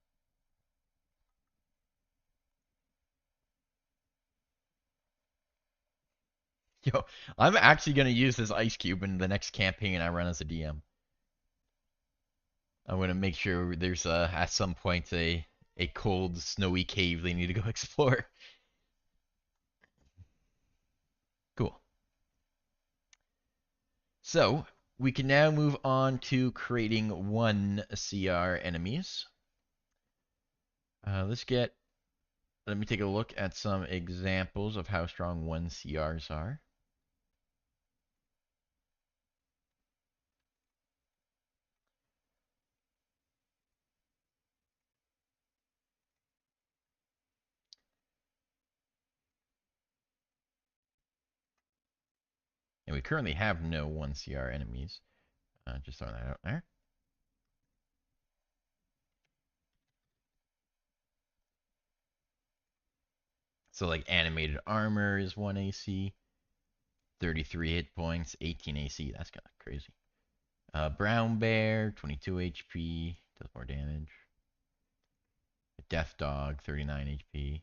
Yo, I'm actually going to use this ice cube in the next campaign I run as a DM. I'm going to make sure there's at some point a cold, snowy cave they need to go explore. Cool. So, we can now move on to creating 1 CR enemies. Let me take a look at some examples of how strong 1 CRs are. And we currently have no 1 CR enemies. Just throwing that out there. So like animated armor is 1 AC, 33 hit points, 18 AC. That's kind of crazy. Brown Bear, 22 HP, does more damage. Death Dog, 39 HP.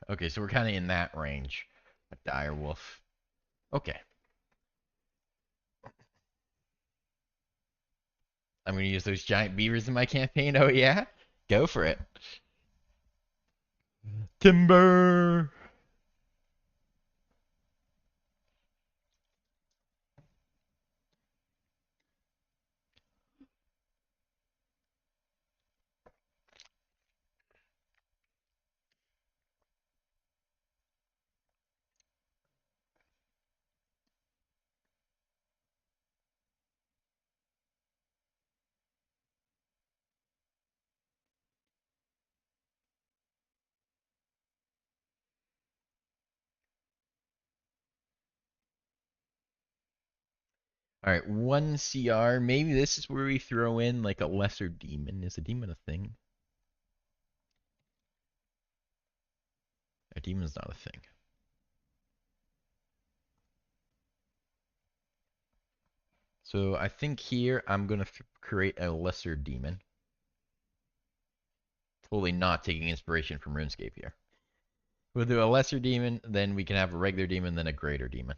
Okay, so we're kind of in that range. A Dire Wolf. Okay. I'm going to use those giant beavers in my campaign. Oh, yeah? Go for it. Timber! All right, 1 CR. Maybe this is where we throw in like a lesser demon. Is a demon a thing? A demon's not a thing. So I think here I'm going to create a lesser demon. Totally not taking inspiration from RuneScape here. We'll do a lesser demon, then we can have a regular demon, then a greater demon.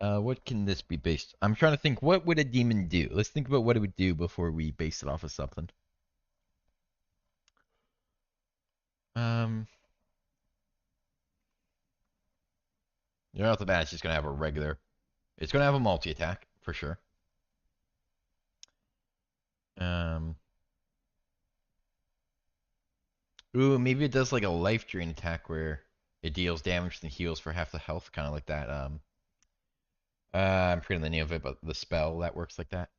What can this be based? I'm trying to think, what would a demon do? Let's think about what it would do before we base it off of something. Um, right off the bat, it's just gonna have a regular. It's gonna have a multi-attack for sure. Um, ooh, maybe it does like a life drain attack where it deals damage and heals for half the health, kind of like that. I'm forgetting the name of it, but the spell that works like that.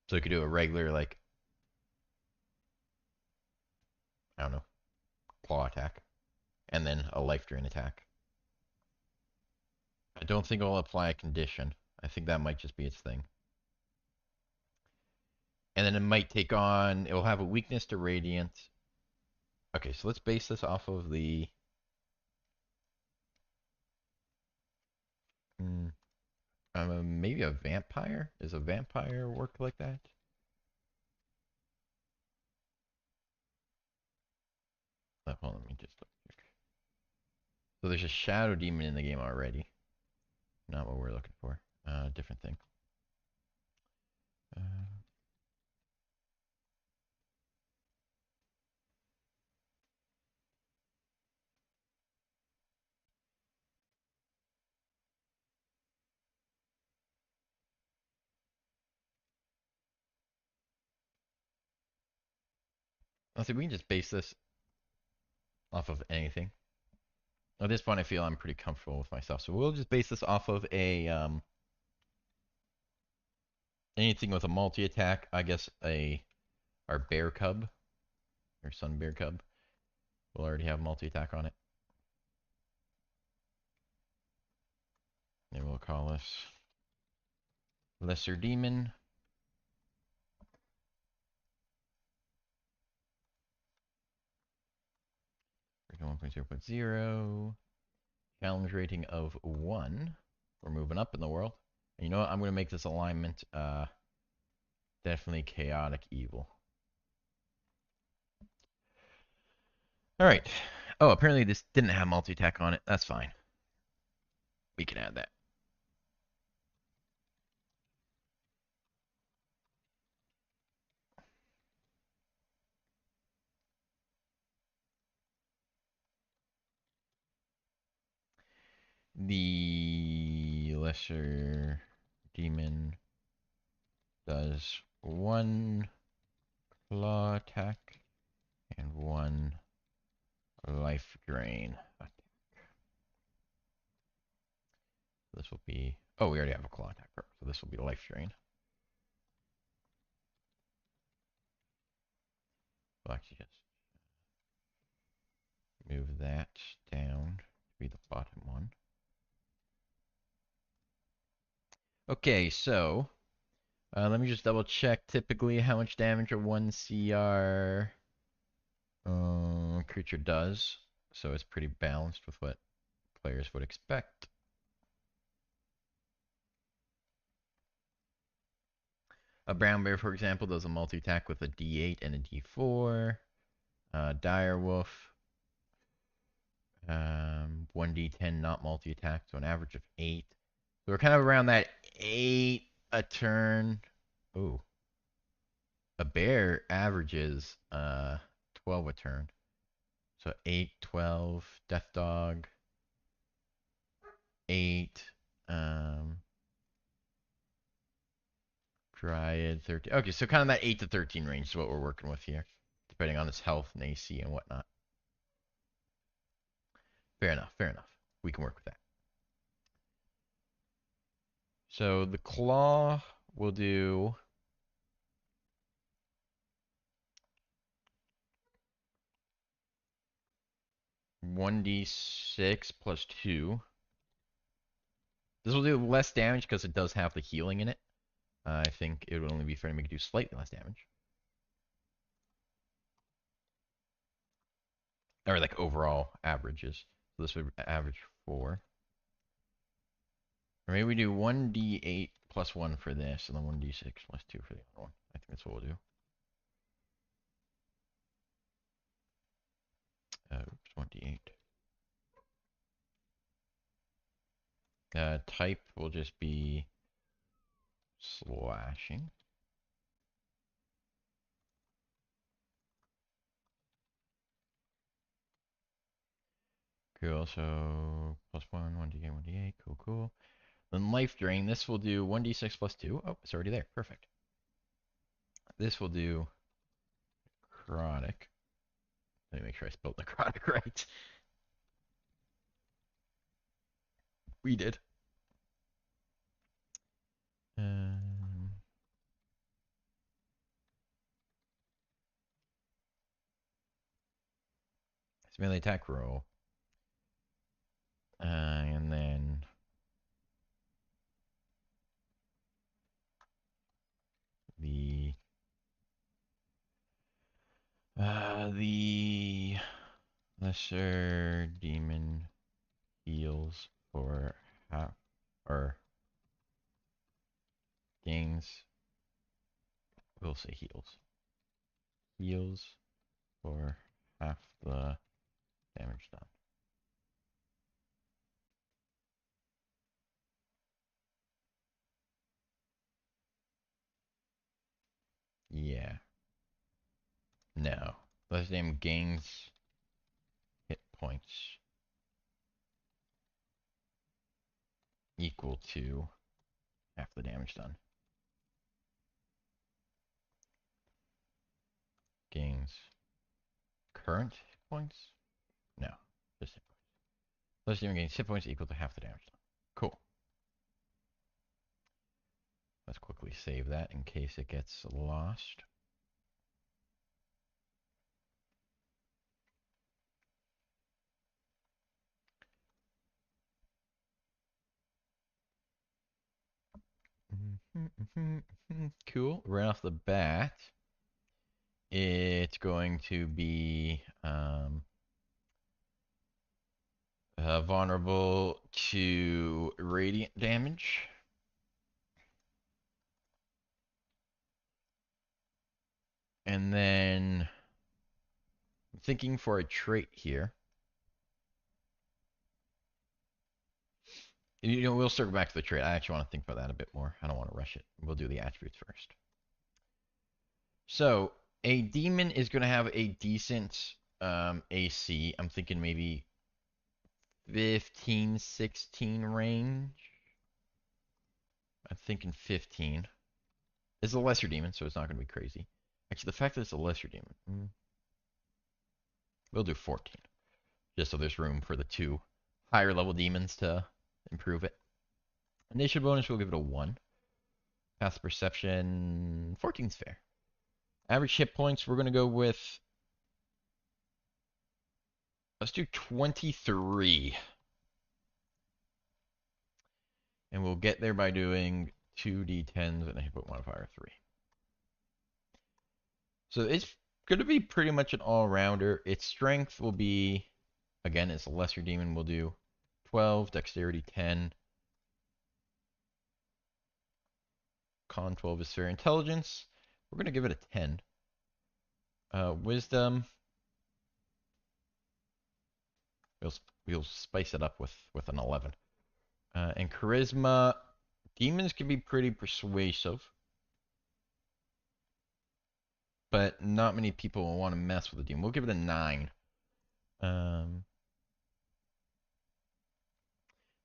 So it could do a regular like I don't know, claw attack, and then a life drain attack. I don't think it'll apply a condition. I think that might just be its thing. And then it might take on, it will have a weakness to radiant. Okay, so let's base this off of the. Maybe a vampire? Does a vampire work like that? Hold on, let me just look here. So there's a shadow demon in the game already. Not what we're looking for. Different thing. Uh, let's see, we can just base this off of anything. At this point, I feel I'm pretty comfortable with myself, so we'll just base this off of a anything with a multi-attack. I guess our bear cub, or sun bear cub, will already have multi-attack on it. And we'll call this lesser demon. Version 1.0.0. Challenge rating of 1. We're moving up in the world. And you know what? I'm going to make this alignment definitely chaotic evil. All right. Oh, apparently this didn't have multi-attack on it. That's fine. We can add that. The lesser demon does 1 claw attack and 1 life drain. This will be... Oh, we already have a claw attack. So this will be life drain. We'll actually just move that down to be the bottom one. Okay, so let me just double check typically how much damage a 1 CR creature does. So it's pretty balanced with what players would expect. A brown bear, for example, does a multi-attack with a D8 and a D4. Dire wolf, 1d10 not multi-attack, so an average of 8. So we're kind of around that 8 a turn. Ooh. A bear averages 12 a turn. So 8, 12, Death Dog, 8, Dryad, 13. Okay, so kind of that 8 to 13 range is what we're working with here, depending on its health and AC and whatnot. Fair enough, fair enough. We can work with that. So the claw will do 1d6 plus 2. This will do less damage because it does have the healing in it. I think it would only be fair to make it do slightly less damage. Or like overall averages. So this would average 4. Or maybe we do 1d8 plus 1 for this, and then 1d6 plus 2 for the other one. I think that's what we'll do. Oops, 1d8. Type will just be slashing. Cool, so plus 1, 1d8, 1d8, cool, cool. Then life drain, this will do 1d6 plus 2. Oh, it's already there, perfect. This will do necrotic. Let me make sure I spelled necrotic right. We did. It's melee attack roll. And then the lesser demon heals for half, or gains, we'll say heals. Heals for half the Damage done. Yeah. No. Last name gains hit points equal to half the damage done. Gains current hit points? No. Just hit points. Last name gains hit points equal to half the damage done. Cool. Let's quickly save that in case it gets lost. Cool. Right off the bat, it's going to be vulnerable to radiant damage. And then I'm thinking for a trait here. We'll circle back to the trait. I actually want to think about that a bit more. I don't want to rush it. We'll do the attributes first. So a demon is going to have a decent AC. I'm thinking maybe 15, 16 range. I'm thinking 15. It's a lesser demon, so it's not going to be crazy. Actually, the fact that it's a lesser demon, we'll do 14. Just so there's room for the two higher level demons to improve it. Initial bonus, we'll give it a 1. Path perception, 14's fair. Average hit points, we're going to go with, let's do 23. And we'll get there by doing 2d10s and a hit point modifier 3. So it's going to be pretty much an all-rounder. Its strength will be, again, it's a lesser demon. We'll do 12, dexterity 10, con 12 is fair. Intelligence, we're going to give it a 10. Wisdom, we'll spice it up with an 11. And charisma, demons can be pretty persuasive, but not many people will want to mess with a demon. We'll give it a 9.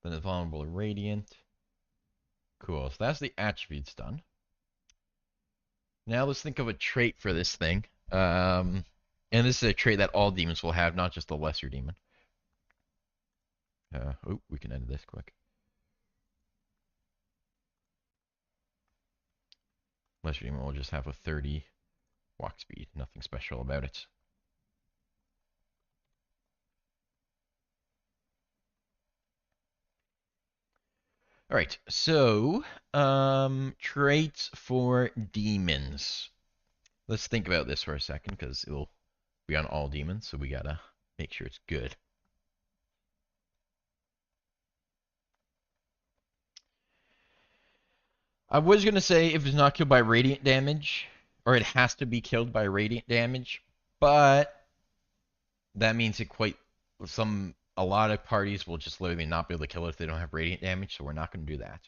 Then it's vulnerable to radiant. Cool. So that's the attributes done. Now let's think of a trait for this thing. And this is a trait that all demons will have, not just the lesser demon. We can edit this quick. Lesser demon will just have a 30 walk speed. Nothing special about it. All right, so traits for demons. Let's think about this for a second because it'll be on all demons, so we gotta make sure it's good. I was gonna say if it's not killed by radiant damage, or it has to be killed by radiant damage, but that means a lot of parties will just literally not be able to kill it if they don't have radiant damage, so we're not gonna do that.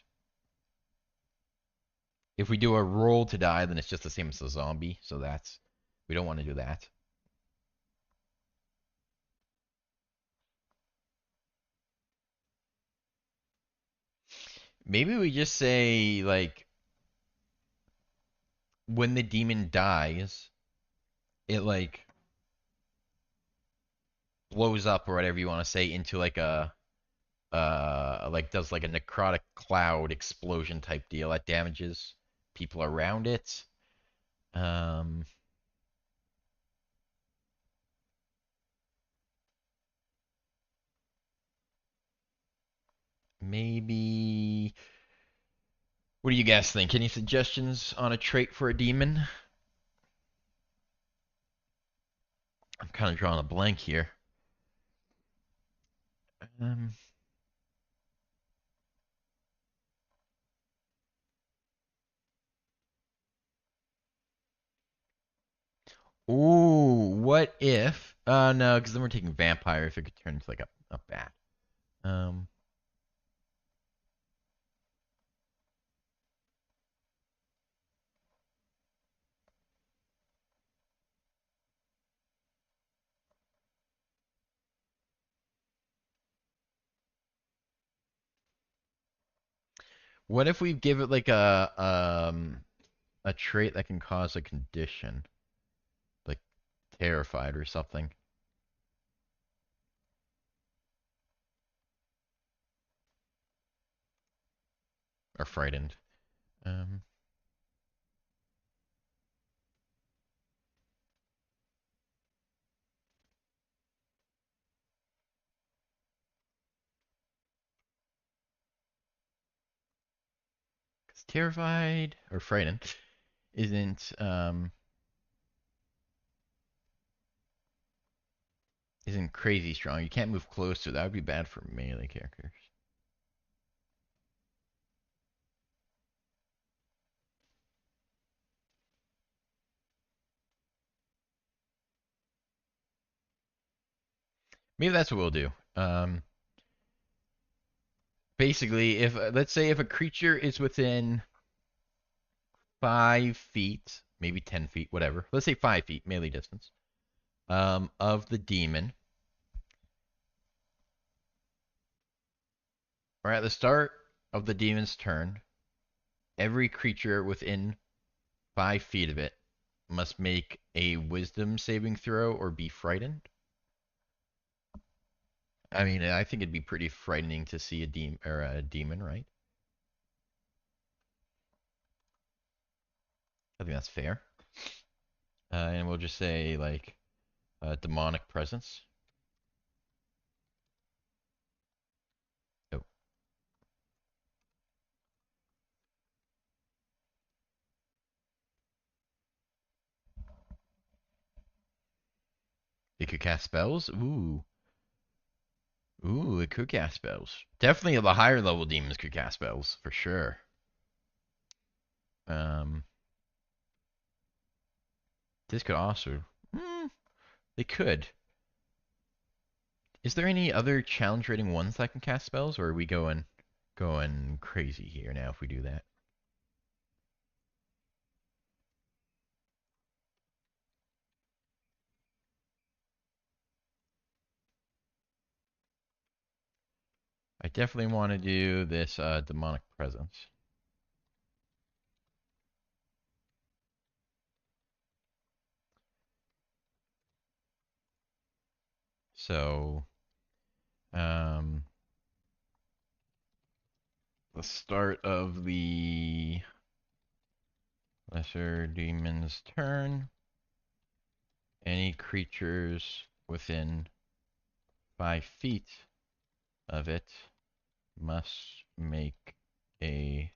If we do a roll to die, then it's just the same as a zombie, so we don't want to do that. Maybe we just say, like, when the demon dies, it, like, blows up or whatever you want to say into, like, does, like, a necrotic cloud explosion type deal that damages people around it. Maybe... What do you guys think? Any suggestions on a trait for a demon? I'm kind of drawing a blank here. Ooh, what if No, because then we're taking vampire if it could turn into like a bat. Um, what if we give it like a trait that can cause a condition, like terrified or something, or frightened? Um, 'Cause terrified or frightened isn't crazy strong. You can't move closer. That would be bad for melee characters. Maybe that's what we'll do. Basically, if let's say if a creature is within 5 feet, maybe 10 feet, whatever. Let's say 5 feet melee distance of the demon, or at the start of the demon's turn, every creature within 5 feet of it must make a wisdom saving throw or be frightened. I mean, I think it'd be pretty frightening to see a demon, right? I think that's fair. And we'll just say like demonic presence. Oh, it could cast spells. Ooh, it could cast spells. Definitely the higher level demons could cast spells for sure. Um, this could also. They could. Is there any other challenge rating ones that can cast spells, or are we going crazy here now if we do that? I definitely want to do this demonic presence. So, um, the start of the lesser demon's turn. Any creatures within 5 feet of it must make a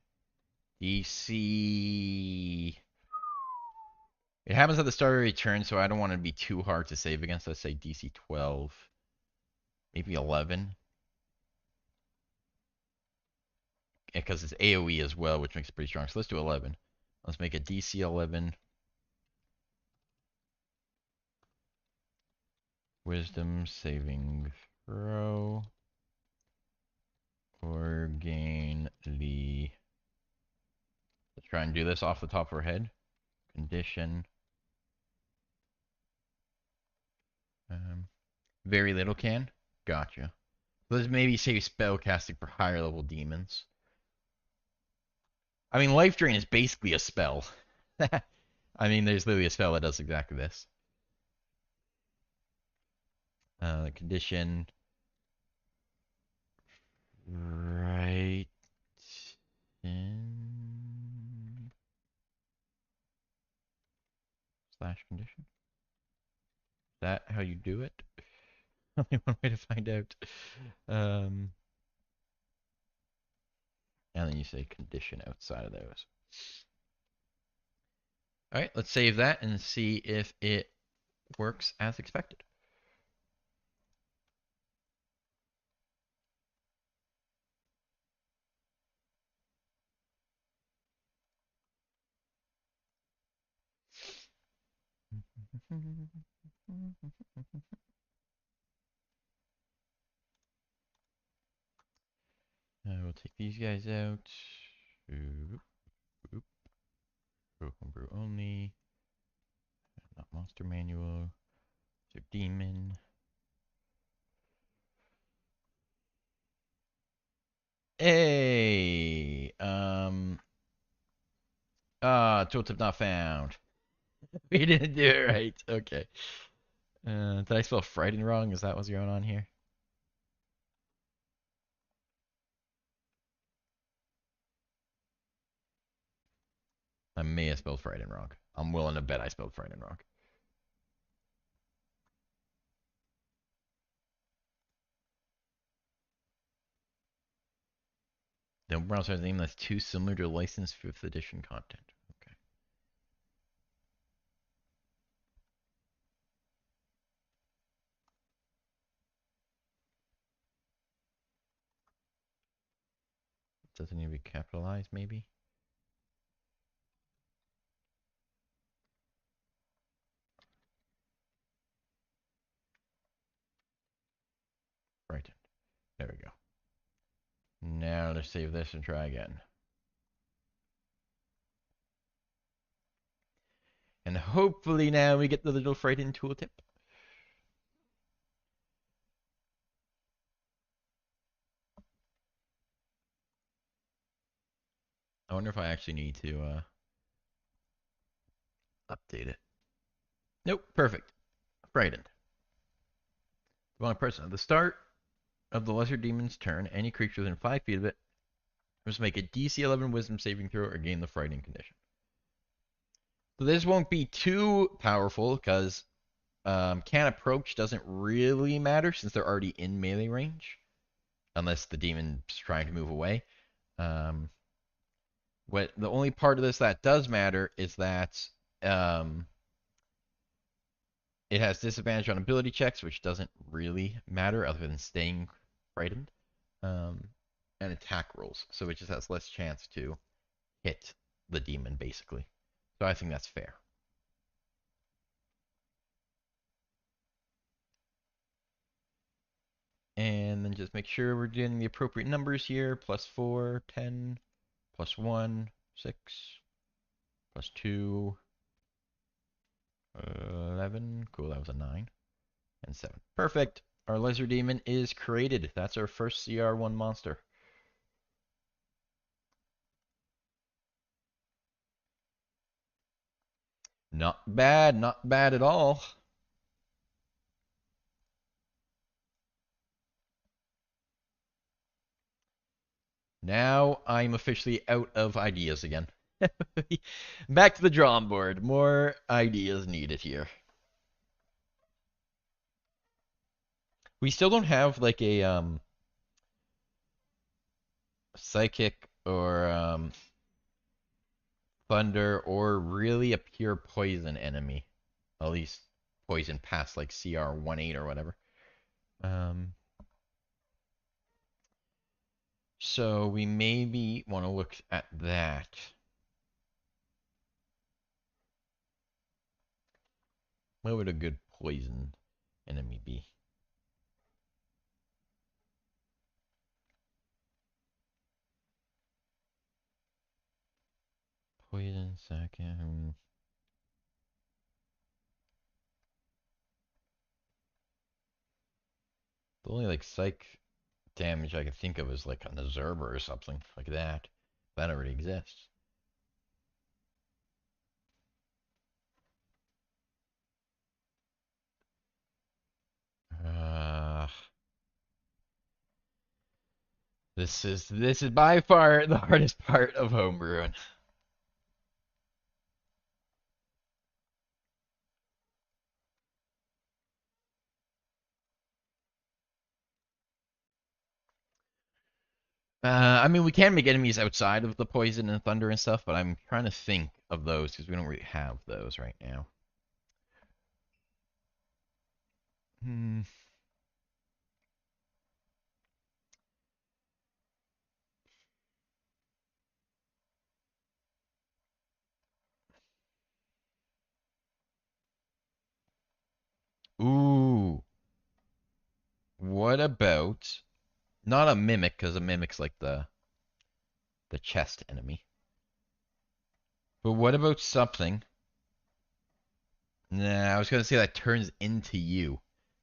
DC. It happens at the start of every turn, so I don't want to be too hard to save against. Let's say DC 12, maybe 11, because it's AoE as well, which makes it pretty strong. So let's do 11. Let's make a DC 11 Wisdom saving throw, or gain the. Let's try and do this off the top of our head. Condition. Um, very little can. Gotcha. Let's maybe say spell casting for higher level demons. I mean, Life Drain is basically a spell. I mean, there's literally a spell that does exactly this. Condition. Right. In slash condition. Is that how you do it? Only one way to find out. Um, and then you say condition outside of those. All right, let's save that and see if it works as expected. I will take these guys out. Oop, oop. Homebrew only. Not monster manual. So demon. Hey! Tooltip not found. We didn't do it right. Okay. Did I spell frightened wrong? Is that what's going on here? I may have spelled frightened wrong. I'm willing to bet I spelled frightened wrong. Don't browse a name that's too similar to licensed 5th edition content. Okay. Doesn't need to be capitalized, maybe? Frightened. There we go. Now let's save this and try again. And hopefully now we get the little frightened tooltip. I wonder if I actually need to update it. Nope, perfect. Frightened. Wrong person. At the start of the lesser demon's turn, any creature within 5 feet of it must make a DC 11 Wisdom saving throw or gain the frightening condition. So this won't be too powerful because can approach doesn't really matter since they're already in melee range, unless the demon's trying to move away. What the only part of this that does matter is that it has disadvantage on ability checks, which doesn't really matter other than staying frightened, and attack rolls, so it just has less chance to hit the demon basically. So I think that's fair. And then just make sure we're getting the appropriate numbers here. +4, 10, +1, 6, +2, 11. Cool, that was a 9. And 7. Perfect. Our lizard demon is created. That's our first CR1 monster. Not bad, not bad at all. Now I'm officially out of ideas again. Back to the drawing board. More ideas needed here. We still don't have like a psychic or thunder or really a pure poison enemy. At least poison past like CR18 or whatever. So we maybe want to look at that. What would a good poison enemy be? Poison second. The only like psych damage I could think of is like on the Zerber or something like that. That already exists. Uh, this is by far the hardest part of homebrewing. I mean, we can make enemies outside of the poison and thunder and stuff, but I'm trying to think of those because we don't really have those right now. Hmm. what about not a mimic, because a mimic's like the chest enemy. But what about something? Nah, I was gonna say that turns into you,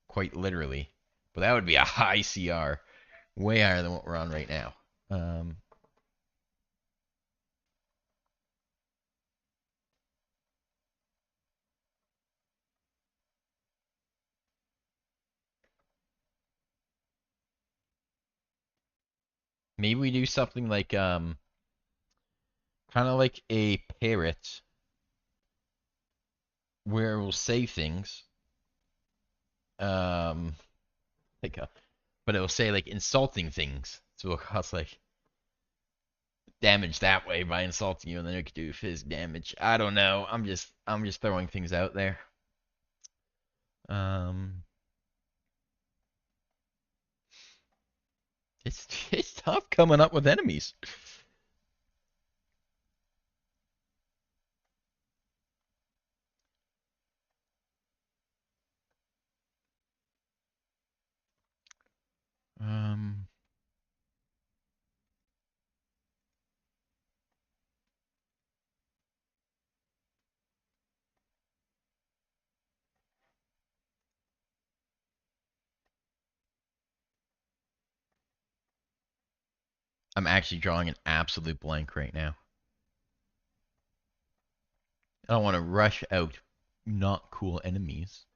quite literally. But that would be a high CR, way higher than what we're on right now. Um, Maybe we do something like kind of like a parrot, where it will say things, um, like but it will say like insulting things, so it'll cause like damage that way by insulting you, and then it could do phys damage. I don't know. I'm just throwing things out there. Um, it's tough coming up with enemies. Um, I'm actually drawing an absolute blank right now. I don't want to rush out not cool enemies.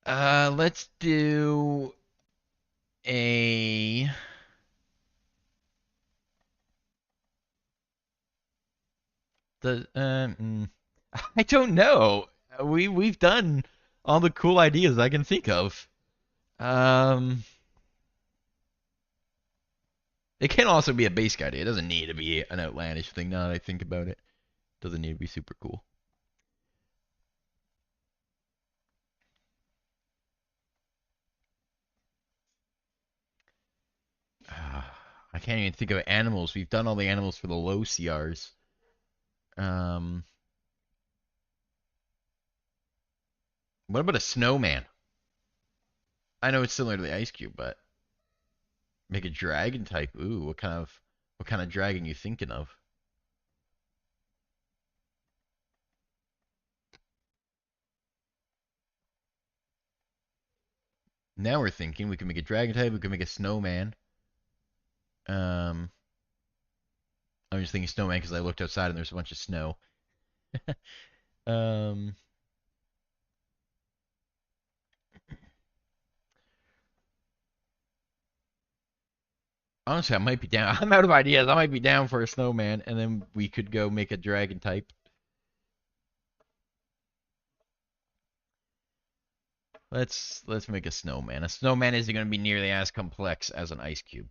Let's do a the I don't know. We've done all the cool ideas I can think of. Um, it can also be a basic idea. It doesn't need to be an outlandish thing. Now that I think about it, doesn't need to be super cool. I can't even think of animals. We've done all the animals for the low CRs. Um, what about a snowman? I know it's similar to the ice cube, but make a dragon type. Ooh, what kind of dragon you thinking of? Now we're thinking we can make a dragon type. We can make a snowman. Um, I'm just thinking snowman because I looked outside and there's a bunch of snow. Um, honestly, I might be down. I'm out of ideas. I might be down for a snowman, and then we could go make a dragon type. Let's make a snowman. A snowman isn't going to be nearly as complex as an ice cube.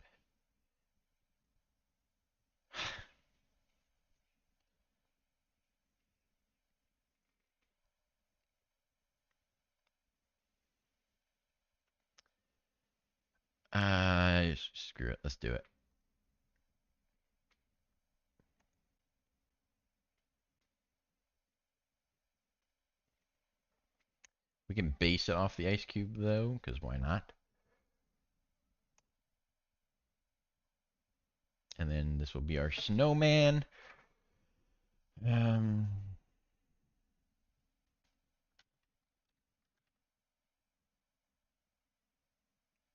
Screw it. Let's do it. We can base it off the ice cube though, because why not? And then this will be our snowman. Um,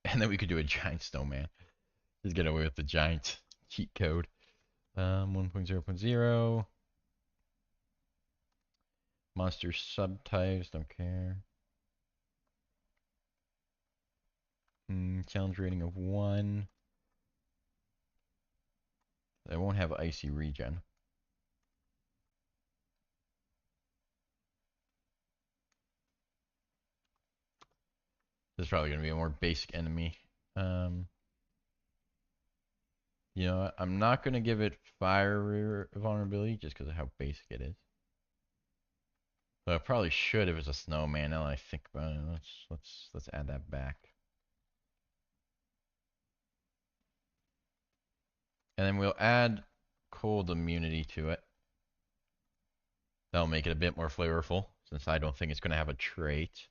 and then we could do a giant snowman. Just get away with the giant cheat code. 1.0.0. Monster subtypes, don't care. Challenge rating of 1. They won't have icy regen. This is probably going to be a more basic enemy. Um, you know what? I'm not going to give it fire vulnerability just because of how basic it is. So I probably should if it's a snowman. Now that I think about it, let's add that back. And then we'll add cold immunity to it. That'll make it a bit more flavorful, since I don't think it's going to have a trait.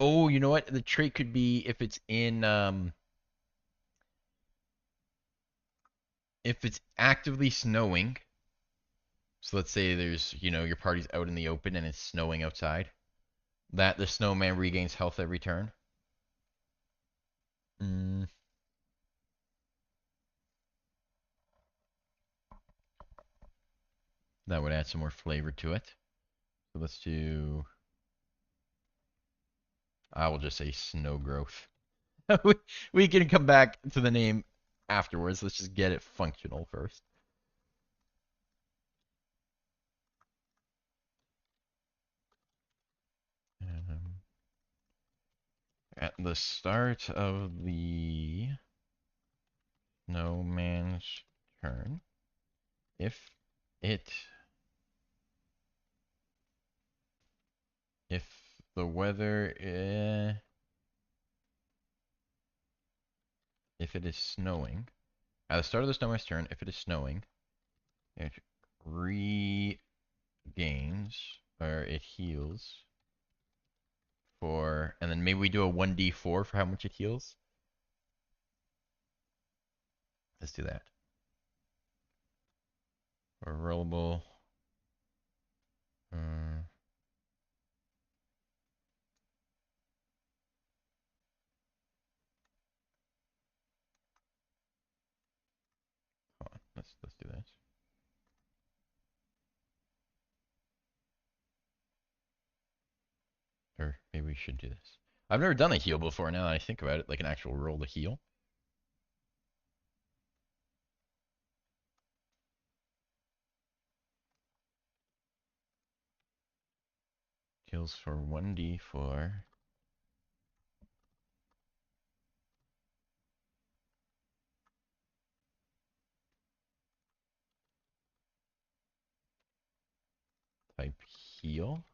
Oh, you know what? The trait could be if it's actively snowing. So let's say there's, your party's out in the open and it's snowing outside. That the snowman regains health every turn. Mm, that would add some more flavor to it. So let's do. I will just say snow growth. we can come back to the name afterwards. Let's just get it functional first. At the start of the snowman's turn, if it if the weather if it is snowing at the start of the snowman's turn, if it is snowing, it regains or it heals for, and then maybe we do a 1d4 for how much it heals. Let's do that. Or rollable. Uh, Hold on. Let's do this. Or maybe we should do this. I've never done a heal before. Now that I think about it, like an actual roll to heal. Heals for 1d4. Type heal.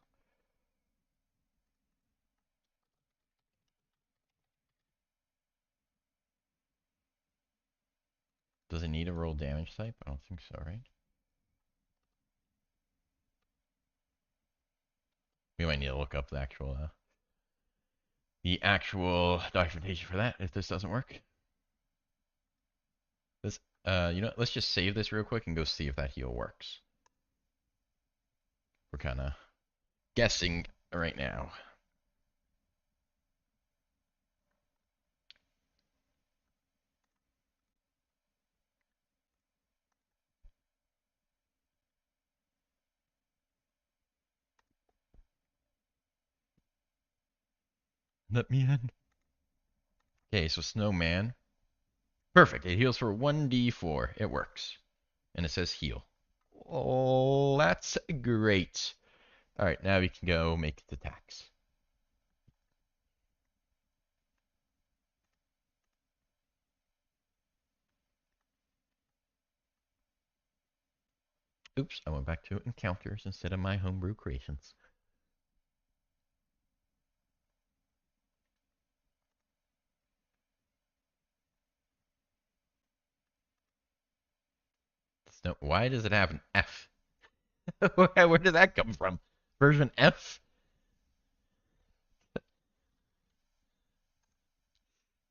Does it need a roll damage type? I don't think so, right? We might need to look up the actual documentation for that if this doesn't work. This, let's just save this real quick and go see if that heal works. We're kind of guessing right now. Let me in. Okay, so Snowman. Perfect. It heals for 1d4. It works. And it says heal. Oh, that's great. All right, now we can go make the attacks. Oops, I went back to encounters instead of my homebrew creations. Snow, why does it have an F? Where did that come from? Version F?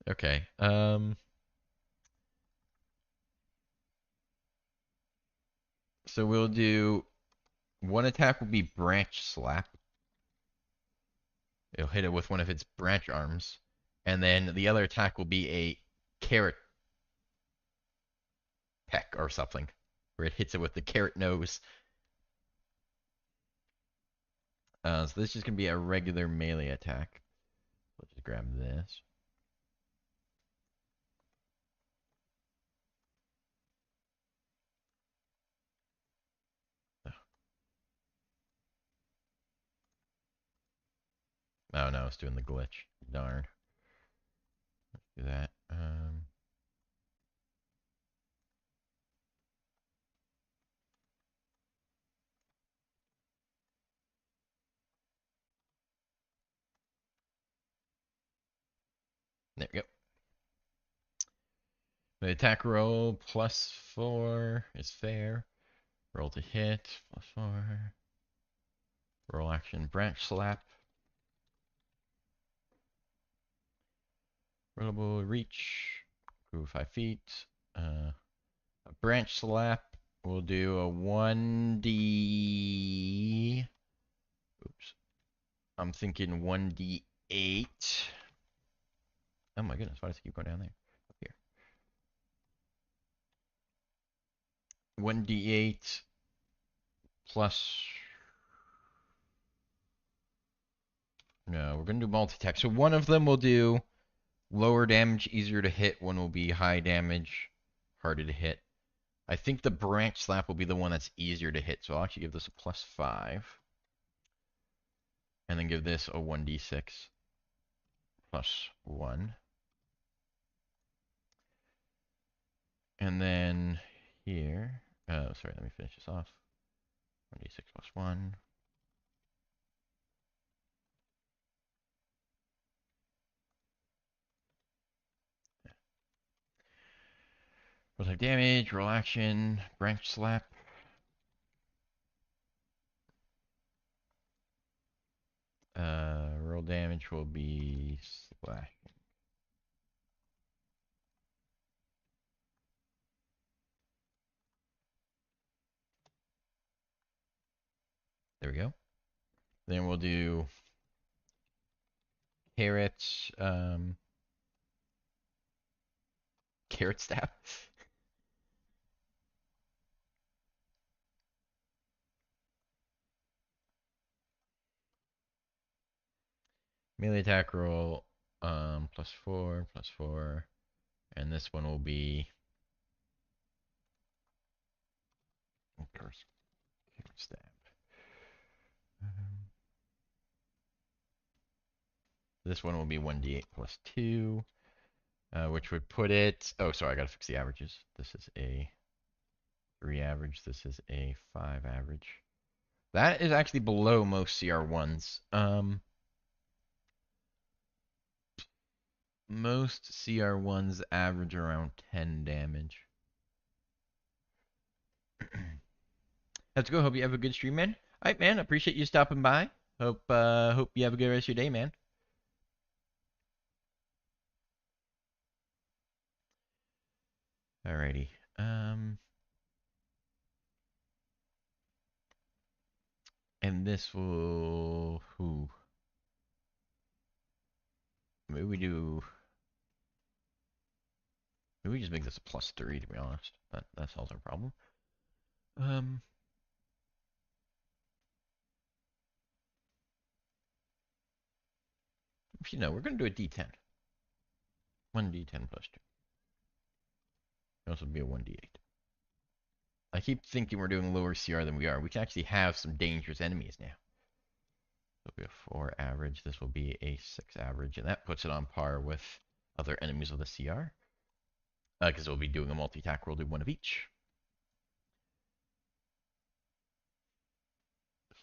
Okay. So we'll do one attack will be branch slap. It'll hit it with one of its branch arms. And then the other attack will be a carrot peck or something, where it hits it with the carrot nose. So this is going to be a regular melee attack. Let's just grab this. Oh no, it's doing the glitch. Darn. Let's do that. There we go. The attack roll +4 is fair. Roll to hit +4. Roll action branch slap. Rollable reach. Move 5 feet. A branch slap. We'll do a 1d. Oops. I'm thinking 1d8. Oh my goodness, why does it keep going down there? Up here. 1d8 plus. No, we're going to do multi-attack. So one of them will do lower damage, easier to hit. One will be high damage, harder to hit. I think the branch slap will be the one that's easier to hit. So I'll actually give this a +5. And then give this a 1d6 +1. And then here, sorry, let me finish this off. 1d6 +1. Roll type damage, roll action, branch slap. Roll damage will be slash. There we go. Then we'll do carrots, carrot stab. Melee attack roll, +4, +4, and this one will be, of course, carrot stab. This one will be 1d8 +2, which would put it. Oh, sorry, I gotta fix the averages. This is a 3 average. This is a 5 average. That is actually below most CR1s. Most CR1s average around 10 damage. Let's go. Hope you have a good stream, man. All right, man. Appreciate you stopping by. Hope you have a good rest of your day, man. Alrighty. And this will who? Maybe we do. Maybe we just make this a +3. To be honest, that solves our problem. You know, we're gonna do a D10. 1d10 +2. This will be a 1d8. I keep thinking we're doing lower CR than we are. We can actually have some dangerous enemies now. This will be a 4 average. This will be a 6 average. And that puts it on par with other enemies of the CR. Because we'll be doing a multi-attack. We'll do one of each.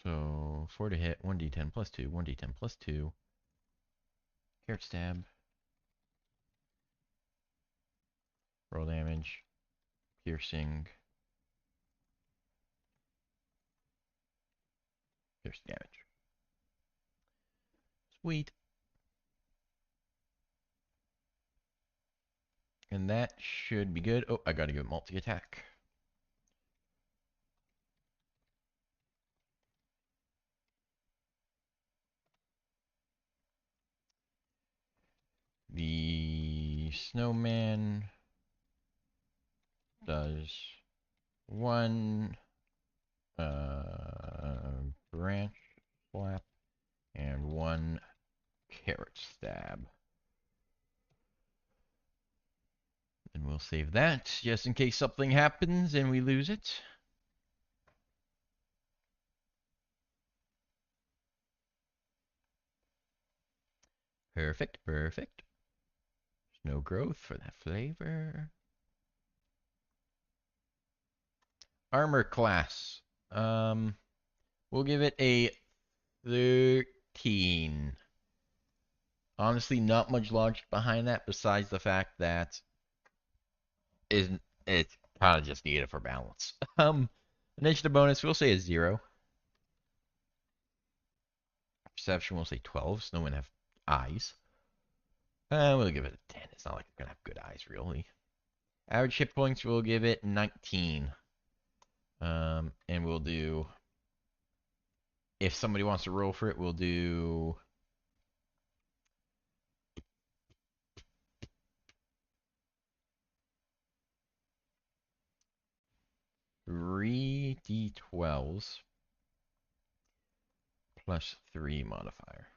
So 4 to hit, 1d10 +2, 1d10 +2. Carrot stab. Roll damage. Piercing. Piercing damage. Sweet. And that should be good. Oh, I gotta give it multi-attack. The snowman does 1 branch slap and 1 carrot stab. And we'll save that just in case something happens and we lose it. Perfect, perfect. Snow growth for that flavor. Armor class. We'll give it a 13. Honestly, not much logic behind that besides the fact that isn't it's kind of just needed for balance. Initiative bonus, we'll say a 0. Perception, we'll say 12. Snowmen have eyes. We'll give it a 10. It's not like they're gonna have good eyes, really. Average hit points, we'll give it 19. And we'll do. If somebody wants to roll for it, we'll do. 3d12s plus 3 modifier.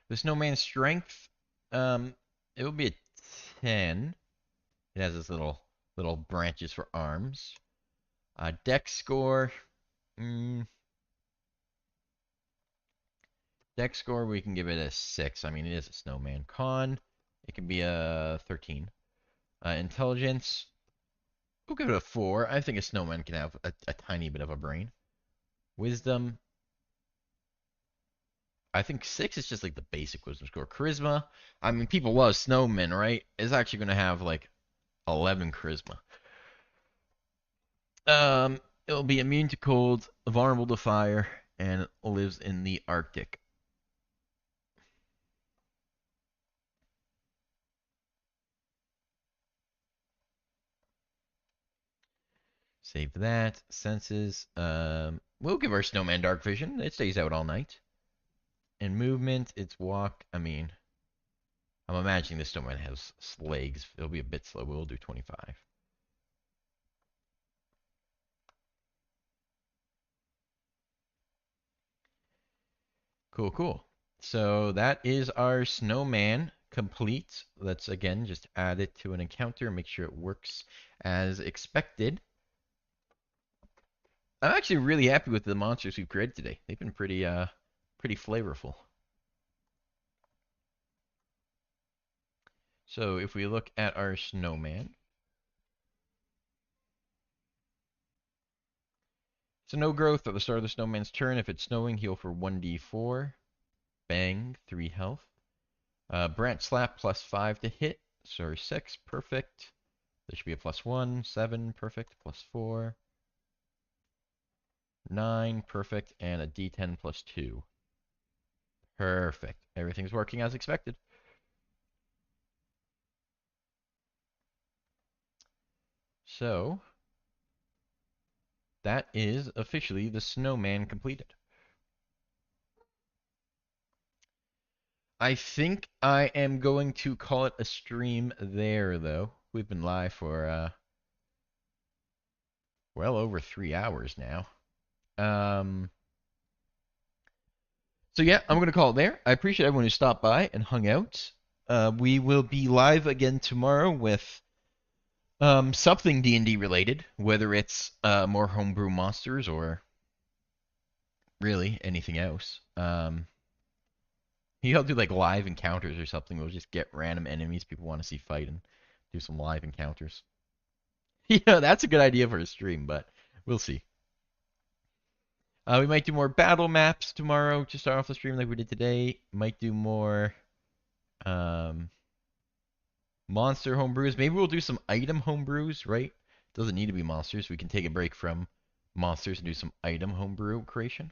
The snowman's strength, it will be a 10. It has this little branches for arms. Dex score, dex score, we can give it a 6. I mean, it is a snowman. Con, it can be a 13. Intelligence, we'll give it a 4. I think a snowman can have a tiny bit of a brain. Wisdom, I think 6 is just like the basic wisdom score. Charisma, I mean, people love snowmen, right? It's actually going to have like 11 charisma. It'll be immune to cold, vulnerable to fire, and lives in the Arctic. Save that. Senses. We'll give our snowman dark vision. It stays out all night. And movement, it's walk. I mean, I'm imagining this snowman has legs. It'll be a bit slow. We'll do 25. Cool, cool. So that is our snowman complete. Let's again just add it to an encounter, make sure it works as expected. I'm actually really happy with the monsters we've created today. They've been pretty flavorful. So if we look at our snowman, so no growth at the start of the snowman's turn. If it's snowing, heal for 1d4. Bang, 3 health. Branch slap plus 5 to hit. So 6, perfect. There should be a +1, 7, perfect, +4. 9, perfect, and a d10 plus 2. Perfect. Everything's working as expected. So, that is officially the snowman completed. I think I am going to call it a stream there, though. We've been live for, well over 3 hours now. So yeah, I'm going to call it there. I appreciate everyone who stopped by and hung out. We will be live again tomorrow with something D&D related, whether it's more homebrew monsters or really anything else. I'll do like live encounters or something. We'll just get random enemies people want to see fight and do some live encounters. Yeah, that's a good idea for a stream, but we'll see. We might do more battle maps tomorrow to start off the stream like we did today. Might do more monster homebrews. Maybe we'll do some item homebrews, right? Doesn't need to be monsters. We can take a break from monsters and do some item homebrew creation.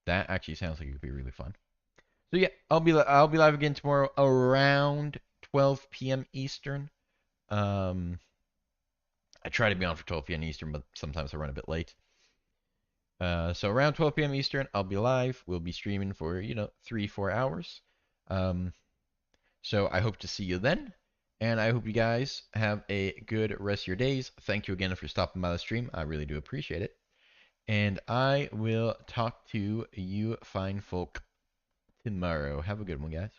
That actually sounds like it could be really fun. So yeah, I'll be live again tomorrow around 12 p.m. Eastern. I try to be on for 12 p.m. Eastern, but sometimes I run a bit late. So around 12 p.m. Eastern, I'll be live. We'll be streaming for 3-4 hours. So I hope to see you then, and I hope you guys have a good rest of your days. Thank you again for stopping by the stream. I really do appreciate it. And I will talk to you fine folk tomorrow. Have a good one, guys.